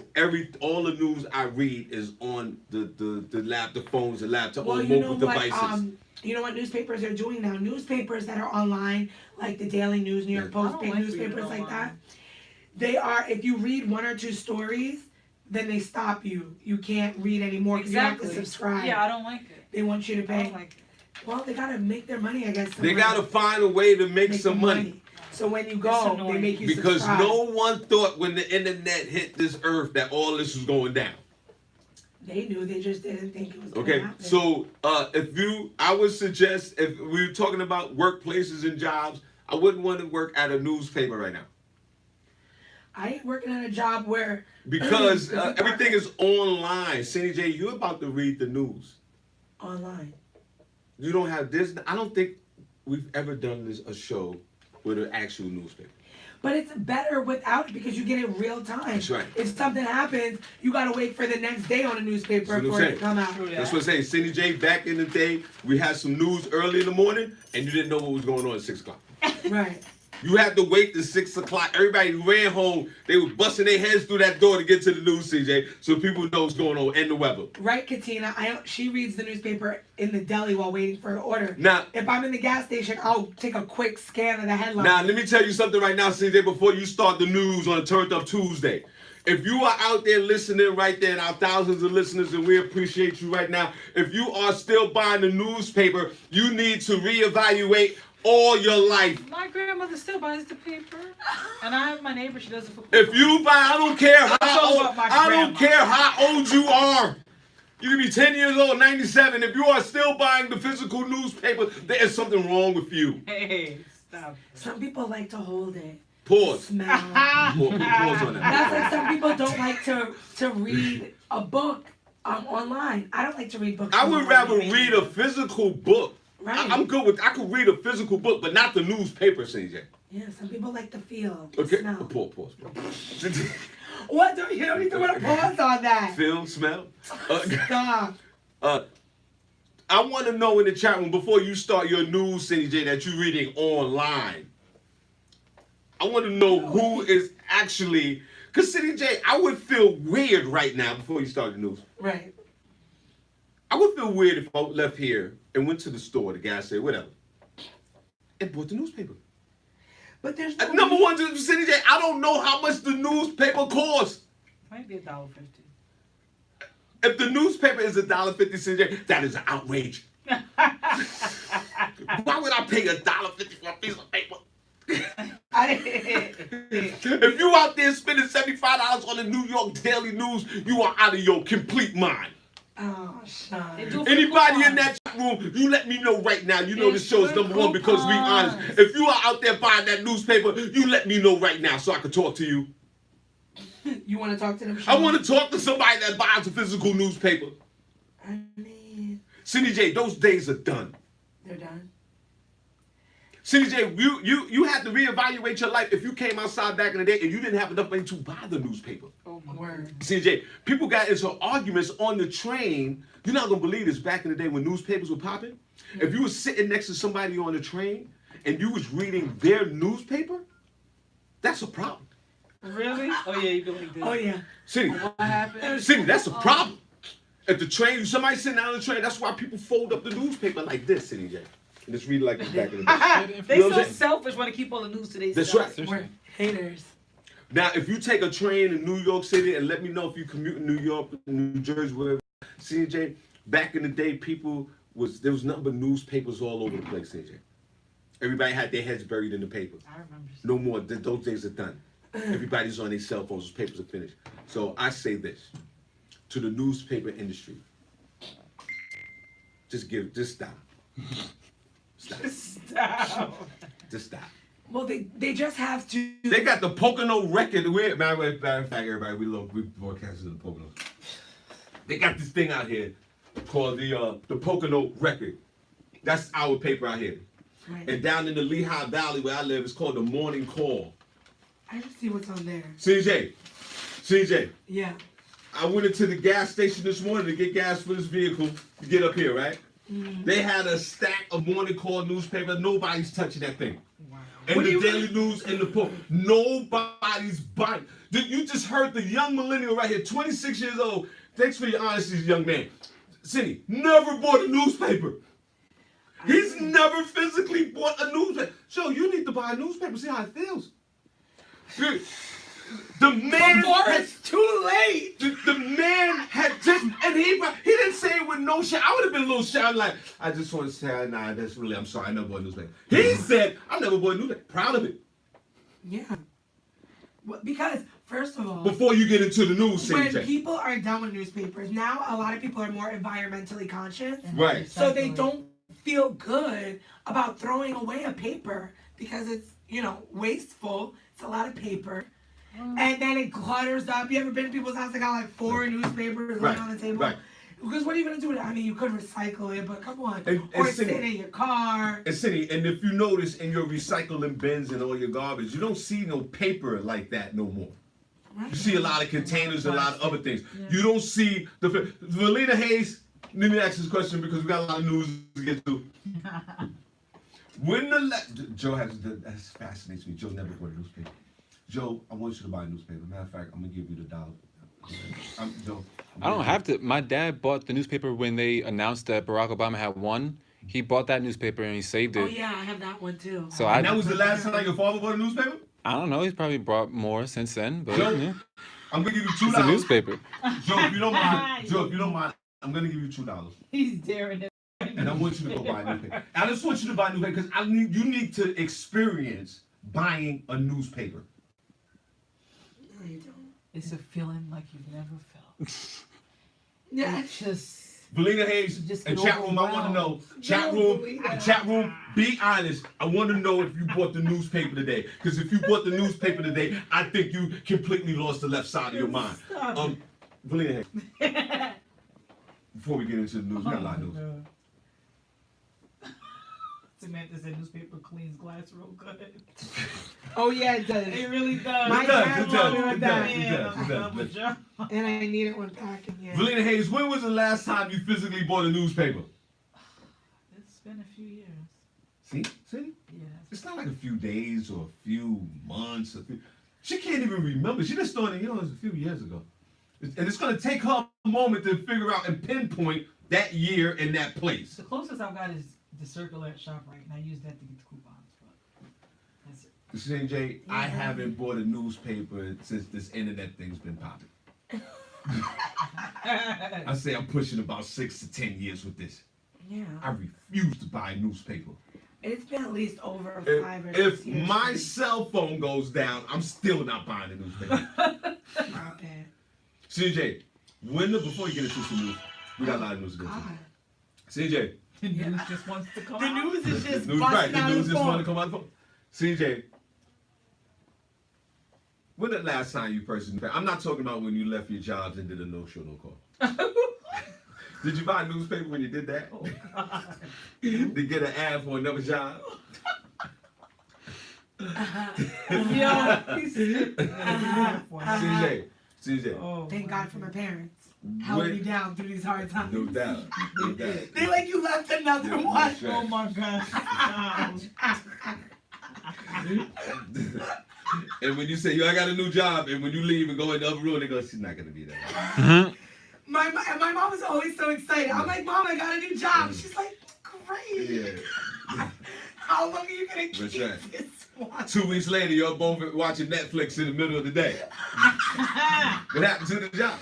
all the news I read is on the phones, the laptop, well, on you mobile know what, devices. You know what newspapers are doing now? Newspapers that are online, like the Daily News, New York Post, big newspapers like that. They are, if you read one or two stories, then they stop you. You can't read anymore because you have to subscribe. Yeah, I don't like it. They want you to pay. I don't like it. Well, they gotta make their money, I guess. They gotta find a way to make some money. So when you go, they make you because subscribe. no one thought when the internet hit this earth that all this was going down. They knew, they just didn't think it was gonna Okay, happen. so I would suggest if we were talking about workplaces and jobs, I wouldn't want to work at a newspaper right now. I ain't working at a job where because everything is online. Cindy J, you're about to read the news online. You don't have this. I don't think we've ever done a show with an actual newspaper. But it's better without it because you get it real time. That's right. If something happens, you gotta wait for the next day on a newspaper for it to come out. That's what I'm saying. Cindy J, back in the day, we had some news early in the morning, and you didn't know what was going on at 6 o'clock. Right. You had to wait till 6 o'clock. Everybody ran home. They were busting their heads through that door to get to the news, CJ, so people know what's going on and the weather. Right, Katina. She reads the newspaper in the deli while waiting for her order. Now, if I'm in the gas station, I'll take a quick scan of the headline. Now, let me tell you something right now, CJ, before you start the news on Turned Up Tuesday. If you are out there listening right there, and our thousands of listeners, and we appreciate you right now, if you are still buying the newspaper, you need to reevaluate all your life. My grandmother still buys the paper, and I have my neighbor. She does it for. If you buy, I don't care how old. I grandma. don't care how old you are. You can be 10 years old, 97. If you are still buying the physical newspaper, there is something wrong with you. Hey, stop. Some people like to hold it. Pause. Smell. Pause on that. That's like some people don't like to read a book online. I don't like to read books. I would rather read a physical book. Right. I'm good with. I could read a physical book, but not the newspaper, CJ. Yeah, some people like the feel. Okay. Smell. Pause. What? You don't need to put a pause on that. Feel, smell. Stop. I want to know in the chat room before you start your news, Cindy J, that you're reading online. I want to know who is actually, because Cindy J, I would feel weird right now before you start the news. Right. I would feel weird if I left here and went to the store, the gas station, whatever, and bought the newspaper. But there's no number one, Cindy J, I don't know how much the newspaper costs. Might be $1.50. If the newspaper is $1.50, Cindy J, that is an outrage. Why would I pay $1.50 for a piece of paper? If you out there spending $75 on the New York Daily News, you are out of your complete mind. Oh, Shawn. Anybody in that chat room, you let me know right now. You know the show is number one because we honest. If you are out there buying that newspaper, you let me know right now so I can talk to you. You want to talk to them, I want to talk to somebody that buys a physical newspaper. I mean, Cindy J, those days are done. They're done. Cindy J, you had to reevaluate your life if you came outside back in the day and you didn't have enough money to buy the newspaper. Oh my word. Cindy J, people got into arguments on the train. You're not gonna believe this. Back in the day when newspapers were popping, if you were sitting next to somebody on the train and you was reading their newspaper, that's a problem. Really? Oh yeah, you go like this. Oh yeah. Cindy, what happened? Cindy, that's a problem. At the train, somebody sitting on the train, that's why people fold up the newspaper like this, Cindy J. And just read it like this back in the day. They You know so what I'm saying? selfish want to keep all the news today. That's right. We're haters. Now, if you take a train in New York City, and let me know if you commute in New York, New Jersey, wherever. CJ, back in the day, there was nothing but newspapers all over the place, CJ. Everybody had their heads buried in the paper. I remember. No more. Those days are done. Everybody's on their cell phones. Those papers are finished. So I say this to the newspaper industry: just stop. Stop. Just stop. Well, they just have to. They got the Poconos record. Matter of fact, everybody, we broadcast in the Poconos. They got this thing out here called the Poconos record. That's our paper out here. Right. And down in the Lehigh Valley where I live, it's called the Morning Call. I just see what's on there. CJ. Yeah. I went into the gas station this morning to get gas for this vehicle to get up here, right? Mm-hmm. They had a stack of Morning Call newspaper. Nobody's touching that thing. Wow. And the Daily News and the Post. Nobody's buying. You just heard the young millennial right here, 26 years old. Thanks for your honesty, young man. Cindy, never bought a newspaper. He's never physically bought a newspaper. So you need to buy a newspaper, see how it feels. The man Before it's too late. The man had just, and he didn't say it with no shit. I would have been a little shy, like, I just want to say, nah, that's really, I'm sorry, I never bought a newspaper. He said, I never bought a newspaper. Proud of it. Yeah. Well, because, first of all, Before you get into the news, when CJ. people are done with newspapers, now a lot of people are more environmentally conscious. Right. So they don't feel good about throwing away a paper because it's, wasteful. It's a lot of paper. And then it clutters up. You ever been to people's house that got like 4 newspapers laying on the table? Right. Because what are you going to do with it? I mean, you could recycle it, but come on. And or Cindy, sit in your car. And Cindy, and if you notice in your recycling bins and all your garbage, you don't see no paper like that no more. You see a lot of containers and a lot of other things. Yeah. You don't see the Valina Hayes. Let me ask this question because we got a lot of news to get to. When Joe that fascinates me. Joe never bought a newspaper. Joe, I want you to buy a newspaper. Matter of fact, I'm gonna give you the $1. Joe. I don't have to. My dad bought the newspaper when they announced that Barack Obama had won. He bought that newspaper and he saved it. Oh yeah, I have that one too. So and that was the last time your father bought a newspaper? I don't know. He's probably bought more since then. But Joe, yeah. I'm gonna give you $2. It's a newspaper. Joe, if you don't mind, I'm gonna give you $2. He's daring it. And I want you to go buy a newspaper. I just want you to buy a newspaper because you need to experience buying a newspaper. No, you don't. It's a feeling like you've never felt. Yeah. It's just. Valina Hayes, and chat room, I want to know. Chat room, be honest. I want to know if you bought the newspaper today. Because if you bought the newspaper today, I think you completely lost the left side of your mind. Valina Hayes. Before we get into the news, we got a lot of news. Samantha said newspaper cleans glass real good. Oh yeah, it does. It really does. My dad It does. And I need it when packing. Yeah. Valina Hayes, when was the last time you physically bought a newspaper? It's been a few years. See? Yeah. It's not like a few days or a few months. She can't even remember. She just started, it was a few years ago. And it's going to take her a moment to figure out and pinpoint that year and that place. The closest I've got is the circular at ShopRite, and I use that to get the coupons. But that's it. CJ, I haven't bought a newspaper since this internet thing's been popping. I say I'm pushing about 6 to 10 years with this. Yeah. I refuse to buy a newspaper. It's been at least over 5 or 6 years. If my cell phone goes down, I'm still not buying a newspaper. Stop it. CJ, before you get into some news, we got a lot of news to get to. CJ. The news just wants to come out. The news is just busting out the news of the just phone. want to come out of the phone. CJ, when the last time you personally, I'm not talking about when you left your jobs and did a no-show, no-call. Did you buy a newspaper when you did that? Oh, God. To get an ad for another job? CJ. Oh, thank God for my parents. Held me down through these hard times. No doubt. They like you left another one. Right. Oh my gosh. And when you say, I got a new job, and when you leave and go in the other room, they go, she's not going to be there. My mom was always so excited. I'm like, Mom, I got a new job. She's like, great. Yeah. How long are you going to keep right. this one? 2 weeks later, you're both watching Netflix in the middle of the day. What happened to the job?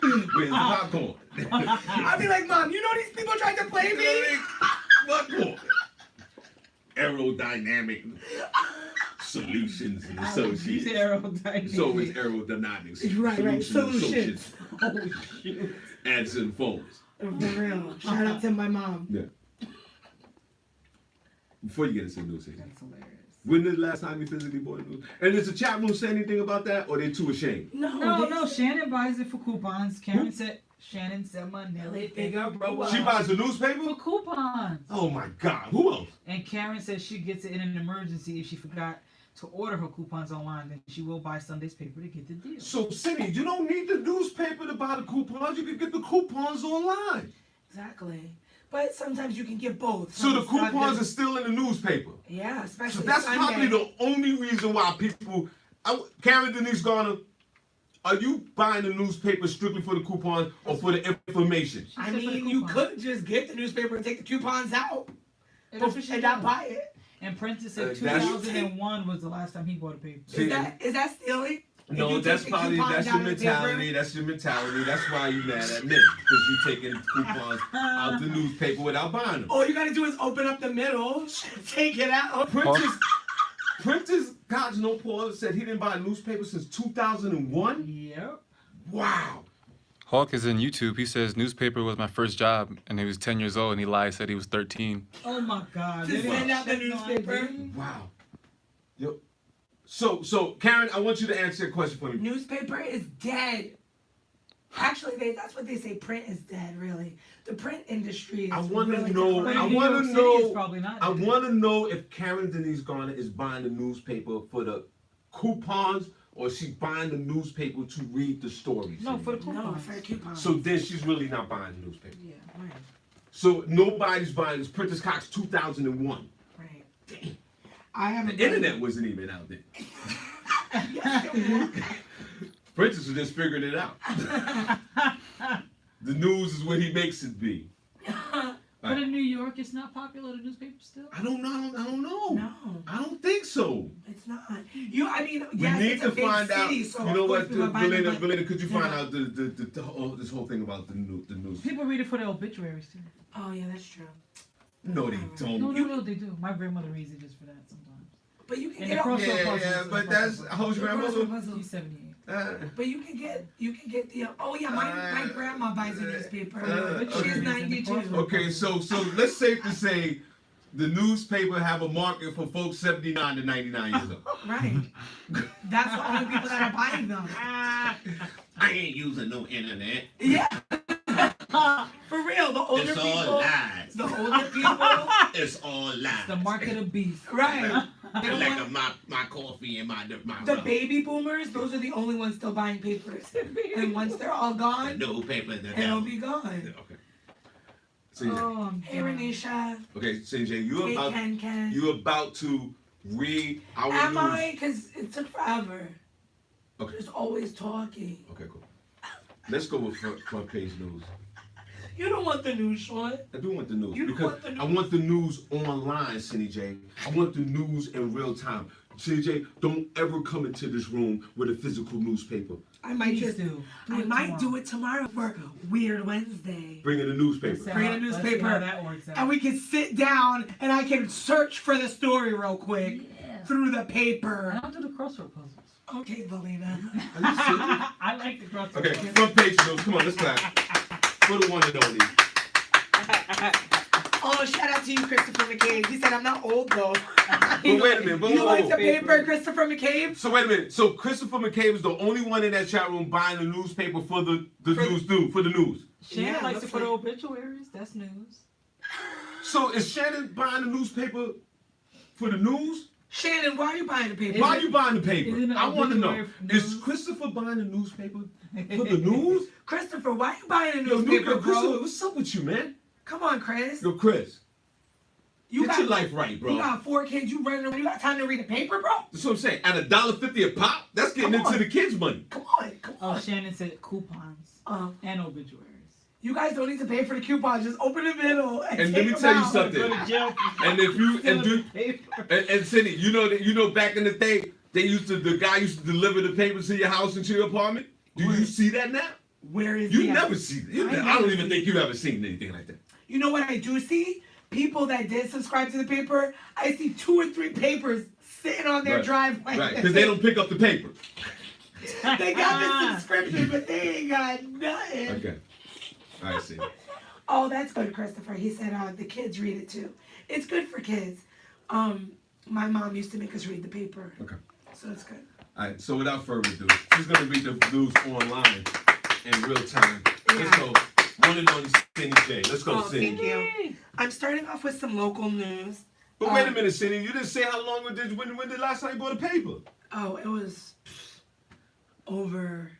Where's the popcorn? I'll be like, Mom, you know these people tried to play me? Popcorn. Aerodynamic solutions and associates. Aerodynamic. So it's aerodynamics. Right. Solutions. Oh, shoot. Answering phones. For real. Shout out to my mom. Yeah. Before you get into the news, That's hilarious. when was the last time you physically bought a news? And does the chat room say anything about that, or they too ashamed? No. Shannon buys it for coupons. Shannon said my Nelly figure, bro. She buys a newspaper? For coupons. Oh my God, who else? And Karen says she gets it in an emergency if she forgot to order her coupons online. Then she will buy Sunday's paper to get the deal. So, Cindy, you don't need the newspaper to buy the coupons. You can get the coupons online. Exactly. But sometimes you can get both. So the coupons are still in the newspaper. Yeah, especially So that's Sunday. probably the only reason why people... Karen Denise Garner, are you buying the newspaper strictly for the coupons or for the information? I mean, you could just get the newspaper and take the coupons out and not buy it. And Princess said That's- 2001 was the last time he bought a paper. Is that stealing? If No, you that's take the probably coupons that's out your of the mentality. paper- That's your mentality. That's why you mad at me because you taking coupons out the newspaper without buying them. All you gotta do is open up the middle, take it out. Princess Cox No Paul said he didn't buy a newspaper since 2001. Yep. Wow. Hawk is in YouTube. He says newspaper was my first job, and he was 10 years old, and he lied, said he was 13. Oh my God. To They send didn't out the check no newspaper. ID. Wow. Yo. So Karen, I want you to answer a question for me. Newspaper is dead. Actually, that's what they say. Print is dead. Really, the print industry is. I want to really know. declining. I New want York to City know. is probably not I dead. want to know if Karen Denise Garner is buying the newspaper for the coupons or is she buying the newspaper to read the stories. No, for the No, coupons. for a coupon. So then she's really not buying the newspaper. Yeah, right. So nobody's buying this. Princess Cox 2001. Right. I haven't. The internet wasn't even out there. Princess was just figuring it out. The news is what he makes it be. But in New York, it's not popular, the newspaper still? I don't know. I don't know. No, I don't think so. it's not. I mean, We yes, need it's to a big find out. city, so You know of course what, people are buying it, but- Belinda, could you find Yeah. out this whole thing about the news? People read it for their obituaries too. Oh yeah, that's true. No, they don't. No, they do. My grandmother reads it just for that sometimes. But you can And get the all- crossword Yeah, puzzles. but that's how's your grandmother? She's 78. But you can get the. Oh yeah, my grandma buys a newspaper. She's okay. 92. Okay, so let's safe to say the newspaper have a market for folks 79 to 99 years old. Right. That's the only people that are buying them. I ain't using no internet. Yeah. For real, the older It's all people. lies. The older people. It's all lies. The market of beast. Right. They don't Like want- my coffee and my the baby boomers, those are the only ones still buying papers. And once they're all gone, no paper. it'll be gone. Okay. CJ. Oh, I'm Hey, done. Renisha. Okay, CJ, Hey, Ken. you about to read our Am news. I? Because it took forever. Okay. Just always talking. Okay, cool. Let's go with front page news. You don't want the news, Sean. I do want the news You because want the news. I want the news online, Cindy J. I want the news in real time. Cindy J, don't ever come into this room with a physical newspaper. I might Please just do. I might do it tomorrow for Weird Wednesday. Bring in a newspaper. Bring in a Let's see newspaper. how that works out. And we can sit down and I can search for the story real quick through the paper. And I'll do the crossword puzzles. Okay, Valina. Are you serious? I like the crossword Okay, puzzles. front page news. Come on, let's clap. For the one and only. Oh, shout out to you, Christopher McCabe. He said I'm not old though. But wait a minute. But You like whoa. the paper, Christopher McCabe? So wait a minute. So Christopher McCabe is the only one in that chat room buying the newspaper for the news. Shannon Yeah, likes looks to put like- obituaries. That's news. So is Shannon buying the newspaper for the news? Shannon, why are you buying the paper? Why are you buying the paper? Isn't it I want to know. obituary Is news? Christopher buying the newspaper for the news? Christopher, why are you buying a Yo, newspaper, Christopher, bro? what's up with you, man? Come on, Chris. Yo, Chris, You get your life right, bro. You got 4 kids. You running around. You got time to read a paper, bro? That's what I'm saying. At $1.50 a pop, that's getting Come into on. the kids' money. Come on. Oh, Shannon said coupons and obituaries. You guys don't need to pay for the coupons. Just open the middle and And take let me them tell you out. something. Go to jail for And if you and do paper. and Cindy, you know back in the day, the guy used to deliver the papers to your house and to your apartment. Do you see that now? Where is You he at? never see that. I don't even think you've ever seen anything like that. You know what I do see? People that did subscribe to the paper, I see 2 or 3 papers sitting on their Right. driveway. Right, because they don't pick up the paper. They got the subscription, but they ain't got nothing. Okay. I see. Oh, that's good, Christopher. He said the kids read it too. It's good for kids. My mom used to make us read the paper. Okay. So it's good. All right, so without further ado, she's going to read the news online in real time. Let's go. One and only Cindy J. Let's go, Oh, Cindy. thank you. I'm starting off with some local news. But wait a minute, Cindy. You didn't say how long it did. When the last time you bought a paper? Oh, it was over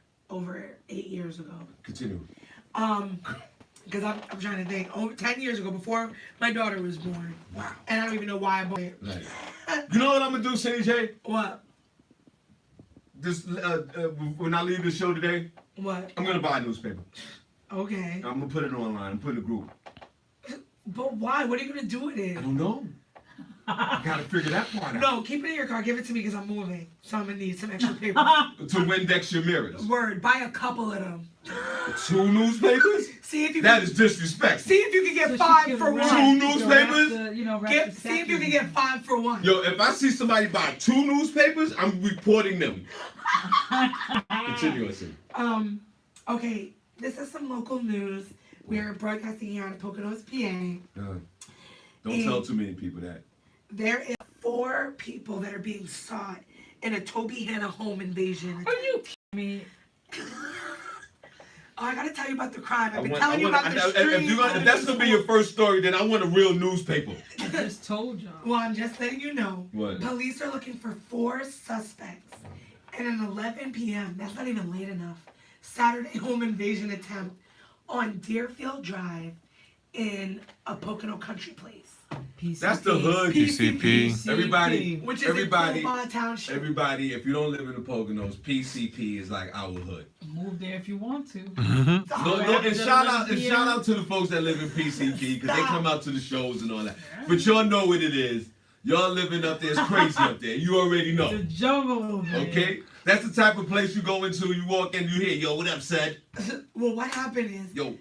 8 years ago. Continue. Because I'm trying to think. Over 10 years ago, before my daughter was born. Wow. And I don't even know why I bought it. Right. You know what I'm gonna do, Cindy J? What? This when I leave the show today, What? I'm gonna buy a newspaper. Okay. I'm gonna put it online. I'm putting a group. But why? What are you gonna do with it? I don't know. I gotta figure that part out. No, keep it in your car. Give it to me because I'm moving. So I'm going to need some extra paper. To Windex your mirrors. Word. Buy a couple of them. 2 newspapers? See if you That can, is disrespectful. see if you can get 5 for 1. 2 newspapers? See if you can get 5 for 1. Yo, if I see somebody buy 2 newspapers, I'm reporting them. Continuously. Okay, this is some local news. We are broadcasting here out of Poconos, PA. Don't tell too many people that. There is 4 people that are being sought in a Toby Hannah home invasion. Are you kidding me? Oh, I gotta tell you about the crime. I've been I telling you want- about the if street. that's gonna be your first story, then I want a real newspaper. I just told y'all. Well, I'm just letting you know. What? Police are looking for 4 suspects in an 11 p.m. That's not even late enough. Saturday home invasion attempt on Deerfield Drive in a Pocono country place. PCP. That's the hood. PCP. Everybody, Which is everybody, in Copa Township. everybody. If you don't live in the Poconos, PCP is like our hood. Move there if you want to. No, and shout out to the folks that live in PCP because they come out to the shows and all that. But y'all know what it is. Y'all living up there is crazy up there. You already know. It's a jungle over there. Okay? That's the type of place you go into, you walk in, you hear, yo, what up, son? Well, what happened is Yo.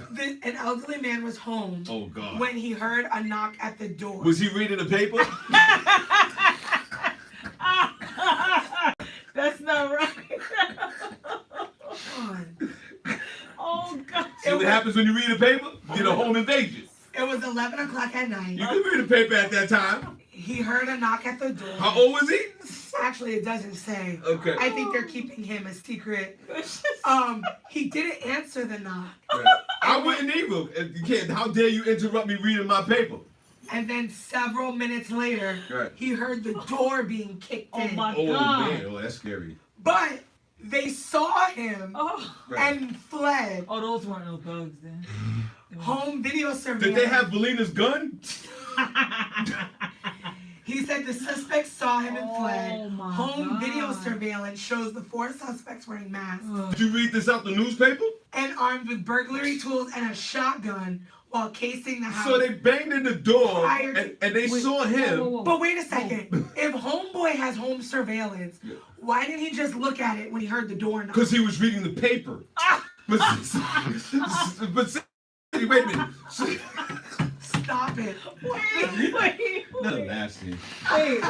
an elderly man was home Oh, God. when he heard a knock at the door. Was he reading the paper? That's not right. God. Oh, God. See what happens when you read the paper? You get a home invasion. It was 11 o'clock at night. You can read the paper at that time. He heard a knock at the door. How old was he? Actually, it doesn't say. Okay. I think they're keeping him a secret. He didn't answer the knock. I wouldn't either. You can't. How dare you interrupt me reading my paper? And then several minutes later, Right. he heard the door being kicked Oh, in. my Oh, God. man. Oh, that's scary. But they saw him Oh. Right. and fled. Oh, those weren't no thugs then. Home video surveillance. Did they have Valina's gun? He said the suspects saw him and fled. Oh, my Home God. video surveillance shows the 4 suspects wearing masks Did you read this out the newspaper? and armed with burglary tools and a shotgun while casing the house. So they banged in the door Prior to- and they saw him. Whoa, whoa, whoa. But wait a second. If Homeboy has home surveillance, why didn't he just look at it when he heard the door knock? Because he was reading the paper. But wait a minute. Stop it. Wait. Not nasty. Wait.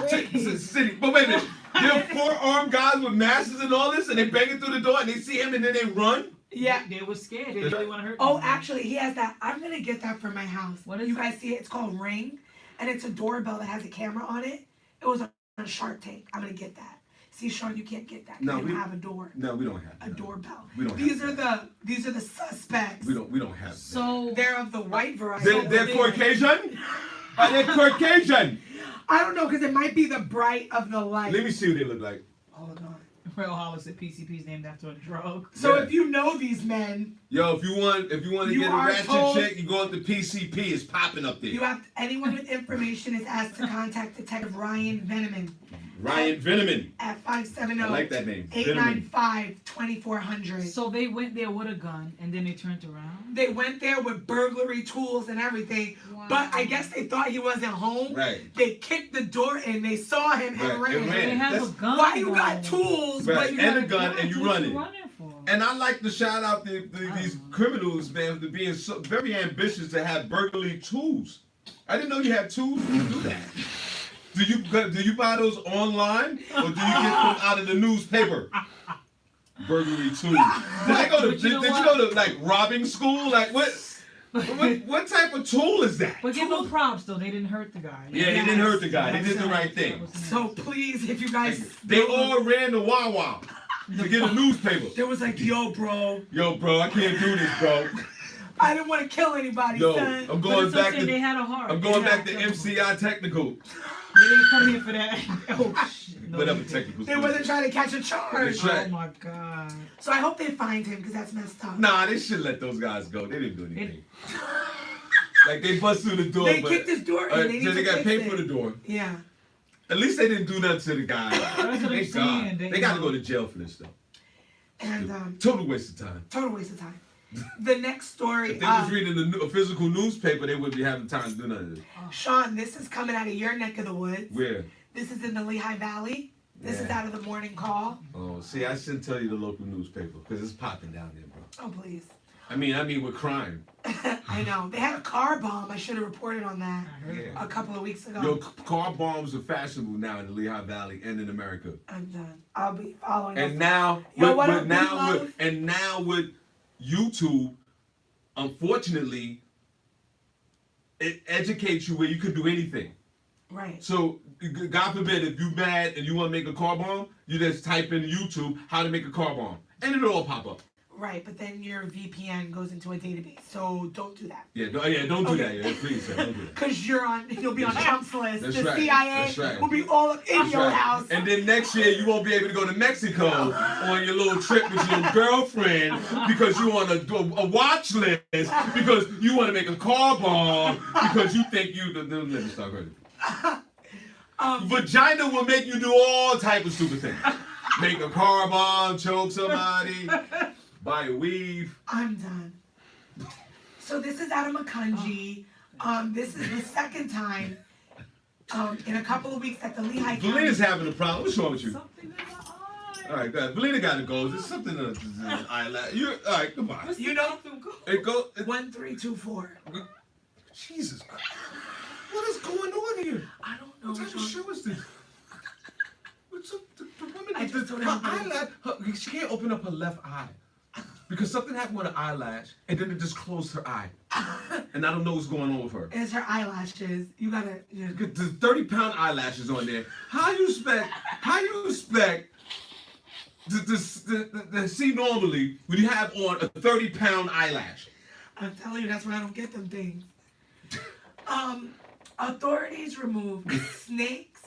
City. But wait a minute. There are 4 armed guys with masks and all this, and they banging through the door, and they see him, and then they run. Yeah. They were scared. They didn't really want to hurt Oh, them. actually, he has that. I'm gonna get that for my house. What is you it? guys see it? It's called Ring, and it's a doorbell that has a camera on it. It was on Shark Tank. I'm gonna get that. See, Sean, you can't get that. No, you we don't have a door. No, we don't have A that. doorbell. We don't These have are these are the suspects. We don't have that. So They're of the white variety. They're Caucasian? Are they Caucasian? I don't know, because it might be the bright of the light. Let me see what they look like. Hold on. Real Hollis said PCP is named after a drug. So Yeah. if you know these men, Yo, if you want to You get a are ratchet told- chick, you go up to PCP. It's popping up there. you have anyone with information is asked to contact Detective Ryan Veneman Ryan Veneman. at 570 I like that name. 895-2400. So they went there with a gun and then they turned around. They went there with burglary tools and everything, but I guess they thought he wasn't home. Right. They kicked the door in, they saw him and Right, ran. and ran. They have That's- a gun. Why you got though? tools, Right, but you and got a gun, and you What running. you running for? And I like to shout out these criminals, man, for being so very ambitious to have burglary tools. I didn't know you had tools to do that. Do you buy those online or do you get them out of the newspaper? Burglary tools. Did you go to like robbing school? Like what type of tool is that? But give them props though. They didn't hurt the guy. Yeah, they didn't hurt the guy. They did the right thing. So please, if you guys, They all ran to Wawa to get a newspaper. there was like, yo, bro, Yo, bro, I can't do this, bro. I didn't want to kill anybody, Yo, son. I'm But going it's back okay, they to had a heart. I'm They going had back to a- MCI technical. They didn't come here for that. Oh shit. No, Whatever they didn't. technical. They wasn't trying to catch a charge. That's right. Oh my god. So I hope they find him because that's messed up. Nah, they should let those guys go. They didn't do anything. Like they bust through the door, They but kicked his door in. They need so to they got fix paid it. for the door. Yeah. At least they didn't do nothing to the guy. That's what I'm Thank saying. God. They got to go to jail for this though. And Total waste of time. total waste of time. The next story. If they was reading a physical newspaper, they wouldn't be having time to do none of this. Sean, this is coming out of your neck of the woods. Where? This is in the Lehigh Valley. This is Yeah. out of the Morning Call. Oh, see, I shouldn't tell you the local newspaper because it's popping down there, bro. Oh, please. I mean, with crime. I know. They had a car bomb. I should have reported on that Yeah. a couple of weeks ago. Yo, car bombs are fashionable now in the Lehigh Valley and in America. I'm done. I'll be following And up. now, Yo, what with, up, with now, Big with, Love? and now with YouTube, unfortunately, it educates you where you can do anything. Right. So, God forbid, if you mad and you want to make a car bomb, you just type in YouTube how to make a car bomb, and it'll all pop up. Right, but then your VPN goes into a database, so don't do that. Yeah, don't do that. Yeah, please, sir, don't do that. Because you'll be on Trump's list. That's the right. CIA That's right. will be all up in That's your right. house. And then next year you won't be able to go to Mexico on your little trip with your girlfriend because you on a watch list because you want to make a car bomb because you think you. Let me start hurting. Vagina will make you do all type of stupid things. Make a car bomb, choke somebody, buy a weave. I'm done. So this is out of Macungie. This is the second time in a couple of weeks that the Lehigh County. Valina's having a problem. What's wrong with you? Something in the eye. All right, go ahead. Valina got to go. There's something in the eyelash. All right, goodbye. You know, It go. 1324. Jesus Christ. What is going on here? I don't know. What type of show is this? What's up? The woman, I just told her everybody. eyelash, she can't open up her left eye. Because something happened with her eyelash, and then it just closed her eye. And I don't know what's going on with her. It's her eyelashes. You gotta. There's 30-pound eyelashes on there. How you expect to see normally when you have on a 30-pound eyelash? I'm telling you, that's why I don't get them things. Authorities removed snakes,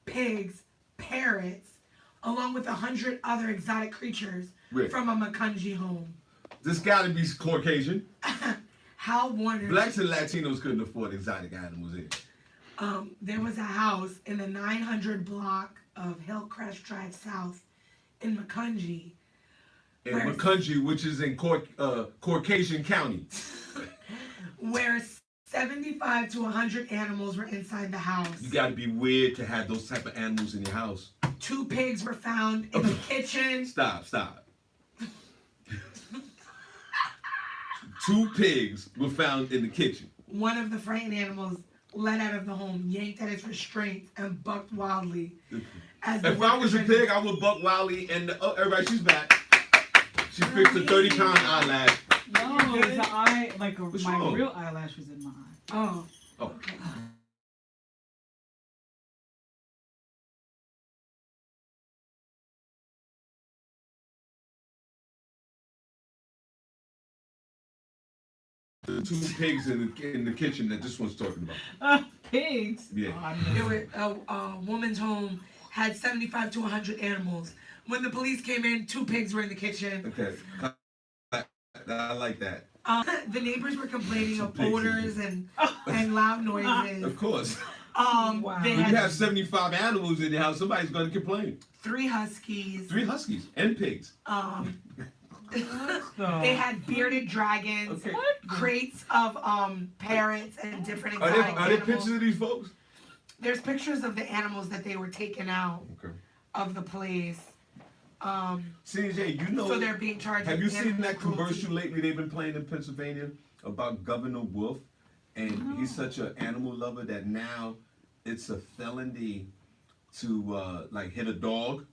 pigs, parrots, along with 100 other exotic creatures Rick. from a Macungie home. This gotta be Caucasian. Hal Warner. Blacks and Latinos couldn't afford exotic animals here. There was a house in the 900 block of Hillcrest Drive South in Macungie. In Macungie, which is in Caucasian County. Where 75 to 100 animals were inside the house. You gotta be weird to have those type of animals in your house. 2 pigs were found in the kitchen. Stop. 2 pigs were found in the kitchen. One of the frightened animals let out of the home, yanked at its restraints, and bucked wildly. If I was a pig, I would buck wildly and everybody, she's back. She fixed a 30-pound eyelash. No, it's the eye, like What's my wrong? real eyelash was in my eye. Oh. Okay. The 2 pigs in the kitchen that this one's talking about. Pigs? Yeah. There were a woman's home had 75 to 100 animals. When the police came in, 2 pigs were in the kitchen. Okay. I like that. The neighbors were complaining of Pigs in odors and loud noises. Of course. Wow. They When you had have 75 animals in your house, somebody's going to complain. 3 huskies. 3 huskies and pigs. They had bearded dragons, Okay. crates of parrots and different Are exotic there animals. pictures of these folks? There's pictures of the animals that they were taking out Okay. of the place. CJ, you know, So they're being charged. have you with seen animal that cruelty. commercial lately they've been playing in Pennsylvania about Governor Wolf? And he's such an animal lover that now it's a felony to like hit a dog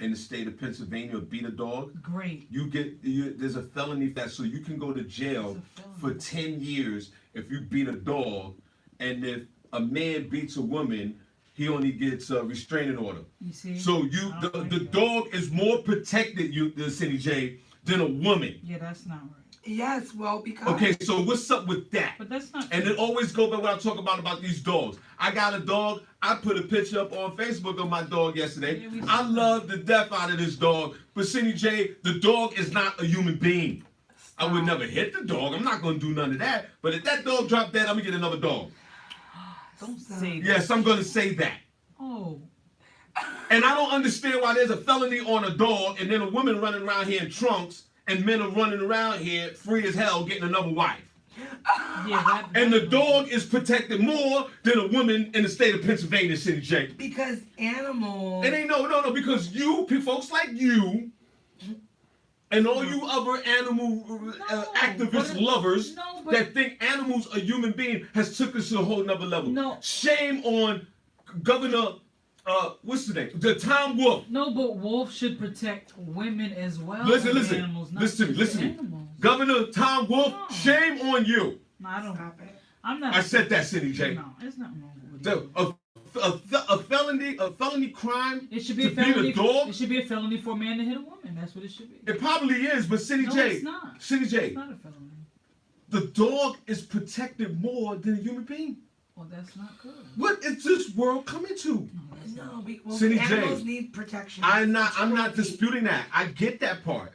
in the state of Pennsylvania or beat a dog. Great. There's a felony for that, so you can go to jail for 10 years if you beat a dog, and if a man beats a woman, he only gets a restraining order. You see? So the dog is more protected, the Cindy J, than a woman. Yeah, that's not right. Yes, well, because. Okay, so what's up with that? But that's not And true. it always go back when I talk about these dogs. I got a dog. I put a picture up on Facebook of my dog yesterday. Yeah, we I saw love the death out of this dog. But Cindy J, the dog is not a human being. I would never hit the dog. I'm not going to do none of that. But if that dog dropped dead, I'm going to get another dog. Don't say that. Yes, I'm going to say that. Oh. And I don't understand why there's a felony on a dog and then a woman running around here in trunks and men are running around here free as hell getting another wife. Yeah, And the dog is protected more than a woman in the state of Pennsylvania, City J. Because animals. It ain't no, because you, folks like you, and all you other animal activist lovers that think animals are human beings has took us to a whole nother level. No. Shame on Governor, what's the name? The Tom Wolf. No, but wolf should protect women as well. Listen, Animals, not listen just to me. animals. Governor Tom Wolf, No. shame on you. No, I don't. Stop it. I'm not. I said that, City J. No, it's not wrong with you. A felony crime It should be to a felony. beat a dog? It should be a felony for a man to hit a woman. That's what it should be. It probably is, but City No, J, it's not. City J, It's not a felony. the dog is protected more than a human being. Well, that's not good. What is this world coming to? No, well, City J, animals need protection. I'm not disputing that. I get that part.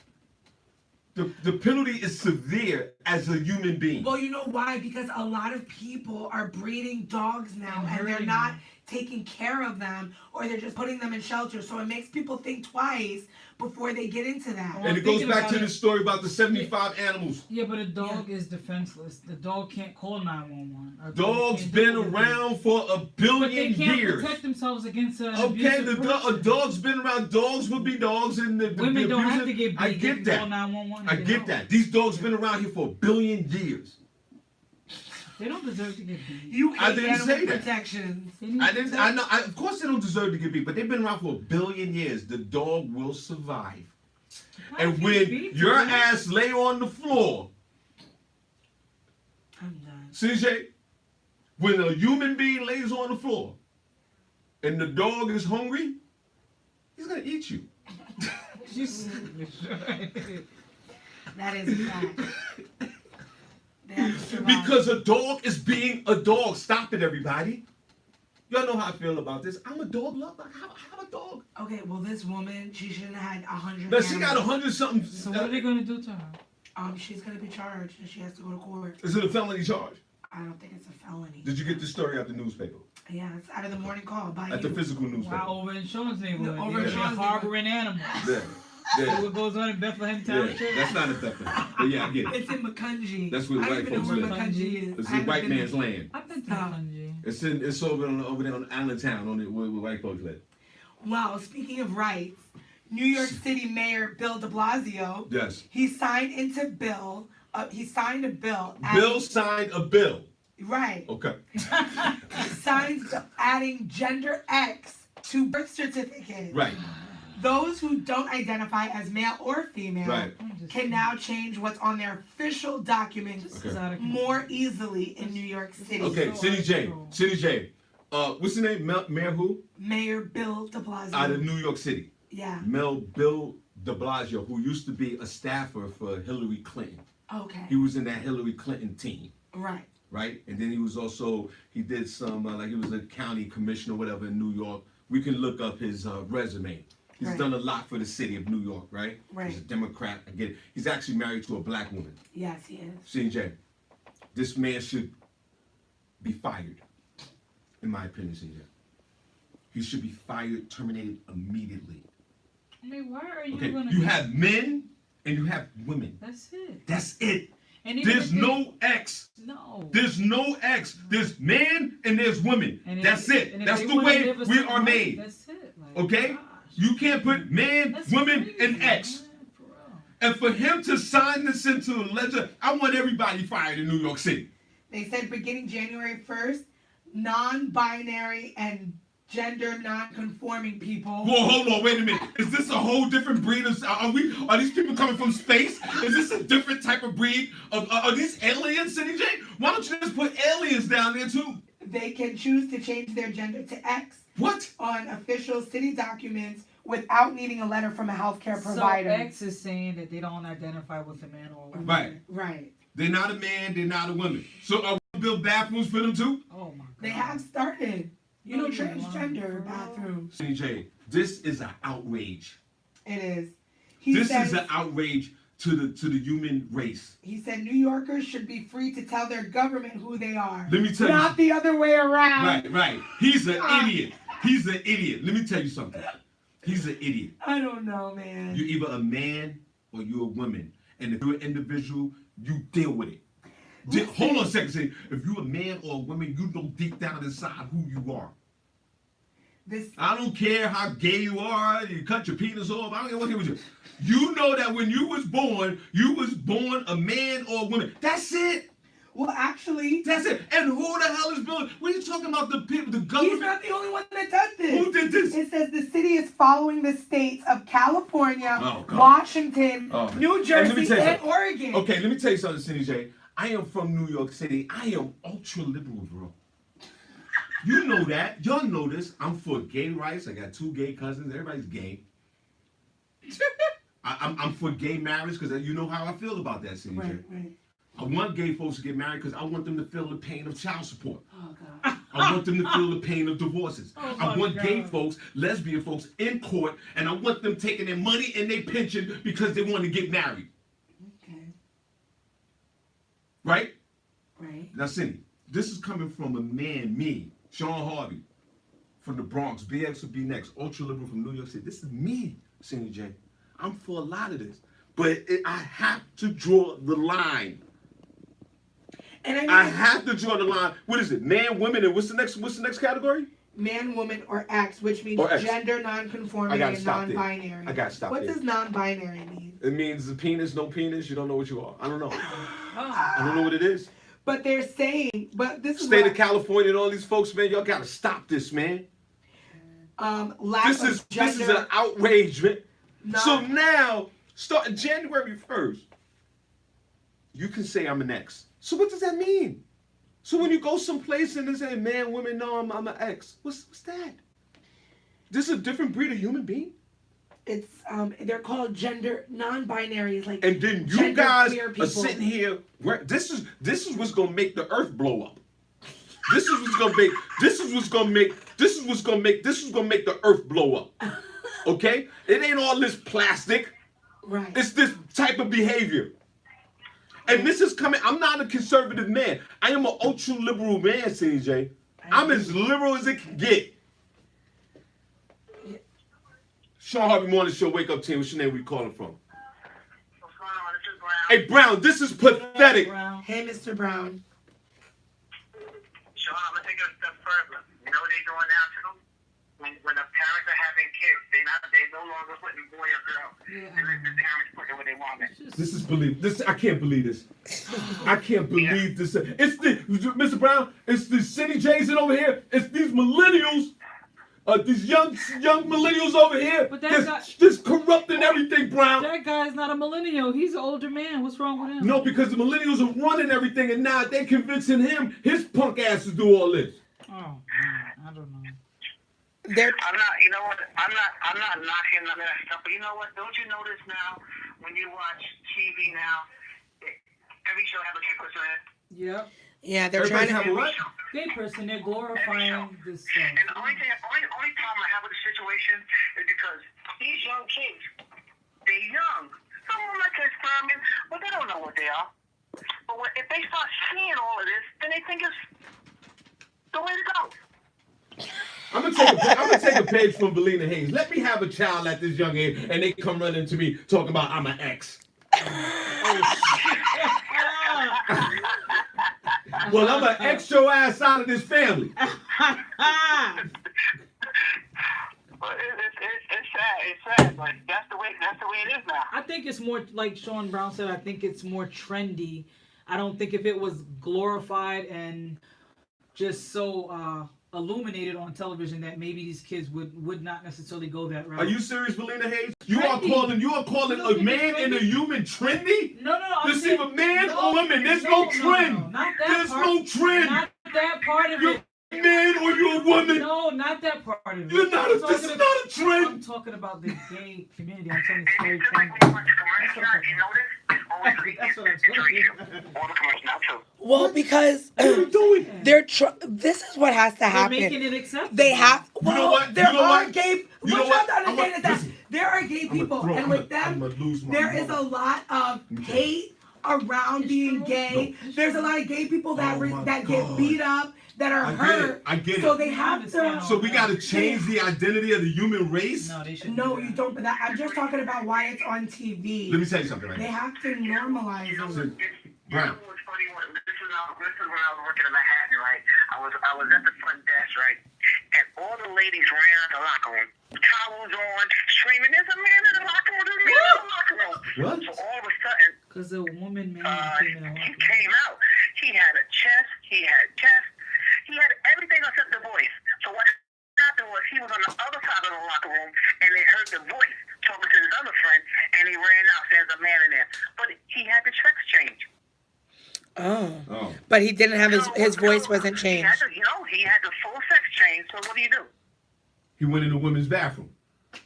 The penalty is severe as a human being. Well, you know why? Because a lot of people are breeding dogs now, and they're not taking care of them, or they're just putting them in shelters. So it makes people think twice before they get into that. And it goes back to the story about the 75 animals. Yeah, but a dog is defenseless. The dog can't call 911. Dogs been around for a billion But they can't years. protect themselves against an Okay, abusive a person. dog's been around. Dogs will be dogs, and the Women don't have abusive- to get beat. I They get can that. call 911 I and get help. that. These dogs been around here for a billion years. They don't deserve to get beat. You I hate didn't animal say that. protections. I didn't. I know. Of course, they don't deserve to get beat, but they've been around for a billion years. The dog will survive. And when your ass lay on the floor, I'm done. CJ, when a human being lays on the floor and the dog is hungry, he's gonna eat you. That is a fact. They have to survive. Because a dog is being a dog. Stop it, everybody. Y'all know how I feel about this. I'm a dog lover. I have a dog. Okay, well, this woman, she shouldn't have had 100. Now she got 100 something. So what are they gonna do to her? She's gonna be charged and she has to go to court. Is it a felony charge? I don't think it's a felony. Did you get this story out the newspaper? Yeah, it's out of the morning call by At you. the physical newspaper? Wow, over in Sean's neighborhood. Over in They're Sean's harboring animals. Yeah. So Yeah. what goes on in Bethlehem Yeah. Township? That's not a Bethlehem. But yeah, I get it. It's in Macungie. That's where I the don't white even know folks where live. Macungie is. It's I a haven't white been man's there. land. I've been to Macungie. It's over there on Allentown, on where white folks live. Wow, speaking of rights, New York City Mayor Bill de Blasio, Yes. he signed a bill. Bill signed a bill. Right. Okay. Signs adding gender X to birth certificates. Right. Those who don't identify as male or female Right. can now change what's on their official documents Okay. more easily in New York City. Okay, City J. What's the name? Mayor who? Mayor Bill de Blasio. Out of New York City. Yeah. Bill de Blasio, who used to be a staffer for Hillary Clinton. Okay. He was in that Hillary Clinton team. Right. Right? And then he did some, like he was a county commissioner, whatever, in New York. We can look up his resume. He's Right. done a lot for the city of New York, right? Right. He's a Democrat. I get it. He's actually married to a black woman. Yes, he is. CJ, this man should be fired, in my opinion, CJ. He should be fired, terminated immediately. I mean, why are you Okay, gonna? you have men and you have women. That's it. That's it. And even There's if they- no X. No. There's no X. There's men and there's women. And if- That's it. and if That's they the wanna way live a we certain are life, made. That's it. Like, Okay? gosh. You can't put man, That's women, crazy, and X. man, for real. And for him to sign this into a ledger, I want everybody fired in New York City. They said beginning January 1st, non-binary and gender non-conforming people. Whoa, hold on, wait a minute. Is this a whole different breed of? Are these people coming from space? Is this a different type of breed? Are these aliens, City J? Why don't you just put aliens down there too? They can choose to change their gender to X. What? On official city documents without needing a letter from a healthcare provider. So X is saying that they don't identify with a man or a woman. Right. Right. They're not a man. They're not a woman. So are we gonna build bathrooms for them too? Oh my God. They have started. You know, No, you're transgender lying. bathrooms. City J, this is an outrage. It is. This is an outrage to the human race. He said New Yorkers should be free to tell their government who they are. Let me tell you. Not the other way around. Right. He's an idiot. He's an idiot. Let me tell you something. He's an idiot. I don't know, man. You're either a man or you're a woman. And if you're an individual, you deal with it. Hold on a second. Say, if you're a man or a woman, you know deep down inside who you are. I don't care how gay you are, you cut your penis off, I don't care what you do. You know that when you was born a man or a woman. That's it. Well, actually, that's it. And who the hell is building? What are you talking about? The people, the government? He's not the only one that does this. Who did this? It says the city is following the states of California, Washington, New Jersey, and Oregon. Okay, let me tell you something, Cindy J. I am from New York City. I am ultra liberal, bro. You know that. Y'all know this. I'm for gay rights. I got 2 gay cousins. Everybody's gay. I'm for gay marriage because you know how I feel about that, Cindy J. Right. I want gay folks to get married because I want them to feel the pain of child support. Oh, God. I want them to feel the pain of divorces. I want gay folks, lesbian folks in court, and I want them taking their money and their pension because they want to get married. Okay. Right? Right. Now, Cindy, this is coming from a man, me, Shawn Harvey, from the Bronx, BX or B Next, ultra liberal from New York City. This is me, Cindy J. I'm for a lot of this. But I have to draw the line. And I have to draw the line. What is it? Man, women, and what's the next category? Man, woman, or X, which means gender non-conforming and non-binary. I gotta stop What there. does non-binary mean? It means the penis, no penis. You don't know what you are. I don't know. I don't know what it is. But they're saying, but this is State of California and all these folks, man, y'all gotta stop this, man. This is an outrage, man. So now, starting January 1st, you can say I'm an X. So what does that mean? So when you go someplace and they say, man, women, no, I'm an X. What's that? This is a different breed of human being? It's they're called gender non-binary, like. And then you guys are sitting here. This is what's gonna make the earth blow up. This is what's gonna make the earth blow up. Okay? It ain't all this plastic. Right. It's this type of behavior. And this is coming. I'm not a conservative man. I am an ultra liberal man, CJ. I'm as liberal as it can get. Shawn Harvey Morning Show, Wake Up Team. What's your name? Where you calling from? What's going on? This is Brown. Hey, Brown, this is pathetic. Hey, Mr. Brown. Shawn, I'm going to take it a step further. You know what they're doing now, too? When the parents are having kids, they no longer putting boy or girl. They let the parents put it where they want it. This is this. I can't believe this. I can't believe this. It's Mr. Brown. It's the City Jason over here. It's these millennials. These young millennials over here. But that just corrupting everything, Brown. That guy's not a millennial. He's an older man. What's wrong with him? No, because the millennials are running everything, and now they're convincing him, his punk ass, to do all this. Oh, man, I don't know. I'm not, you know what? I'm not knocking none of that stuff. But you know what? Don't you notice now when you watch TV now, every show has a gay person in it? Yep. Yeah, they're trying to have a what? Gay person. They're glorifying this stuff. And the only problem I have with the situation is because these young kids, they're young. Some of them like to experiment, but they don't know what they are. But if they start seeing all of this, then they think it's the way to go. I'm gonna take a page from Belina Hayes. Let me have a child at this young age, and they come running to me talking about I'm an ex. Well, I'm gonna X your ass out of this family. But it's sad. It's sad, but that's the way it is now. I think it's more like Shawn Brown said. I think it's more trendy. I don't think if it was glorified and just so illuminated on television that maybe these kids would not necessarily go that route. Are you serious, Belina Hayes? You are calling a man and a human trendy? No. To see a man or woman, there's no trend. Not that There's part. no trend. Not that part of You're it. a man or you're a woman. No, not that part of it. This is not a trend. I'm talking about the gay community. I'm saying it's And very it's just like trendy. when you watch commercials now, you notice it's always That's what I'm saying. all the commercials now too. Well, because What are you doing? this is what has to They're happen. making it acceptable. They have. Well, know what? there You know are what? gay. You What know you have what? to understand is that Listen, there are gay people, and with them, there is a lot of hate around being gay. No. There's a lot of gay people that my get God. beat up, that are hurt. I get it. So they have to. So we got to change the identity of the human race? No, they shouldn't. No, you don't. But I'm just talking about why it's on TV. Let me tell you something right They now. have to normalize it. Brown. This is when I was working in Manhattan, right? I was at the front desk, right? And all the ladies ran out the locker room, towels on, screaming, "There's a man in the locker room! There's a man in the locker room!" What? So all of a sudden, Because a woman man came in. he came out. He had a chest. He had everything except the voice. So what happened was he was on the other side of the locker room, and they heard the voice talking to his other friend, and he ran out. There's a man in there, but he had the sex change. Oh. But he didn't have his voice wasn't changed. He had the full sex change. So what do you do? He went in the women's bathroom. Yeah,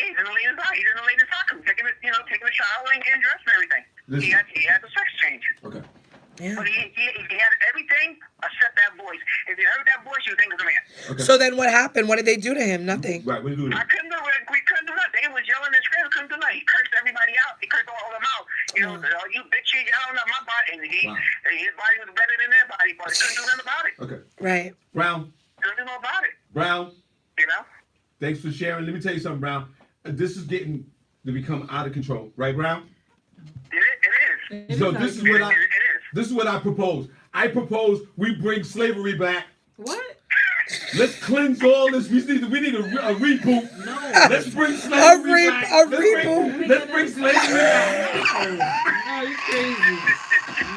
he's in the ladies' locker. He's in the ladies' locker room, taking a shower and getting dressed and everything. Listen. He had the sex change. Okay. Yeah. But he had everything except that voice. If you heard that voice, you think it's a man. Okay. So then what happened? What did they do to him? Nothing. Right, what did you do? I couldn't do it. We couldn't do nothing. They was yelling and screaming. Couldn't do nothing. He cursed everybody out. He cursed all of them out. You bitches, y'all know my body. And his body was better than their body, but he couldn't do nothing about it. Okay. Right. Brown. Couldn't do nothing about it. Brown. Thanks for sharing. Let me tell you something, Brown. This is getting to become out of control. Right, Brown? It is. So this is what I propose. I propose we bring slavery back. What? Let's cleanse all this. We need a reboot. No. Let's bring slavery back. A reboot. Let's bring slavery back. No, you crazy.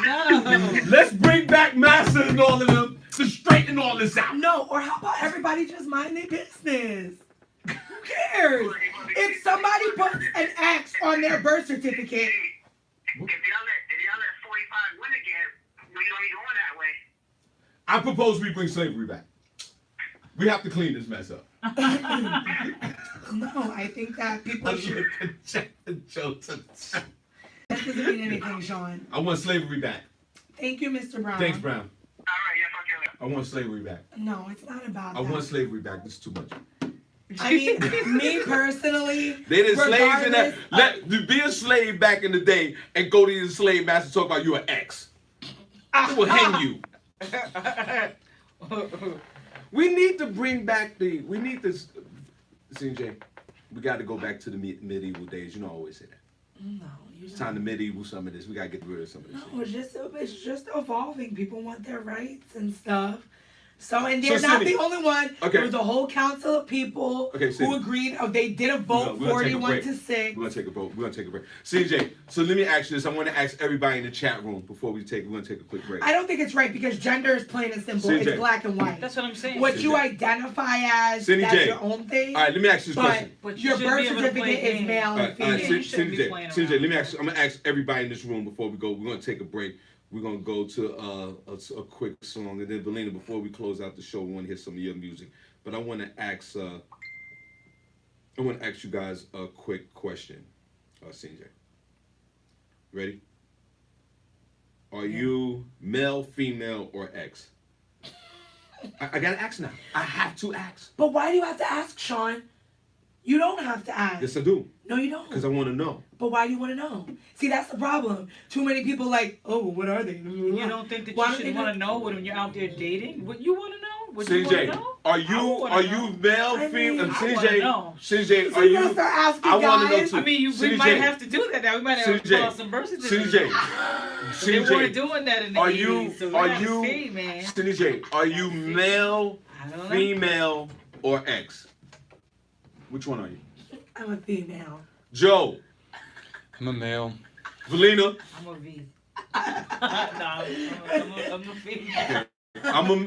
No. Let's bring back Master and all of them to straighten all this out. No, or how about everybody just mind their business? Who cares? If somebody puts an X on their birth certificate. If y'all let 45 win again, we don't be going that way. I propose we bring slavery back. We have to clean this mess up. No, I think that people should. That doesn't mean anything, Shawn. I want slavery back. Thank you, Mr. Brown. Thanks, Brown. All right, yes, okay. I want slavery back. No, it's not about I that. want slavery back. This is too much. I mean, me personally, They did slaves in that. regardless To be a slave back in the day and go to the slave master talk about you an ex. I will hang you. We need to bring back we need this. CJ, we got to go back to the medieval days. You know I always say that. No, It's time to medieval some of this. We got to get rid of some of this. No, it's just evolving. People want their rights and stuff. So, and So, they're not Cindy, the only one. okay. There was a whole council of people Okay, Cindy. who agreed. They did a vote, We're gonna take a 41 break. to 6. We're gonna take a vote. We're gonna take a break. CJ, so let me ask you this. I want to ask everybody in the chat room before we're gonna take a quick break. I don't think it's right because gender is plain and simple. CJ. It's black and white. That's what I'm saying. What you CJ. identify as, Cindy that's J. your own thing. All right, let me ask you this question. But you your shouldn't birth be able to play certificate is games. male All and right, all right, female. you shouldn't be CJ, playing CJ, around. let me ask you. I'm gonna ask everybody in this room before we go. We're gonna take a break. We're gonna go to a quick song, and then Valina, before we close out the show, we want to hear some of your music. But I want to ask you guys a quick question. CJ, ready? Are you male, female, or X? I gotta ask now. I have to ask. But why do you have to ask, Shawn? You don't have to ask. Yes, I do. No, you don't. Because I want to know. But why do you want to know? See, that's the problem. Too many people like, oh, what are they? You don't think that Why you don't should they want to do- know when you're out there dating? What you want to know? What you want to CJ, know? are I you wanna know. male, I female? mean, I wanna CJ, know. CJ, So are you you? gonna start asking I want to know guys? too. I mean, we CJ, might have to do that now. We might have to pull out CJ, some birth certificates. CJ, They weren't CJ, doing that in the are 80s, you? so we Are gotta you? see, man. CJ, are you male, I don't know. female, or X? Which one are you? I'm a female. Joe, I'm a male. Valina, I'm a V. I'm a female.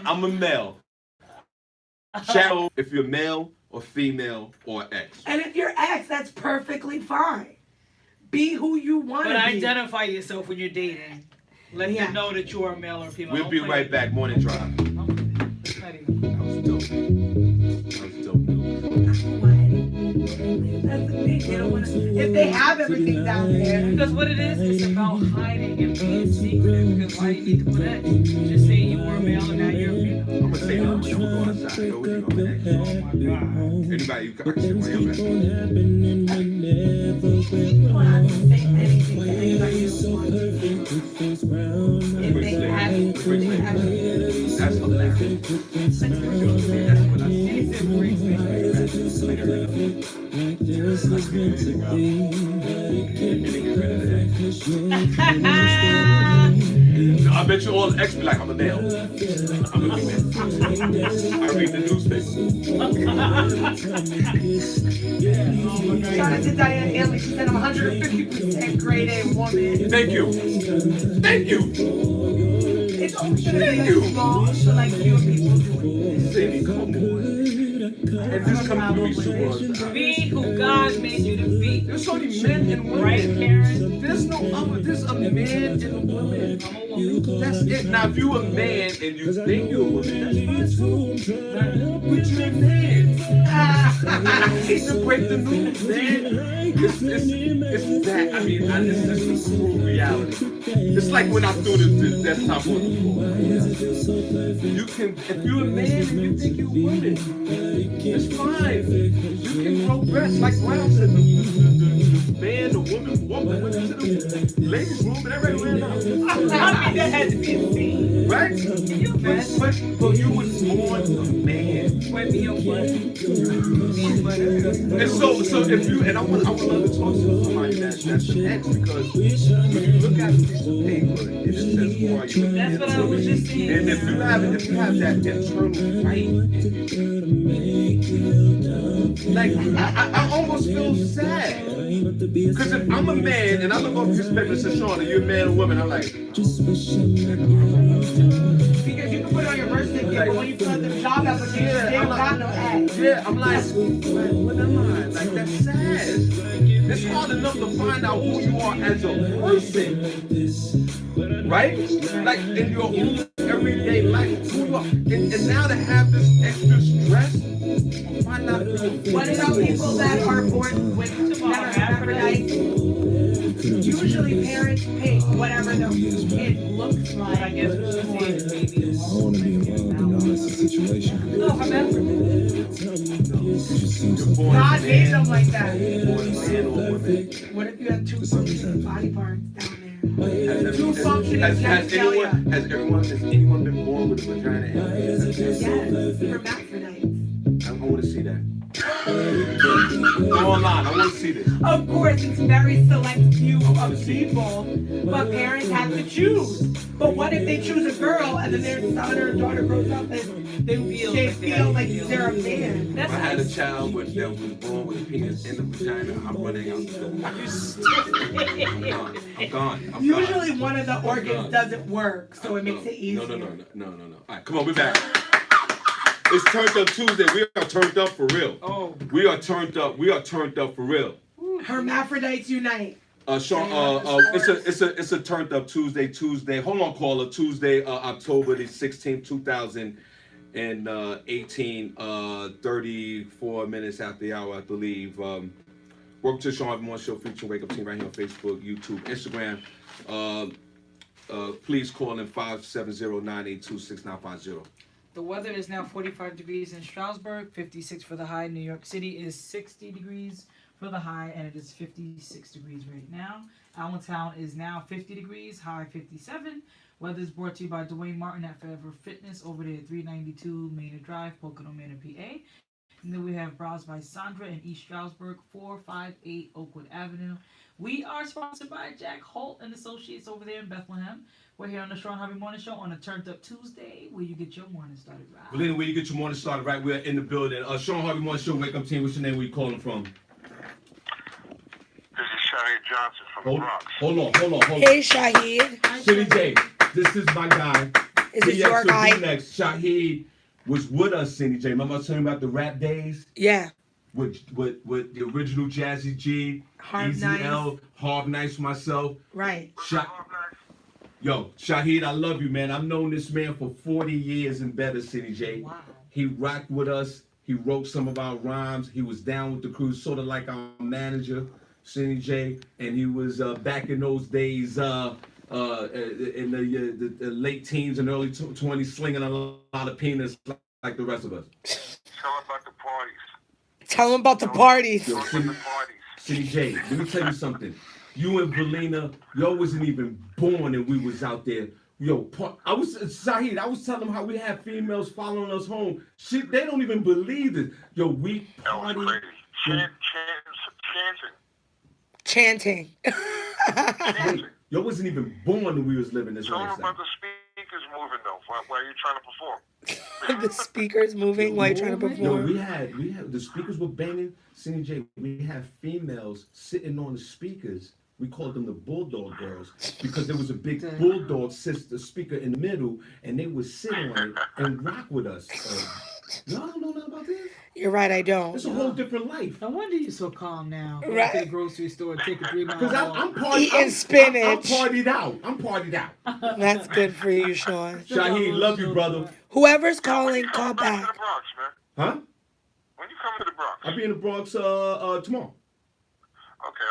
I'm a male. Shadow, if you're male or female or X. And if you're X, that's perfectly fine. Be who you want But to be. identify yourself when you're dating. Let Yeah. them know that you are male or female. We'll Don't be play right it. back. Morning Drive. It's not even. That was dope. That was dope. That's the thing. They don't wanna, if they have have everything down there. Because what it is, it's about hiding and being secretive. Because why you need to put X? Just say you were a male and now you're a female. I'm gonna say that. I'm gonna go outside. Yo, what you gonna make? Oh my God. Anybody, you can say why you're at. You don't have to say anything to anybody you want. If they have it, they have it. That's hilarious. That's what I see. It's a great thing. I bet you all X be like, I'm a male. I'm a female. I read the newspaper. Shout out to Diane Haley. She said I'm 150% grade A woman. Thank you. Thank you. It's always gonna be a small, so like fewer people doing this. Cindy, come on. And this comes to me super. Be who God made you to be. There's only men and women. Right, Karen? There's no other. There's a man and a woman. I'm a woman. That's it. Now, if you're a man and you think you're a woman, that's fine too. But you're a man. I hate to break the news, man. It's that. I mean, it's just a cruel reality. It's like when I threw the desktop on the floor. You can, if you're a man and you think you're a woman, it's fine. You can grow breasts like Brown said. The man, the woman, walk the women to the ladies' room and everybody ran out. I mean, that had to be a scene. Right? You mess But you was born a man. with me or what? And so if you, and I would love to talk to somebody that's an ex, because when you look at a piece of paper and it says who are you, That's what I was just saying. and if you have that internal fight in you, like I almost feel sad, because if I'm a man and I look over this paper and say, Shawn, are you a man or woman? I'm like, Because you can put it on your birth certificate, but when you fill out the job application, they don't got no ad. yeah, I'm like, what am I? Like, that's sad. It's hard enough to find out who you are as a person, right? Like in your own everyday life, who you are. And now to have this extra stress, find out What about people that are born with that are hermaphrodites? Usually parents pick whatever their kid looks like. I guess what you're saying is maybe I don't want to be involved in all this situation. No, hermaphrodite. you're born God a made man, them like that. born a man or a woman. What if you have two functioning body parts down there? Has Two functioning genitalia. has anyone been born with a vagina and a penis? Yes, hermaphrodites. I want to see that. Go online. I want to see this. Of course, it's very select few of people, but parents have to choose. But what if they choose a girl and then their son or daughter grows up and they feel like they're a man? If I had a child that was born with a penis and a vagina, I'm running out the door. I'm gone. Usually one of the organs doesn't work, so it makes it easier. No. All right, come on, we're back. It's Turned Up Tuesday. We are turned up for real. Oh. We are turned up. We are turned up for real. Hermaphrodites unite. Sean, it's a Turned Up Tuesday. Hold on, caller. Tuesday, October the 16th, 2018. 34 minutes after the hour, I believe. Welcome to Shawn Harvey Morning Show featuring Wake Up Team right here on Facebook, YouTube, Instagram. Please call in 570-982-6950. The weather is now 45 degrees in Stroudsburg, 56 for the high. New York City is 60 degrees for the high, and it is 56 degrees right now. Allentown is now 50 degrees, high 57. Weather is brought to you by Dwayne Martin at Forever Fitness over there at 392 Maynard Drive, Poconos, Maynard, PA. And then we have Browse by Sandra in East Stroudsburg, 458 Oakwood Avenue. We are sponsored by Jack Holt and Associates over there in Bethlehem. We're here on the Shawn Harvey Morning Show on a Turned Up Tuesday, where you get your morning started right. Well, anyway, you get your morning started right. We're in the building. Shawn Harvey Morning Show, Wake Up Team. What's your name? Where you calling from? This is Shahid Johnson from the Bronx. Hold on. Hey, Shahid. City J, this is my guy. Is it your guy? Next. Shahid was with us, Cindy J. Remember I was telling you about the rap days? Yeah. With the original Jazzy G, Harv Easy Nice. L, Harv Nice, myself. Right. Yo, Shahid, I love you, man. I've known this man for 40 years and better, City J. Wow. He rocked with us. He wrote some of our rhymes. He was down with the crew, sort of like our manager. Cindy J, and he was back in those days in the late teens and early 20s, slinging a lot of penis like the rest of us. Tell about the parties. Tell him about the parties. Yo, Cindy J, let me tell you something. You and Valina, y'all wasn't even born and we was out there. Yo, I was Shahid. I was telling them how we had females following us home. They don't even believe it. Yo, we party. That was crazy. Chanting. Hey, y'all wasn't even born when we was living this lifestyle. Tell them lifestyle. about the speakers moving though while you're trying to perform. The speakers moving while you're trying to perform. No, we had the speakers were banging. Cindy J, we had females sitting on the speakers. We called them the Bulldog Girls because there was a big Bulldog sister speaker in the middle, and they would sit on it and rock with us. Y'all don't know nothing about this? You're right, I don't. It's a whole different life. No wonder you're so calm now. Go Right. to the grocery store, take a 3 mile Because walk. I'm partied. Eating spinach. I'm partied out. I'm partied out. That's good for you, Sean. Shahid, love you, brother. Whoever's calling, call back back. to the Bronx, man. Huh? When you come to the Bronx? I'll be in the Bronx tomorrow. Okay.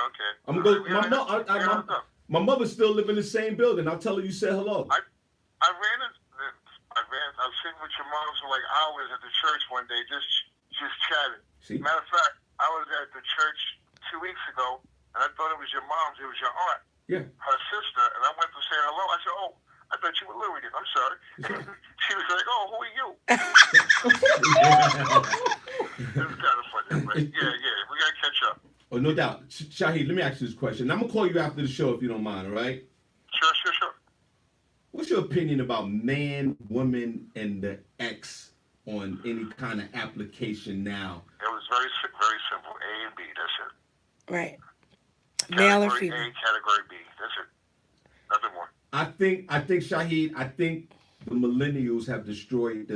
I'm gonna go. My mother's still living in the same building. I'll tell her you said hello. I was sitting with your mom for like hours at the church one day, just chatting. See? Matter of fact, I was at the church 2 weeks ago, and I thought it was your mom's. It was your aunt, Yeah. her sister, and I went to say hello. I said, "Oh, I thought you were Louis. I'm sorry." She was like, "Oh, who are you?" It was kind of funny, but yeah, we gotta catch up. Oh, no doubt. Shahid, let me ask you this question. I'm gonna call you after the show if you don't mind, all right? Sure. What's your opinion about man, woman, and the X on any kind of application now? It was very simple. A and B. That's it. Right. Male or Category female? A, category B. That's it. Nothing more. I think Shahid, the millennials have destroyed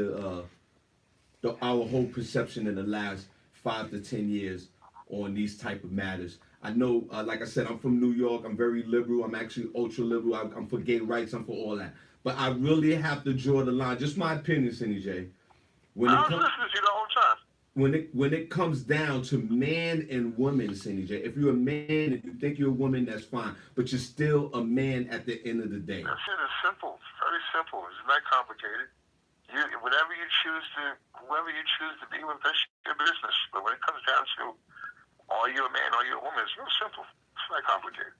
our whole perception in the last 5 to 10 years on these type of matters. I know, like I said, I'm from New York. I'm very liberal. I'm actually ultra liberal. I'm for gay rights. I'm for all that. But I really have to draw the line. Just my opinion, Cindy J. I was listening to you the whole time. When it comes down to man and woman, Cindy J, if you're a man and you think you're a woman, that's fine. But you're still a man at the end of the day. That's it. It's simple. It's very simple. It's not complicated. Whoever you choose to be with, that's your business. But when it comes down to are you a man, are you a woman, it's real simple. It's not complicated.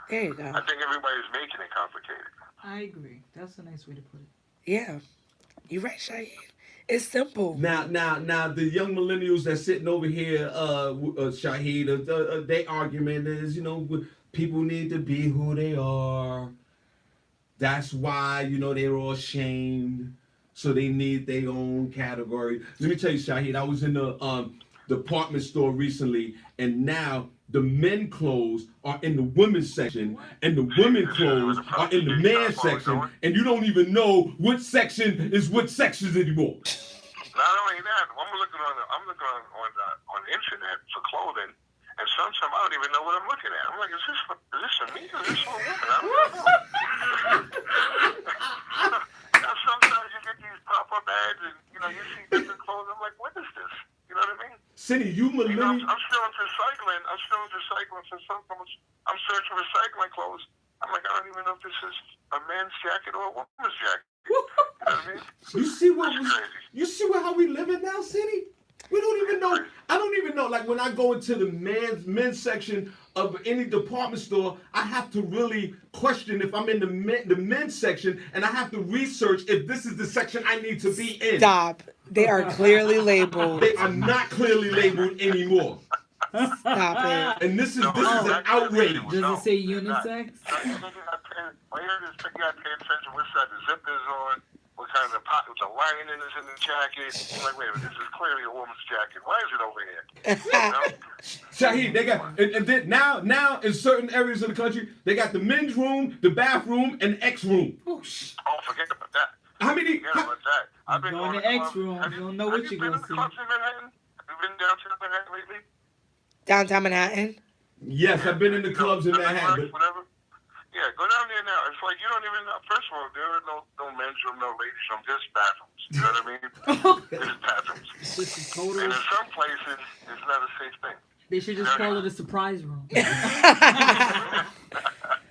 There you go. I think everybody's making it complicated. I agree. That's a nice way to put it. Yeah. You're right, Shahid. It's simple. Now, the young millennials that's sitting over here, Shahid, their argument is, people need to be who they are. That's why, they're all shamed. So they need their own category. Let me tell you, Shahid, I was in the department store recently, and now the men clothes are in the women's section, and the women clothes are in the men's section, and you don't even know which section is which sections anymore. Not only that, I'm looking on the internet for clothing, and sometimes I don't even know what I'm looking at. I'm like, is this for me? Is this for a woman? I don't know. Now sometimes you get these pop-up ads, and you see different clothes. I'm like, what is this? You know what I mean? Cindy, you millennials. I'm still into recycling. So sometimes I'm searching for recycling clothes. I'm like, I don't even know if this is a men's jacket or a woman's jacket. You know what I mean? You see how we living now, Cindy? We don't even know. I don't even know. Like when I go into the men's section of any department store, I have to really question if I'm in the men's section, and I have to research if this is the section I need to be in. Stop. They are clearly labeled. They are not clearly labeled anymore. Stop it. And this is an outrage. Does it say unisex? You gotta pay attention which side the zip is on, what kind of pockets are lining is in the jacket. I'm like, wait a minute, this is clearly a woman's jacket. Why is it over here? Shahid, they got, and then now in certain areas of the country, they got the men's room, the bathroom, and the X room. Oh, forget about that. Forget about that. I've been going to the X room. You don't know what you're going to see. Have you been to clubs in Manhattan? Have you been downtown Manhattan lately? Downtown Manhattan? Yes, I've been in the clubs in Manhattan. Whatever. Yeah, go down there now. It's like you don't even know. First of all, there are no men's room, no ladies room, just bathrooms. You know what I mean? Just bathrooms. This is total. And in some places, it's not a safe thing. They should just call it a surprise room.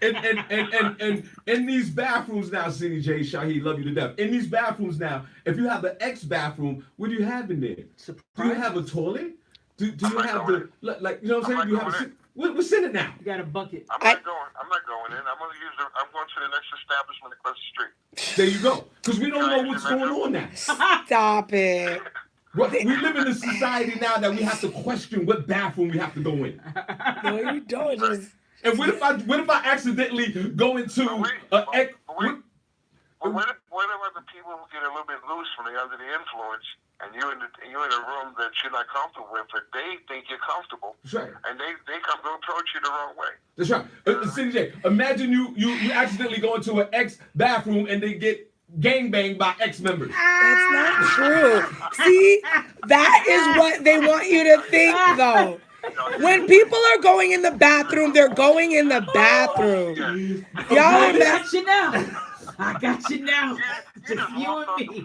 And in these bathrooms now, CJ, Shaheed, love you to death. In these bathrooms now, if you have an X bathroom, what do you have in there? Do you have a toilet? Do you have the like? You know what I'm saying? Do you have a what's in it now? You got a bucket. I'm not going in. I'm going to the next establishment across the street. There you go. Because we don't know what's going on now. Stop it. We live in a society now that we have to question what bathroom we have to go in. No, you don't. Just... And what if I accidentally go into What if other people get a little bit loose when they're under the influence, and you're in a room that you're not comfortable with, but they think you're comfortable, that's right, and they come to approach you the wrong way. That's right. CJ, imagine you accidentally go into an X bathroom and they get gangbanged by X members. That's not true. See, that is what they want you to think, though. When people are going in the bathroom, they're going in the bathroom. Y'all I got you now. I got you now. Just you and me.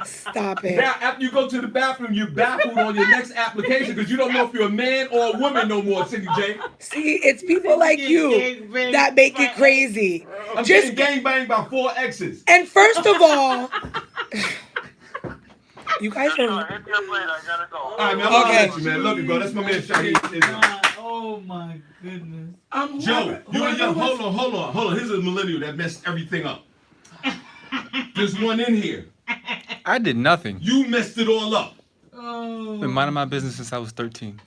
Stop it. Now, after you go to the bathroom, you're baffled on your next application because you don't know if you're a man or a woman no more, Cindy J. See, it's people like you that make it crazy. I'm just getting gangbanged by 4 X's. And first of all, you guys are. Hit me up later. I gotta go. All right, man. I'm okay. You, man. Love you, bro. That's my man, Shaheed. Oh my goodness. Joe, hold on. Here's a millennial that messed everything up. There's one in here. I did nothing. You messed it all up. Oh. Been minding my business since I was 13.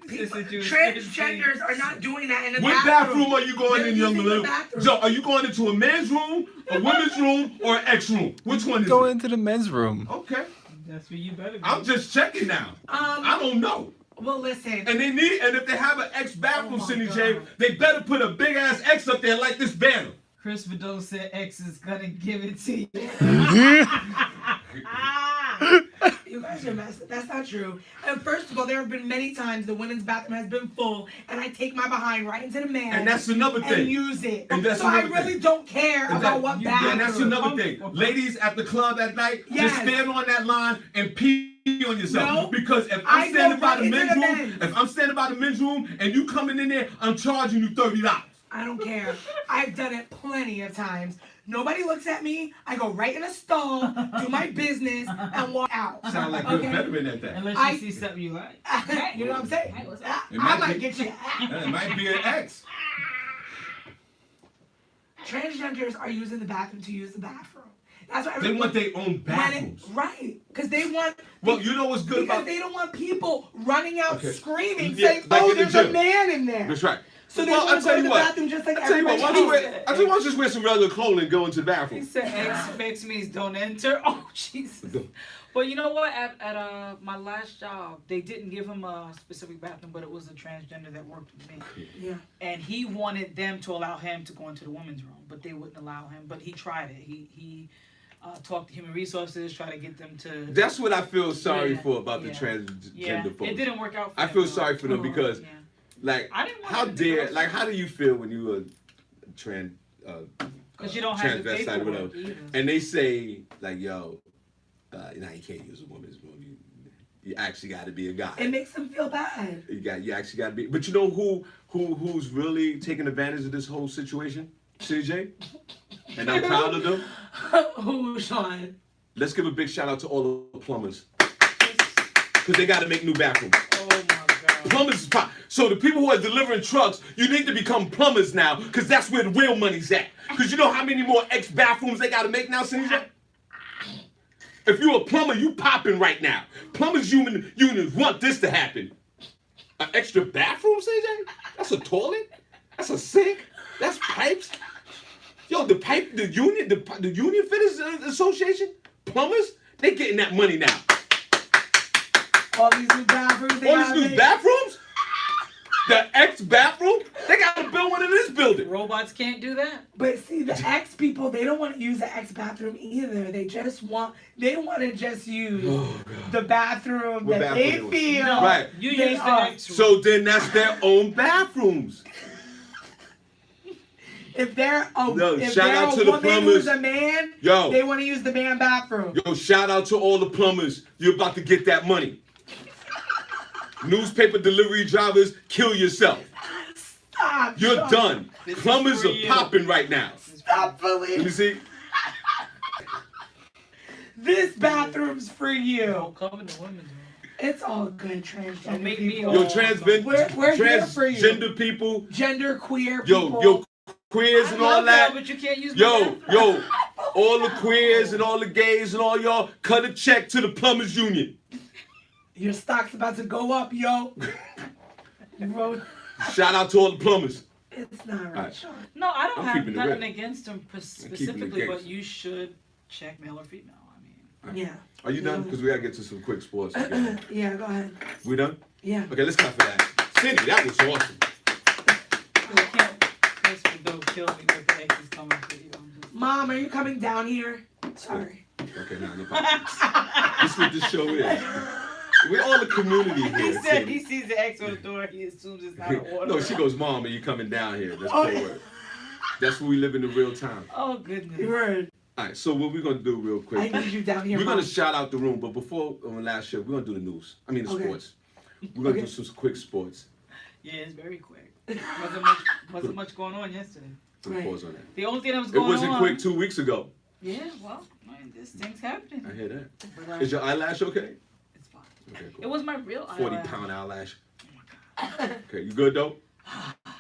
Transgenders are not doing that in the What bathroom are you going in, young millennial? Joe, are you going into a men's room, a women's room, or an X room? Which one is Go it? into the men's room. Okay. That's where you better go. I'm just checking now. I don't know. Well, listen. And if they have an X bathroom, Cindy J, they better put a big ass X up there like this banner. Chris Vidal said X is gonna give it to you. You guys are messing. That's not true. And first of all, there have been many times the women's bathroom has been full, and I take my behind right into the man. And that's another thing. And use it. And that's so I another really thing. don't care about what bathroom. And that's another thing. Ladies at the club at night, just stand on that line and pee on yourself. No, because if I'm standing by the men's room, and you coming in there, I'm charging you $30. I don't care. I've done it plenty of times. Nobody looks at me. I go right in a stall, do my business, and walk out. Sound like you're a veteran at that. Unless you see something you like. You know what I'm saying? I might get you. It might be an X. Transgenders are using the bathroom to use the bathroom. That's why they want their own bathrooms. Right. Because they want... Well, you know what's good about... Because they don't want people running out screaming, yeah, saying, like there's a man in there. That's right. So they want to go to the bathroom just like everybody else. I think why don't you just wear some regular clothing and go into the bathroom? He said X makes me don't enter. Oh, Jesus. Well, you know what? At my last job, they didn't give him a specific bathroom, but it was a transgender that worked with me. Yeah. And he wanted them to allow him to go into the women's room, but they wouldn't allow him. But he tried it. He talked to human resources, try to get them to... That's what I feel sorry for about the transgender folks. It didn't work out for I feel sorry for them because... Yeah. Like, how do you feel when you were because you don't have the paperwork either. And they say, like, yo, you can't use a woman's room. You actually got to be a guy. It makes them feel bad. You actually got to be. But you know who's really taking advantage of this whole situation? CJ? And I'm proud of them. Who, Shawn? Let's give a big shout out to all the plumbers. Because they got to make new bathrooms. Oh, my God. Plumbers is pop. So the people who are delivering trucks, you need to become plumbers now, because that's where the real money's at. Because you know how many more X bathrooms they got to make now, CJ? If you're a plumber, you popping right now. Plumbers unions want this to happen. An extra bathroom, CJ? That's a toilet? That's a sink? That's pipes? Yo, the Union Fitters Association, plumbers, they getting that money now. All these new bathrooms. All these new bathrooms? The X bathroom? They got to build one in this building. Robots can't do that. But see, the X people, they don't want to use the X bathroom either. They want to just use the bathroom that they feel. Right. You use the X room. So then that's their own bathrooms. If they're a woman who's a man, they want to use the man bathroom. Yo, shout out to all the plumbers. You're about to get that money. Newspaper delivery drivers, kill yourself. Stop. You're Sean. done. This is Plumbers for are you. popping right now. Stop, Let me Philly. see. This bathroom's for Don't you. come in the women's room. It's all good, transgender Don't make me people. Yo, We're here for you. transgender people. Gender queer people. Yo, queers I and all love that. but you can't use Yo, my yo, all the queers and all the gays and all y'all, cut a check to the Plumbers Union. Your stock's about to go up, yo. Bro, Shout out to all the plumbers. it's not right, Alright. Sean. No, I don't I'm have keeping it nothing real. against him keeping specifically, it but gangster. you should check male or female. I mean, Yeah. Are you done? Because we gotta get to some quick sports. again. Yeah, go ahead. We done? Yeah. Okay, let's clap for that. Cindy, that was awesome. I can't. Mr. Bill kill me with the X is coming for you. I'm just- Mom, are you coming down here? Sorry. Okay, now no problem. This is what this show is. We're all the community here. He said Cindy. he sees the X on the door. He assumes it's not an order. No, she goes, Mom, are you coming down here? That's Oh, cool yeah. word. That's what we live in real time. Oh goodness. You heard. All right, so what we're gonna do real I quick. need you down here, We're Mom. gonna shout out the room, but before on last show, we're gonna do the news. I mean the Okay. sports. We're gonna Okay. do some quick sports. Yeah, it's very quick. Wasn't much going on yesterday. Put a Right. pause on that. The only thing that was It going on. wasn't quick 2 weeks ago. Yeah, well, man, this thing's happening. I hear that. But, Is your eyelash okay? it's fine. Okay, It cool. was my real 40-pound eyelash. eyelash. Okay, you good though? I'm fine.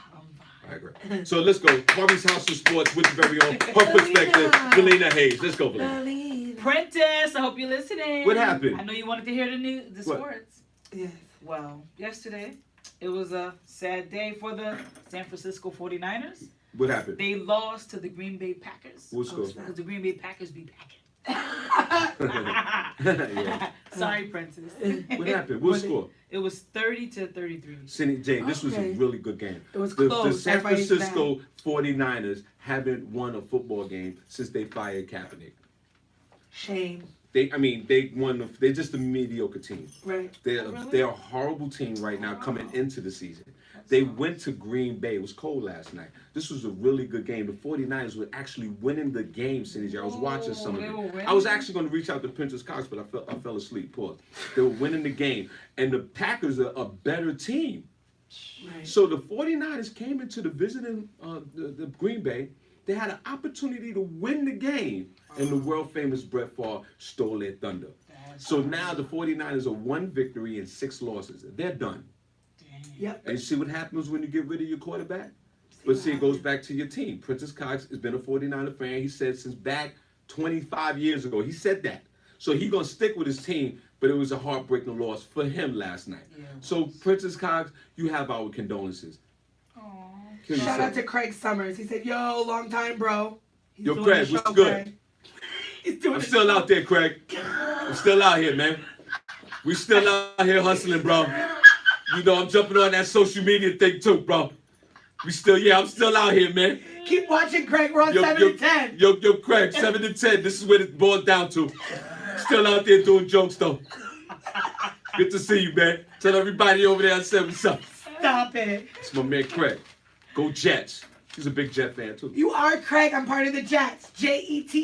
All right, great. So let's go. Barbie's House of Sports with the very own her perspective, Valina Hayes. Let's go, Valina. Prentice, I hope you're listening. What happened? I know you wanted to hear the What? sports. Yes. Well, yesterday, it was a sad day for the San Francisco 49ers. What happened? They lost to the Green Bay Packers. What score? Because the Green Bay Packers be packing. Yeah. Sorry, Princess. What happened? What score? It was 30-33. Cindy J, this was a Okay. really good game. It was The close. San Everybody's Francisco 49ers haven't won a football game since they fired Kaepernick. Shame. They won. They're just a mediocre team. Right. They're a horrible team right now coming into the season. They went to Green Bay. It was cold last night. This was a really good game. The 49ers were actually winning the game, Cindy J. I was watching some of they were it. winning? I was actually going to reach out to Princess Cox, but I fell asleep. Pause. They were winning the game. And the Packers are a better team. Right. So the 49ers came into the visiting the Green Bay. They had an opportunity to win the game, and the world-famous Brett Favre stole their thunder. So now the 49ers are 1 victory and 6 losses. They're done. Yep. And you see what happens when you get rid of your quarterback? But see, it goes back to your team. Princess Cox has been a 49er fan. He said since back 25 years ago. He said that. So he's going to stick with his team, but it was a heartbreaking loss for him last night. Yeah. So, Princess Cox, you have our condolences. Kill Shout out yourself. to Craig Summers. He said, "Yo, long time, bro." He's Yo, doing Craig, the what's show, good? Craig. He's doing I'm the still show. out there, Craig. I'm still out here, man. We still out here hustling, bro. You know, I'm jumping on that social media thing too, bro. I'm still out here, man. Keep watching, Craig. We're on 7 to 10. Yo, Craig, 7 to 10. This is what it boils down to. Still out there doing jokes, though. Good to see you, man. Tell everybody over there I said what's up. Stop it. It's my man, Craig. Go Jets. He's a big Jet fan, too. You are Craig. I'm part of the Jets. Jets.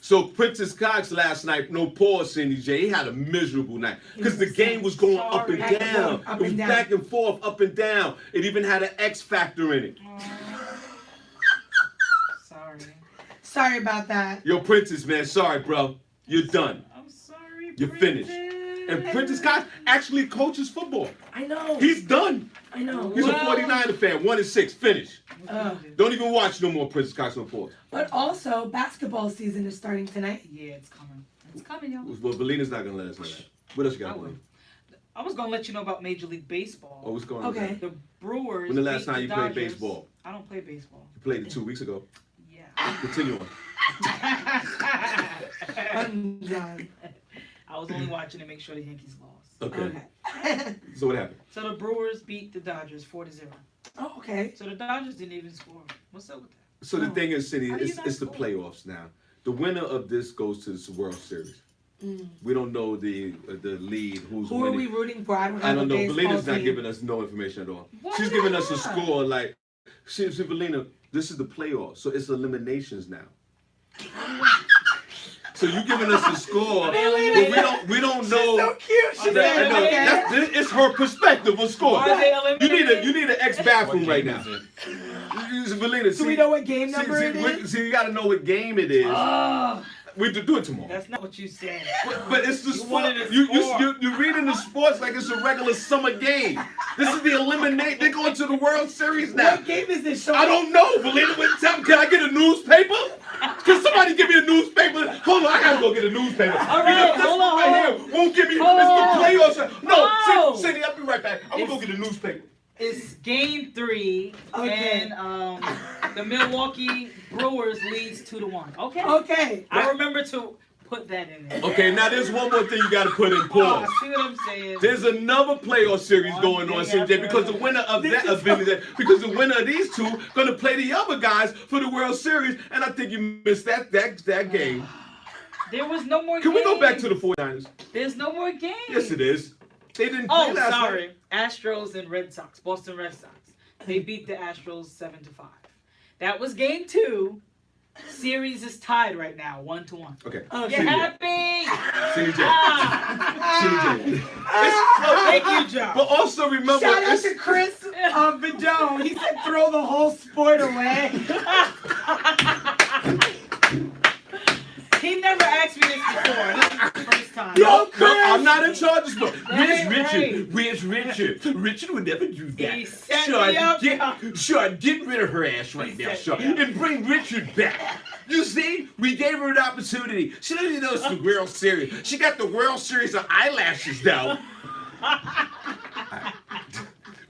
So Princess Cox last night, no pause, Cindy J. He had a miserable night because the game was going up and Back and down. forth, up It was and down. back and forth, up and down. It even had an X factor in it. Sorry. Sorry about that. Yo, Princess, man, sorry, bro. You're done. I'm sorry. You're finished. And Princess Cox actually coaches football. I know. He's done. I know. He's a 49er fan. 1-6. Finish. Uh, Don't even watch no more Princess Cox on pause. but also, basketball season is starting tonight. Yeah, it's coming. It's coming, y'all. Well, Valina's not gonna let us know that. What else you I got? would. Valina? I was gonna let you know about Major League Baseball. Oh, what's going on? Okay. The Brewers. When the last beat time you played Dodgers. baseball? I don't play baseball. You played it 2 weeks ago. Yeah. Continue on. I'm done. I was only watching to make sure the Yankees lost. Okay. Okay. So what happened? So the Brewers beat the Dodgers 4-0. Oh, okay. So the Dodgers didn't even score. What's up with that? So the thing is, City, How do you it's not the score? playoffs now. The winner of this goes to the World Series. We don't know the lead, who's Who are winning. we rooting for? I don't I have don't a know. baseball Valina's not team. giving us no information at all. Why She's giving not? us a score like, see, Valina, this is the playoffs, so it's eliminations now. So you giving us a score, but we don't know. So cute. She's That, no, okay. it's her perspective of score. Are they eliminated? You need an ex bathroom right now. Valina, Do we know what game number it is? See, you got to know what game it is. We do it tomorrow. That's not what you said. But it's the You sport. wanted a You're reading the sports like it's a regular summer game. This is the eliminate. They're going to the World Series now. What game is this show? I don't know, Valina. Can I get a newspaper? Can somebody give me a newspaper? Hold on, I gotta go get a newspaper. All right, Because this hold on, right hold on. here won't give me. Hold It's the on. playoffs. No, No. Cindy, I'll be right back. I'm gonna go get a newspaper. It's game 3, Okay. and the Milwaukee Brewers leads 2-1. Okay. Okay. I remember to put that in there. Okay, now there's one more thing you gotta put in pause. See what I'm saying? There's another playoff series going on, CJ, because the winner of that event, because the winner of these two gonna play the other guys for the World Series, and I think you missed that game. There was no more Can games. we go back to the 49ers? There's no more games. Yes, it is. They didn't play Oh, last sorry. night. Astros and Red Sox. Boston Red Sox. They beat the Astros 7-5. That was game 2. Series is tied right now, 1-1. Okay. You happy? CJ. CJ. Thank you, Joe. But also remember, Shout out to Chris Vidone. He said throw the whole sport away. He never asked me this before. This is the first time. No, I'm not in charge of sport. ain't Where's Richard? Richard would never do that. He set me up. Sean, get rid of her ass right now, Sean, and bring Richard back. You see, we gave her an opportunity. She doesn't even know it's the World Series. She got the World Series of eyelashes, though.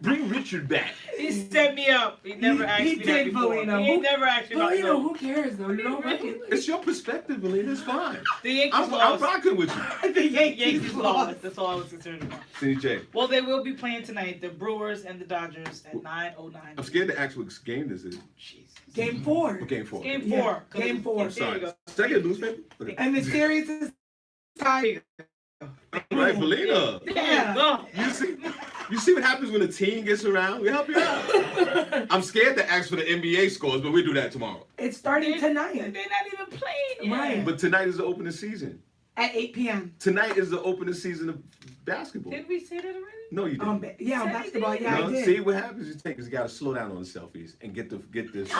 Bring Richard back. He set me up. He never asked he me did, that before. Valina. He never asked me Valina, about who cares though? You know, It's your perspective, Valina. It's fine. The Yankees I'm lost. rocking with you. the Yankees lost. That's all I was concerned about. CJ. Well, they will be playing tonight. The Brewers and the Dodgers at 9:09. I'm scared to ask what game this is. Game 4. Game 4. Game Yeah, 4. game 4. I'm sorry. Did I get a newspaper? Okay. And the series is tied. Right, Valina. Yeah. You see what happens when a team gets around? We help you out. I'm scared to ask for the NBA scores, but we do that tomorrow. It's starting tonight. They're not even playing yet. Right. But tonight is the opening season. At 8 p.m. Tonight is the opening season of basketball. Did we say that already? No, you didn't. Yeah, on basketball. Yeah, No, I did. see what happens is you gotta slow down on the selfies and get this.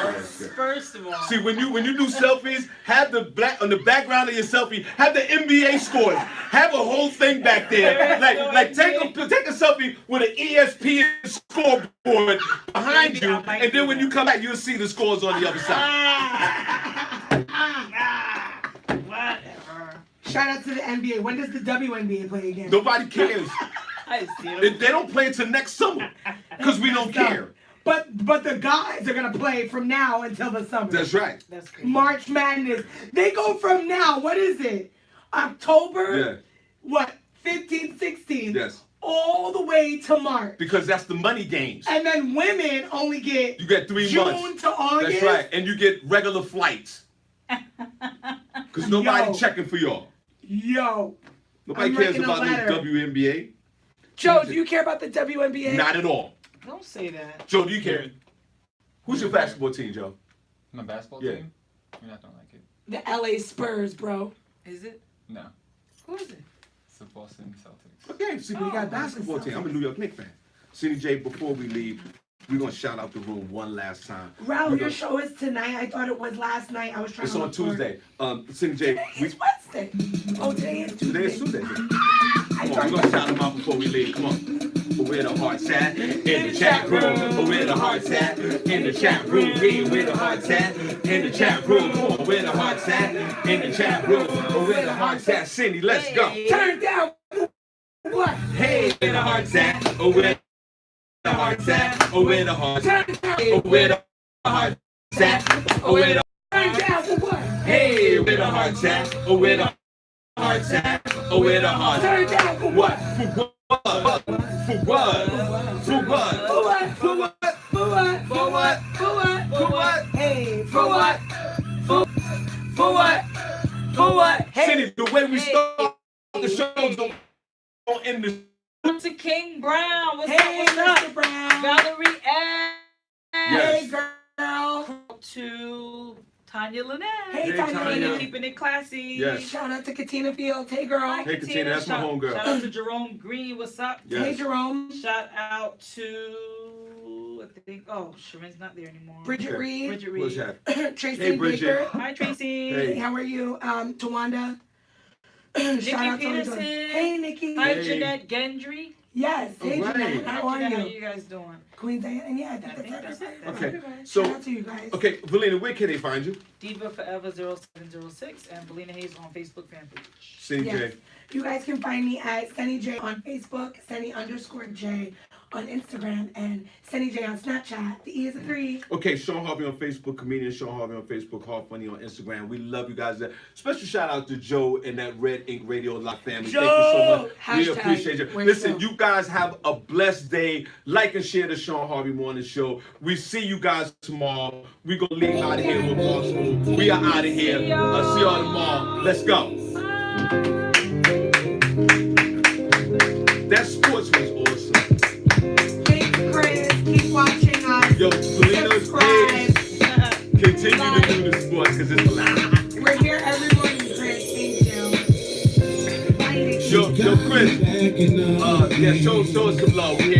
First of all. See, when you do selfies, have the black on the background of your selfie, have the NBA scores, have a whole thing back there. Like take a selfie with an ESPN scoreboard behind you, and then when you come back, you'll see the scores on the other side. Whatever. Shout out to the NBA. When does the WNBA play again? Nobody cares. I see it. They don't play until next summer because we don't care. But the guys are gonna play from now until the summer. That's right. That's crazy. March Madness. They go from now. What is it? October? Yeah. What? 15, 16? Yes. All the way to March. Because that's the money games. And then women only get You get 3 June months. to August. That's right. And you get regular flights. Because nobody checking for y'all. Yo. Nobody I'm cares writing a about this letter. WNBA. Joe, do you care about the WNBA? Not at all. Don't say that. Joe, do you care? Who's your basketball team, Joe? My basketball Yeah. team? You're not gonna like it. The LA Spurs, bro. Is it? No. Who is it? It's the Boston Celtics. Okay, see, we got a basketball team. I'm a New York Knicks fan. CJ, before we leave, we're going to shout out the room one last time. Raul, your show is tonight. I thought it was last night. I was trying It's to on look for it. Tuesday. CJ, It's Wednesday. Oh, today is Tuesday. Today is Tuesday. Come on, we're going to shout them out before we leave. Come on. Where the heart's at in the chat room. Where the heart's at in the chat room. Hey, where the heart's at in the chat room. Come on, where the heart's at in the chat room. Where the heart's at, Cindy, let's go. Turn down. What? Hey, where the heart's at? Where the heart's at? Where the heart's at? Where the heart's at? Where the Turn down for what? Hey, where the heart's at? Where the heart's at? Where the heart's at? Turn down for What? For what? For what? For what? For what? For what? For what? For what? For what? For what? Hey, For what? For what? for what? Hey, Cindy, the way we start the shows don't end the To King Brown. What's hey, up? What's up? Mr. Brown. Valerie Ann. Yes. Hey, girl. To Tanya Lynette. Hey, Hey, Tanya. Tanya. Keeping it classy. Yes. Shout out to Katina Fields. Hey, girl. Hi, Hey, Katina, that's my homegirl. Shout out to Jerome Green. What's up? Yes. Hey, Jerome. Shout out to, I think, Sharon's not there anymore. Bridget Okay. Reed. Bridget What's Reed. that? Tracy Hey, Bridget. Baker. Hi, Tracy. Hey. How are you? Tawanda. Nikki Shout out to Peterson. Hey, Nikki. Hi, Hey. Jeanette Gendry. Yes. Hey, All right. Jeanette. How are Jeanette, how you? you guys doing? Queen Diana. And yeah, I I think think that's that's it. it. Okay. Shout So, out to you guys. okay, Valina, where can they find you? Diva Forever 0706 and Valina Hayes on Facebook fan page. Cindy Yes. J. You guys can find me at Sunny J on Facebook, Sunny_J on Instagram, and Sunny J on Snapchat. The E is a 3. Okay, Shawn Harvey on Facebook, comedian Shawn Harvey on Facebook, Hard Funny on Instagram. We love you guys. Special shout out to Joe and that Red Ink Radio Live family. Joe! Thank you so much. We Hashtag appreciate you. where's Listen, Joe? you guys have a blessed day. Like and share the Shawn Harvey Morning Show. We see you guys tomorrow. We're going to leave out of here with Barstool. We are out of here. See y'all tomorrow. Let's go. That sports was awesome. Thanks, Chris. Keep watching us. Yo, Valina's Subscribe. page. Continue to do the sports because it's loud. We're here every morning, Chris. Thank you. Bye, Nikki. Yo, Chris. Yeah, show us some love. We